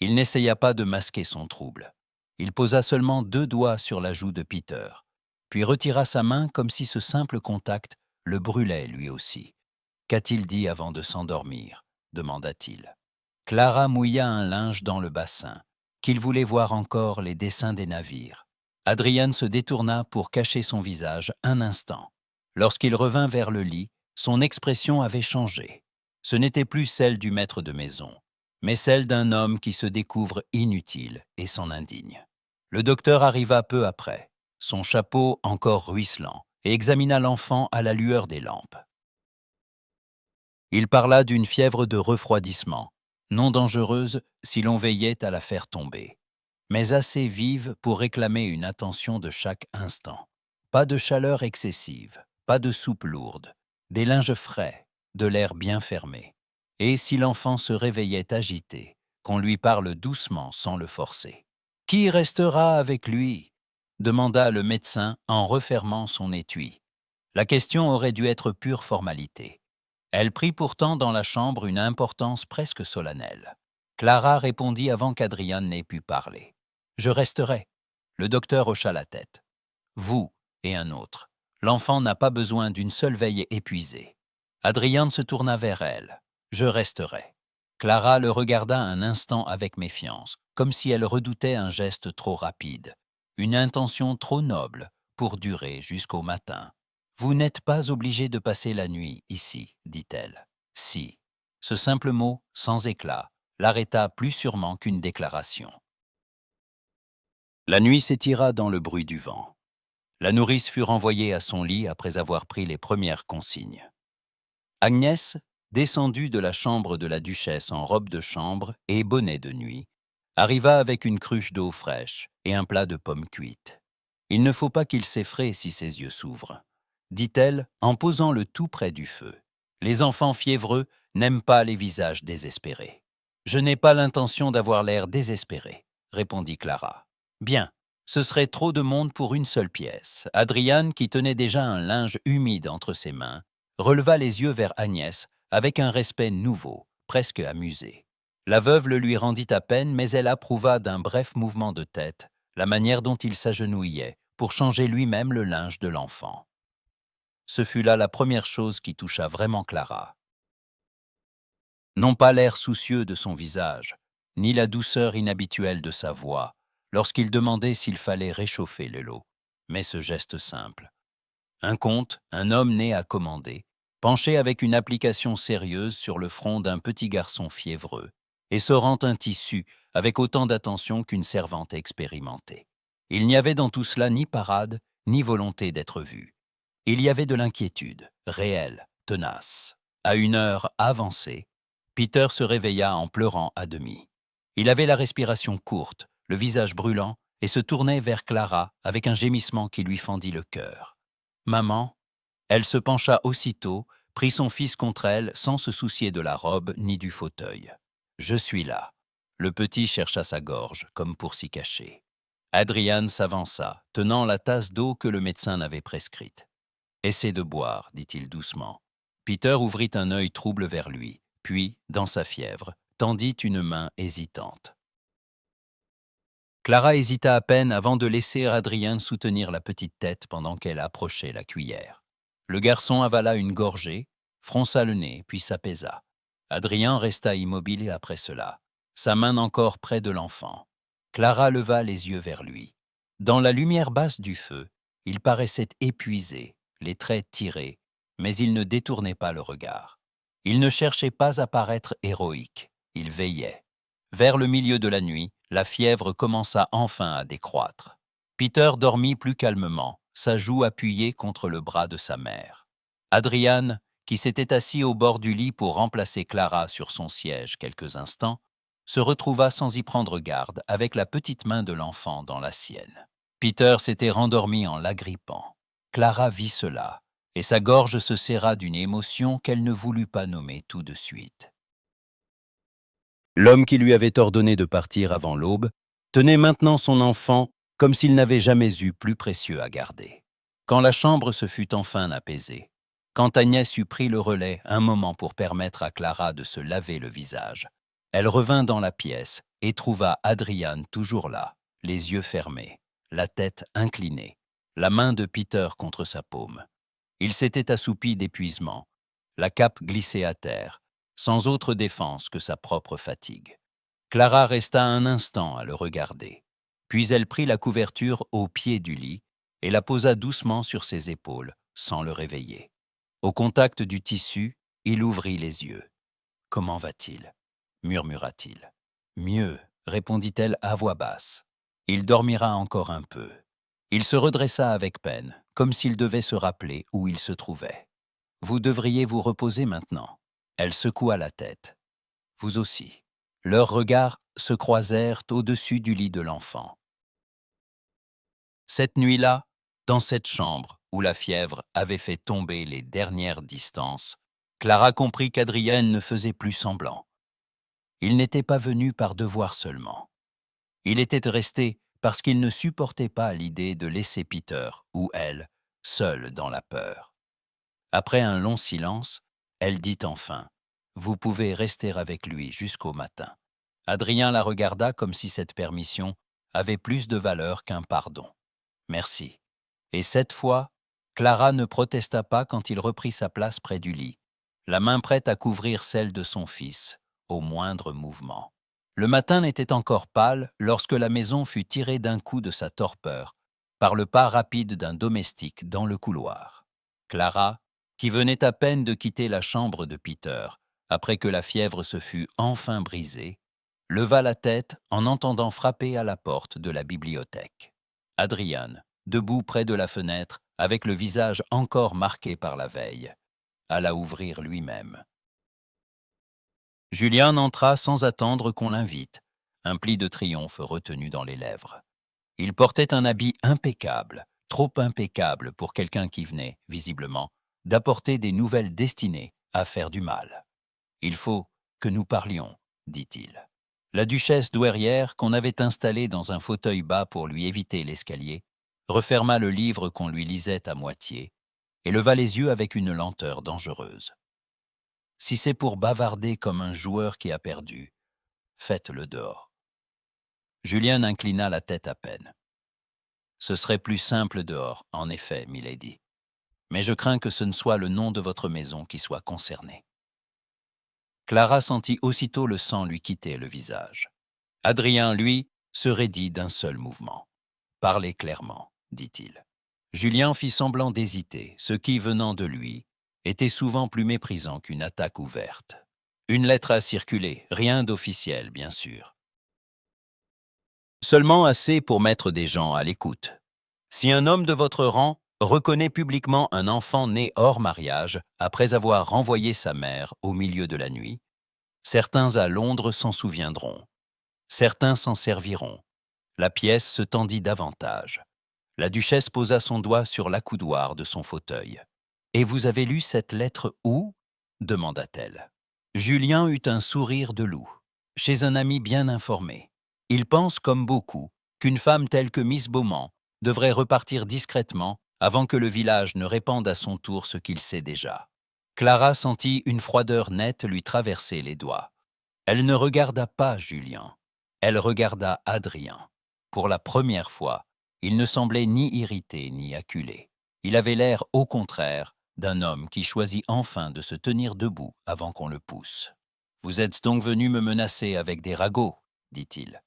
Il n'essaya pas de masquer son trouble. Il posa seulement 2 doigts sur la joue de Peter, puis retira sa main comme si ce simple contact le brûlait lui aussi. « Qu'a-t-il dit avant de s'endormir ?» demanda-t-il. Clara mouilla un linge dans le bassin, qu'il voulait voir encore les dessins des navires. Adrian se détourna pour cacher son visage un instant. Lorsqu'il revint vers le lit, son expression avait changé. Ce n'était plus celle du maître de maison, mais celle d'un homme qui se découvre inutile et s'en indigne. Le docteur arriva peu après, son chapeau encore ruisselant, et examina l'enfant à la lueur des lampes. Il parla d'une fièvre de refroidissement, non dangereuse si l'on veillait à la faire tomber, mais assez vive pour réclamer une attention de chaque instant. Pas de chaleur excessive, pas de soupe lourde, des linges frais, de l'air bien fermé. Et si l'enfant se réveillait agité, qu'on lui parle doucement sans le forcer. « Qui restera avec lui ?» demanda le médecin en refermant son étui. La question aurait dû être pure formalité. Elle prit pourtant dans la chambre une importance presque solennelle. Clara répondit avant qu'Adrian n'ait pu parler. « Je resterai. » Le docteur hocha la tête. « Vous et un autre. L'enfant n'a pas besoin d'une seule veille épuisée. » Adrian se tourna vers elle. « Je resterai. » Clara le regarda un instant avec méfiance, comme si elle redoutait un geste trop rapide, une intention trop noble pour durer jusqu'au matin. « Vous n'êtes pas obligé de passer la nuit ici, dit-elle. « Si. » Ce simple mot, sans éclat, l'arrêta plus sûrement qu'une déclaration. La nuit s'étira dans le bruit du vent. La nourrice fut renvoyée à son lit après avoir pris les premières consignes. Agnès, descendue de la chambre de la duchesse en robe de chambre et bonnet de nuit, arriva avec une cruche d'eau fraîche et un plat de pommes cuites. « Il ne faut pas qu'il s'effraie si ses yeux s'ouvrent, » dit-elle en posant le tout près du feu. « Les enfants fiévreux n'aiment pas les visages désespérés. » Je n'ai pas l'intention d'avoir l'air désespéré, répondit Clara. Bien, ce serait trop de monde pour une seule pièce. Adrian, qui tenait déjà un linge humide entre ses mains, releva les yeux vers Agnès avec un respect nouveau, presque amusé. La veuve le lui rendit à peine, mais elle approuva d'un bref mouvement de tête la manière dont il s'agenouillait pour changer lui-même le linge de l'enfant. Ce fut là la première chose qui toucha vraiment Clara. Non pas l'air soucieux de son visage, ni la douceur inhabituelle de sa voix, lorsqu'il demandait s'il fallait réchauffer le lot, mais ce geste simple. Un comte, un homme né à commander, penché avec une application sérieuse sur le front d'un petit garçon fiévreux, et sorant un tissu avec autant d'attention qu'une servante expérimentée. Il n'y avait dans tout cela ni parade, ni volonté d'être vu. Il y avait de l'inquiétude, réelle, tenace. À une heure avancée, Peter se réveilla en pleurant à demi. Il avait la respiration courte, le visage brûlant, et se tournait vers Clara avec un gémissement qui lui fendit le cœur. « Maman ?» Elle se pencha aussitôt, prit son fils contre elle sans se soucier de la robe ni du fauteuil. « Je suis là. » Le petit chercha sa gorge, comme pour s'y cacher. Adrian s'avança, tenant la tasse d'eau que le médecin n'avait prescrite. « Essaie de boire, dit-il doucement. Peter ouvrit un œil trouble vers lui, puis, dans sa fièvre, tendit une main hésitante. Clara hésita à peine avant de laisser Adrien soutenir la petite tête pendant qu'elle approchait la cuillère. Le garçon avala une gorgée, fronça le nez, puis s'apaisa. Adrien resta immobile après cela, sa main encore près de l'enfant. Clara leva les yeux vers lui. Dans la lumière basse du feu, il paraissait épuisé, les traits tirés, mais il ne détournait pas le regard. Il ne cherchait pas à paraître héroïque, il veillait. Vers le milieu de la nuit, la fièvre commença enfin à décroître. Peter dormit plus calmement, sa joue appuyée contre le bras de sa mère. Adrian, qui s'était assis au bord du lit pour remplacer Clara sur son siège quelques instants, se retrouva sans y prendre garde avec la petite main de l'enfant dans la sienne. Peter s'était rendormi en l'agrippant. Clara vit cela, et sa gorge se serra d'une émotion qu'elle ne voulut pas nommer tout de suite. L'homme qui lui avait ordonné de partir avant l'aube tenait maintenant son enfant comme s'il n'avait jamais eu plus précieux à garder. Quand la chambre se fut enfin apaisée, quand Agnès eut pris le relais un moment pour permettre à Clara de se laver le visage, elle revint dans la pièce et trouva Adrian toujours là, les yeux fermés, la tête inclinée, la main de Peter contre sa paume. Il s'était assoupi d'épuisement, la cape glissée à terre, sans autre défense que sa propre fatigue. Clara resta un instant à le regarder, puis elle prit la couverture au pied du lit et la posa doucement sur ses épaules, sans le réveiller. Au contact du tissu, il ouvrit les yeux. « Comment va-t-il » murmura-t-il. « Mieux » répondit-elle à voix basse. « Il dormira encore un peu. » Il se redressa avec peine, comme s'il devait se rappeler où il se trouvait. « Vous devriez vous reposer maintenant. » Elle secoua la tête. « Vous aussi. » Leurs regards se croisèrent au-dessus du lit de l'enfant. Cette nuit-là, dans cette chambre où la fièvre avait fait tomber les dernières distances, Clara comprit qu'Adrien ne faisait plus semblant. Il n'était pas venu par devoir seulement. Il était resté parce qu'il ne supportait pas l'idée de laisser Peter, ou elle, seul dans la peur. Après un long silence, elle dit enfin « Vous pouvez rester avec lui jusqu'au matin. » Adrien la regarda comme si cette permission avait plus de valeur qu'un pardon. « Merci. » Et cette fois, Clara ne protesta pas quand il reprit sa place près du lit, la main prête à couvrir celle de son fils, au moindre mouvement. Le matin n'était encore pâle lorsque la maison fut tirée d'un coup de sa torpeur par le pas rapide d'un domestique dans le couloir. Clara, qui venait à peine de quitter la chambre de Peter, après que la fièvre se fût enfin brisée, leva la tête en entendant frapper à la porte de la bibliothèque. Adrian, debout près de la fenêtre, avec le visage encore marqué par la veille, alla ouvrir lui-même. Julien entra sans attendre qu'on l'invite, un pli de triomphe retenu dans les lèvres. Il portait un habit impeccable, trop impeccable pour quelqu'un qui venait, visiblement, d'apporter des nouvelles destinées à faire du mal. « Il faut que nous parlions, » dit-il. La duchesse douairière, qu'on avait installée dans un fauteuil bas pour lui éviter l'escalier, referma le livre qu'on lui lisait à moitié et leva les yeux avec une lenteur dangereuse. « Si c'est pour bavarder comme un joueur qui a perdu, faites-le dehors. » Julien inclina la tête à peine. « Ce serait plus simple dehors, en effet, milady. Mais je crains que ce ne soit le nom de votre maison qui soit concerné. » Clara sentit aussitôt le sang lui quitter le visage. Adrien, lui, se raidit d'un seul mouvement. « Parlez clairement, » dit-il. Julien fit semblant d'hésiter, ce qui, venant de lui, était souvent plus méprisant qu'une attaque ouverte. Une lettre a circulé, rien d'officiel, bien sûr. Seulement assez pour mettre des gens à l'écoute. Si un homme de votre rang reconnaît publiquement un enfant né hors mariage après avoir renvoyé sa mère au milieu de la nuit, certains à Londres s'en souviendront. Certains s'en serviront. La pièce se tendit davantage. La duchesse posa son doigt sur l'accoudoir de son fauteuil. « Et vous avez lu cette lettre où ?» demanda-t-elle. Julien eut un sourire de loup. Chez un ami bien informé. Il pense, comme beaucoup, qu'une femme telle que Miss Beaumont devrait repartir discrètement avant que le village ne répande à son tour ce qu'il sait déjà. Clara sentit une froideur nette lui traverser les doigts. Elle ne regarda pas Julien. Elle regarda Adrien. Pour la première fois, il ne semblait ni irrité ni acculé. Il avait l'air, au contraire, d'un homme qui choisit enfin de se tenir debout avant qu'on le pousse. « Vous êtes donc venu me menacer avec des ragots, » dit-il.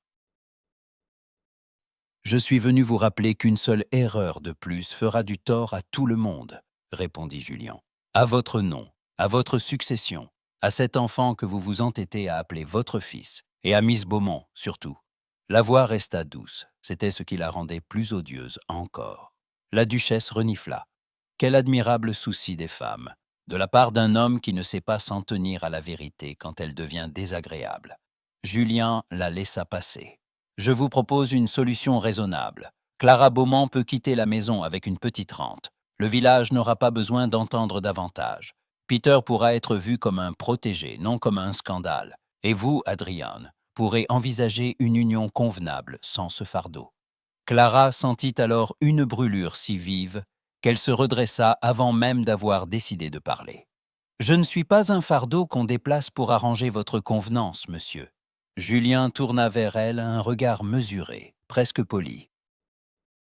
« Je suis venu vous rappeler qu'une seule erreur de plus fera du tort à tout le monde, » répondit Julien. « À votre nom, à votre succession, à cet enfant que vous vous entêtez à appeler votre fils, et à Miss Beaumont surtout. » La voix resta douce, c'était ce qui la rendait plus odieuse encore. La duchesse renifla. Quel admirable souci des femmes, de la part d'un homme qui ne sait pas s'en tenir à la vérité quand elle devient désagréable. Julien la laissa passer. « Je vous propose une solution raisonnable. Clara Beaumont peut quitter la maison avec une petite rente. Le village n'aura pas besoin d'entendre davantage. Peter pourra être vu comme un protégé, non comme un scandale. Et vous, Adrien, pourrez envisager une union convenable sans ce fardeau. » Clara sentit alors une brûlure si vive qu'elle se redressa avant même d'avoir décidé de parler. « Je ne suis pas un fardeau qu'on déplace pour arranger votre convenance, monsieur. » Julien tourna vers elle un regard mesuré, presque poli.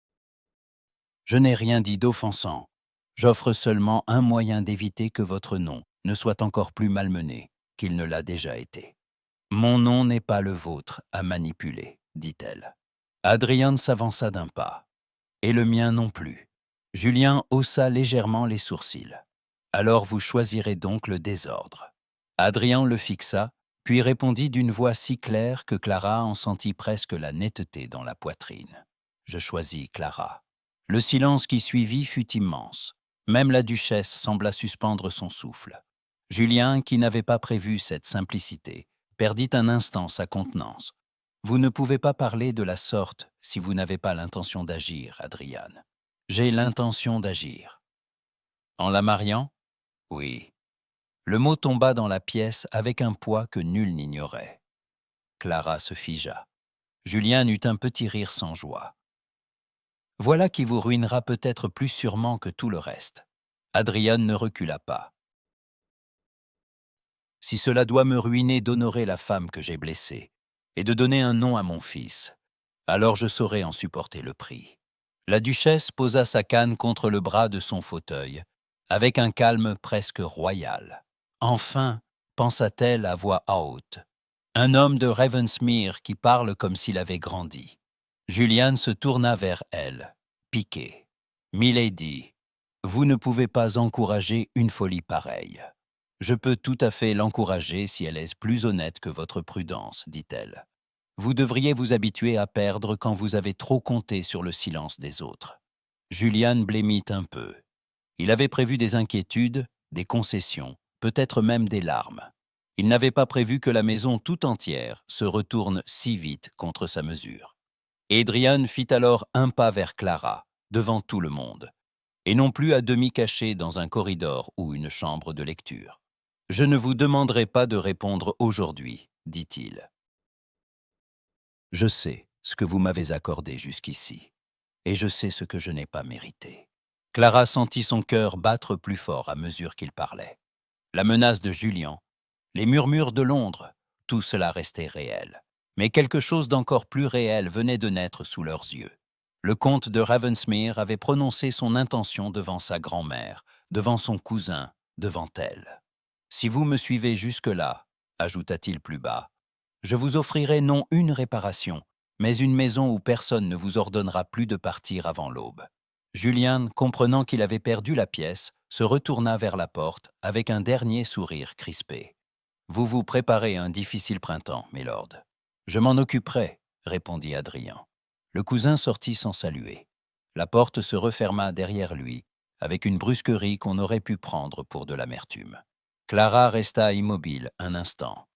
« Je n'ai rien dit d'offensant. J'offre seulement un moyen d'éviter que votre nom ne soit encore plus malmené qu'il ne l'a déjà été. » « Mon nom n'est pas le vôtre à manipuler, » dit-elle. Adrien s'avança d'un pas. « Et le mien non plus. » Julien haussa légèrement les sourcils. « Alors vous choisirez donc le désordre. » Adrien le fixa, puis répondit d'une voix si claire que Clara en sentit presque la netteté dans la poitrine. « Je choisis Clara. » Le silence qui suivit fut immense. Même la duchesse sembla suspendre son souffle. Julien, qui n'avait pas prévu cette simplicité, perdit un instant sa contenance. « Vous ne pouvez pas parler de la sorte si vous n'avez pas l'intention d'agir, Adrien. »« J'ai l'intention d'agir. »« En la mariant ?»« Oui. » Le mot tomba dans la pièce avec un poids que nul n'ignorait. Clara se figea. Julien eut un petit rire sans joie. « Voilà qui vous ruinera peut-être plus sûrement que tout le reste. » Adrien ne recula pas. « Si cela doit me ruiner d'honorer la femme que j'ai blessée et de donner un nom à mon fils, alors je saurai en supporter le prix. » La duchesse posa sa canne contre le bras de son fauteuil, avec un calme presque royal. « Enfin, pensa-t-elle à voix haute, un homme de Ravensmere qui parle comme s'il avait grandi. » Julian se tourna vers elle, piqué. « Milady, vous ne pouvez pas encourager une folie pareille. »« Je peux tout à fait l'encourager si elle est plus honnête que votre prudence, » dit-elle. « Vous devriez vous habituer à perdre quand vous avez trop compté sur le silence des autres. » Julian blêmit un peu. Il avait prévu des inquiétudes, des concessions, peut-être même des larmes. Il n'avait pas prévu que la maison tout entière se retourne si vite contre sa mesure. Adrien fit alors un pas vers Clara, devant tout le monde, et non plus à demi caché dans un corridor ou une chambre de lecture. « Je ne vous demanderai pas de répondre aujourd'hui, » dit-il. Je sais ce que vous m'avez accordé jusqu'ici, et je sais ce que je n'ai pas mérité. Clara sentit son cœur battre plus fort à mesure qu'il parlait. La menace de Julian, les murmures de Londres, tout cela restait réel. Mais quelque chose d'encore plus réel venait de naître sous leurs yeux. Le comte de Ravensmere avait prononcé son intention devant sa grand-mère, devant son cousin, devant elle. « Si vous me suivez jusque-là, ajouta-t-il plus bas, je vous offrirai non une réparation, mais une maison où personne ne vous ordonnera plus de partir avant l'aube. » Julian, comprenant qu'il avait perdu la pièce, se retourna vers la porte avec un dernier sourire crispé. « Vous vous préparez à un difficile printemps, milord. »« Je m'en occuperai, » répondit Adrien. Le cousin sortit sans saluer. La porte se referma derrière lui, avec une brusquerie qu'on aurait pu prendre pour de l'amertume. Clara resta immobile un instant.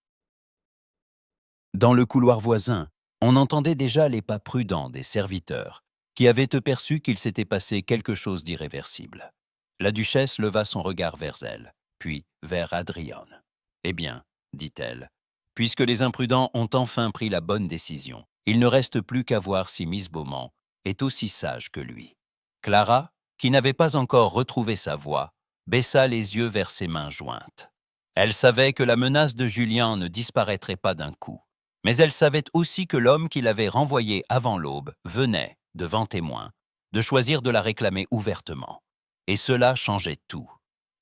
Dans le couloir voisin, on entendait déjà les pas prudents des serviteurs, qui avaient aperçu qu'il s'était passé quelque chose d'irréversible. La duchesse leva son regard vers elle, puis vers Adrien. « Eh bien, dit-elle, puisque les imprudents ont enfin pris la bonne décision, il ne reste plus qu'à voir si Miss Beaumont est aussi sage que lui. » Clara, qui n'avait pas encore retrouvé sa voix, baissa les yeux vers ses mains jointes. Elle savait que la menace de Julien ne disparaîtrait pas d'un coup. Mais elle savait aussi que l'homme qui l'avait renvoyée avant l'aube venait, devant témoins, de choisir de la réclamer ouvertement. Et cela changeait tout.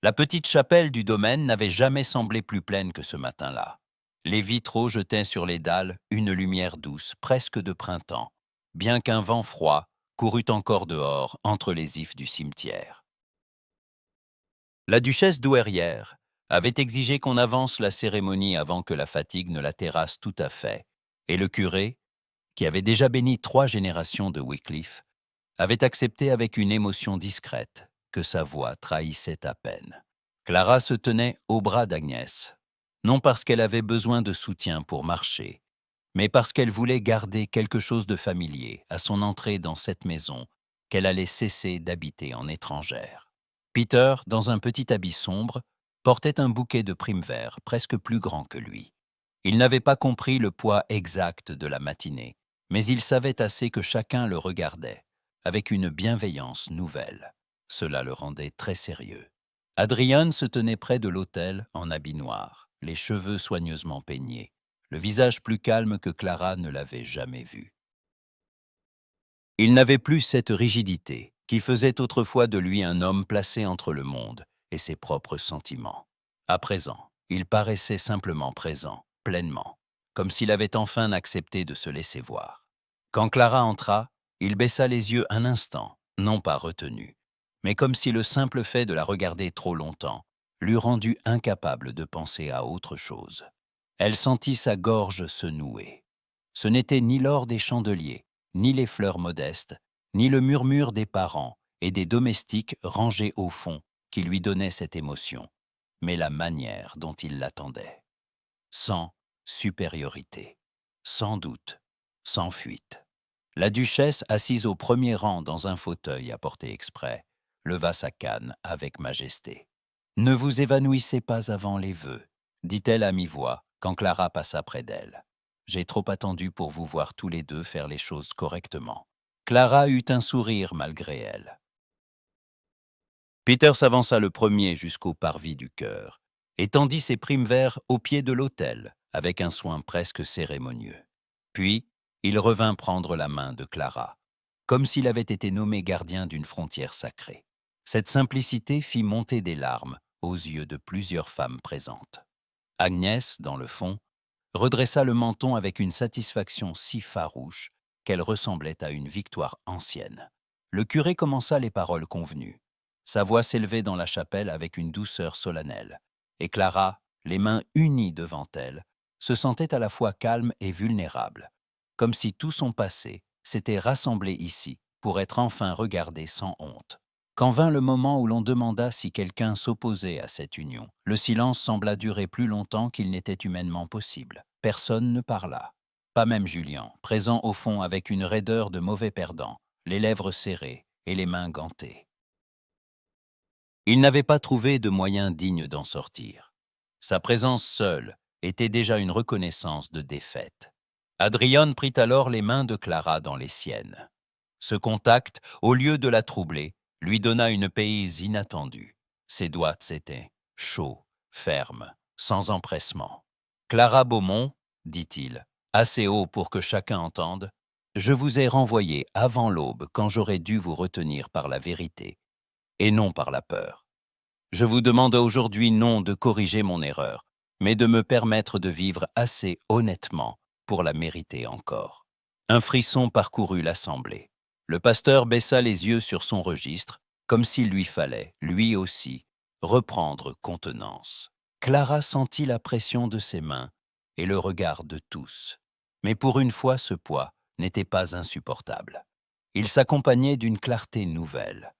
La petite chapelle du domaine n'avait jamais semblé plus pleine que ce matin-là. Les vitraux jetaient sur les dalles une lumière douce, presque de printemps, bien qu'un vent froid courût encore dehors entre les ifs du cimetière. La duchesse douairière avait exigé qu'on avance la cérémonie avant que la fatigue ne la terrasse tout à fait, et le curé, qui avait déjà béni 3 générations de Wycliffe, avait accepté avec une émotion discrète que sa voix trahissait à peine. Clara se tenait au bras d'Agnès, non parce qu'elle avait besoin de soutien pour marcher, mais parce qu'elle voulait garder quelque chose de familier à son entrée dans cette maison qu'elle allait cesser d'habiter en étrangère. Peter, dans un petit habit sombre, portait un bouquet de primevères presque plus grand que lui. Il n'avait pas compris le poids exact de la matinée, mais il savait assez que chacun le regardait, avec une bienveillance nouvelle. Cela le rendait très sérieux. Adrian se tenait près de l'autel en habit noir, les cheveux soigneusement peignés, le visage plus calme que Clara ne l'avait jamais vu. Il n'avait plus cette rigidité qui faisait autrefois de lui un homme placé entre le monde et ses propres sentiments. À présent, il paraissait simplement présent, pleinement, comme s'il avait enfin accepté de se laisser voir. Quand Clara entra, il baissa les yeux un instant, non pas retenu, mais comme si le simple fait de la regarder trop longtemps l'eût rendu incapable de penser à autre chose. Elle sentit sa gorge se nouer. Ce n'était ni l'or des chandeliers, ni les fleurs modestes, ni le murmure des parents et des domestiques rangés au fond qui lui donnaient cette émotion, mais la manière dont il l'attendait. Sans supériorité, sans doute, sans fuite. La duchesse, assise au premier rang dans un fauteuil apporté exprès, leva sa canne avec majesté. « Ne vous évanouissez pas avant les vœux, » dit-elle à mi-voix quand Clara passa près d'elle. « J'ai trop attendu pour vous voir tous les deux faire les choses correctement. » Clara eut un sourire malgré elle. Peter s'avança le premier jusqu'au parvis du chœur et tendit ses primevères au pied de l'autel avec un soin presque cérémonieux. Puis, il revint prendre la main de Clara, comme s'il avait été nommé gardien d'une frontière sacrée. Cette simplicité fit monter des larmes aux yeux de plusieurs femmes présentes. Agnès, dans le fond, redressa le menton avec une satisfaction si farouche qu'elle ressemblait à une victoire ancienne. Le curé commença les paroles convenues. Sa voix s'élevait dans la chapelle avec une douceur solennelle, et Clara, les mains unies devant elle, se sentait à la fois calme et vulnérable, comme si tout son passé s'était rassemblé ici pour être enfin regardé sans honte. Quand vint le moment où l'on demanda si quelqu'un s'opposait à cette union, le silence sembla durer plus longtemps qu'il n'était humainement possible. Personne ne parla. Pas même Julien, présent au fond avec une raideur de mauvais perdant, les lèvres serrées et les mains gantées. Il n'avait pas trouvé de moyen digne d'en sortir. Sa présence seule était déjà une reconnaissance de défaite. Adrian prit alors les mains de Clara dans les siennes. Ce contact, au lieu de la troubler, lui donna une paix inattendue. Ses doigts étaient chauds, fermes, sans empressement. « Clara Beaumont, dit-il, assez haut pour que chacun entende, je vous ai renvoyé avant l'aube quand j'aurais dû vous retenir par la vérité, et non par la peur. Je vous demande aujourd'hui non de corriger mon erreur, mais de me permettre de vivre assez honnêtement pour la mériter encore. » Un frisson parcourut l'assemblée. Le pasteur baissa les yeux sur son registre, comme s'il lui fallait, lui aussi, reprendre contenance. Clara sentit la pression de ses mains et le regard de tous. Mais pour une fois, ce poids n'était pas insupportable. Il s'accompagnait d'une clarté nouvelle.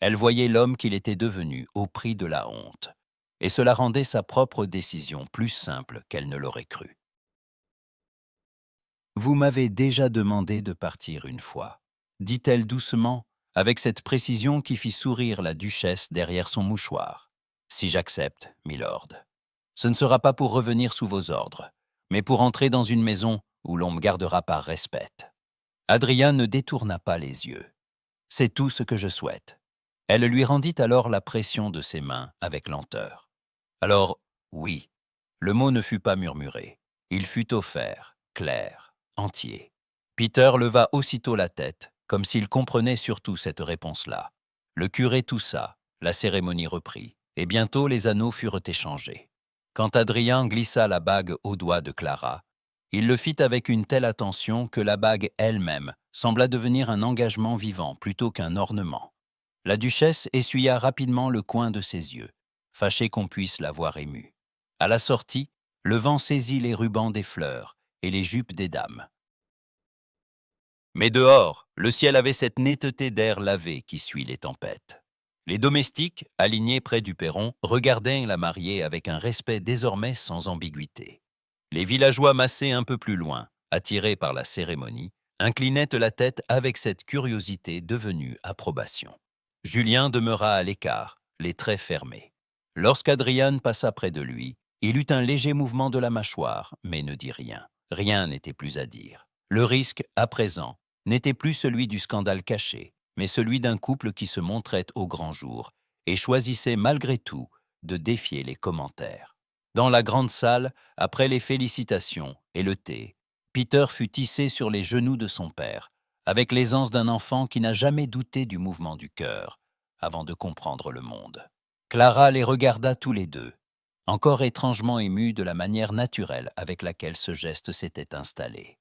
Elle voyait l'homme qu'il était devenu au prix de la honte, et cela rendait sa propre décision plus simple qu'elle ne l'aurait cru. « Vous m'avez déjà demandé de partir une fois, » dit-elle doucement, avec cette précision qui fit sourire la duchesse derrière son mouchoir. « Si j'accepte, milord, ce ne sera pas pour revenir sous vos ordres, mais pour entrer dans une maison où l'on me gardera par respect. » Adrien ne détourna pas les yeux. « C'est tout ce que je souhaite. » Elle lui rendit alors la pression de ses mains avec lenteur. Alors, oui, le mot ne fut pas murmuré. Il fut offert, clair, entier. Peter leva aussitôt la tête, comme s'il comprenait surtout cette réponse-là. Le curé toussa, la cérémonie reprit, et bientôt les anneaux furent échangés. Quand Adrien glissa la bague au doigt de Clara, il le fit avec une telle attention que la bague elle-même sembla devenir un engagement vivant plutôt qu'un ornement. La duchesse essuya rapidement le coin de ses yeux, fâchée qu'on puisse la voir émue. À la sortie, le vent saisit les rubans des fleurs et les jupes des dames. Mais dehors, le ciel avait cette netteté d'air lavé qui suit les tempêtes. Les domestiques, alignés près du perron, regardaient la mariée avec un respect désormais sans ambiguïté. Les villageois massés un peu plus loin, attirés par la cérémonie, inclinaient la tête avec cette curiosité devenue approbation. Julien demeura à l'écart, les traits fermés. Lorsqu'Adrian passa près de lui, il eut un léger mouvement de la mâchoire, mais ne dit rien. Rien n'était plus à dire. Le risque, à présent, n'était plus celui du scandale caché, mais celui d'un couple qui se montrait au grand jour et choisissait malgré tout de défier les commentaires. Dans la grande salle, après les félicitations et le thé, Peter fut hissé sur les genoux de son père, avec l'aisance d'un enfant qui n'a jamais douté du mouvement du cœur, avant de comprendre le monde. Clara les regarda tous les deux, encore étrangement émue de la manière naturelle avec laquelle ce geste s'était installé.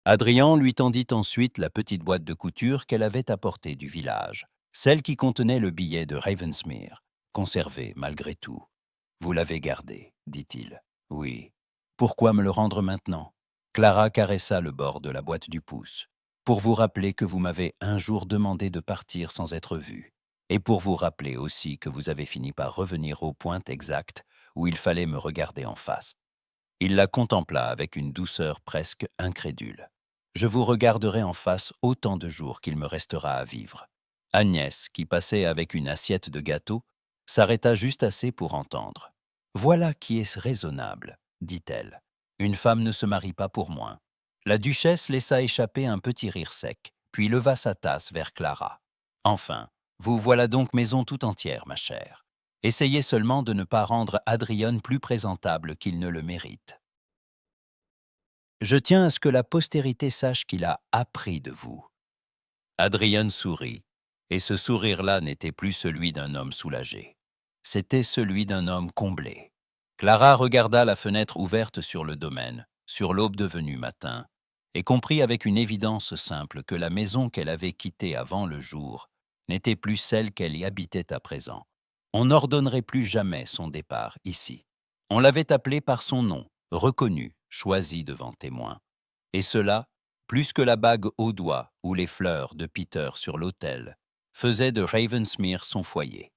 Adrien lui tendit ensuite la petite boîte de couture qu'elle avait apportée du village, celle qui contenait le billet de Ravensmere, conservé malgré tout. « Vous l'avez gardé, dit-il. « Oui. Pourquoi me le rendre maintenant ?» Clara caressa le bord de la boîte du pouce. « Pour vous rappeler que vous m'avez un jour demandé de partir sans être vue, et pour vous rappeler aussi que vous avez fini par revenir au point exact où il fallait me regarder en face. » Il la contempla avec une douceur presque incrédule. « Je vous regarderai en face autant de jours qu'il me restera à vivre. » Agnès, qui passait avec une assiette de gâteau, s'arrêta juste assez pour entendre. « Voilà qui est raisonnable, » dit-elle. « Une femme ne se marie pas pour moins. » La duchesse laissa échapper un petit rire sec, puis leva sa tasse vers Clara. « Enfin, vous voilà donc maison tout entière, ma chère. Essayez seulement de ne pas rendre Adrien plus présentable qu'il ne le mérite. Je tiens à ce que la postérité sache qu'il a appris de vous. » Adrien sourit, et ce sourire-là n'était plus celui d'un homme soulagé. C'était celui d'un homme comblé. Clara regarda la fenêtre ouverte sur le domaine, sur l'aube devenue matin, et comprit avec une évidence simple que la maison qu'elle avait quittée avant le jour n'était plus celle qu'elle y habitait à présent. On n'ordonnerait plus jamais son départ ici. On l'avait appelé par son nom, reconnu, choisi devant témoins. Et cela, plus que la bague au doigt ou les fleurs de Peter sur l'autel, faisait de Ravensmere son foyer.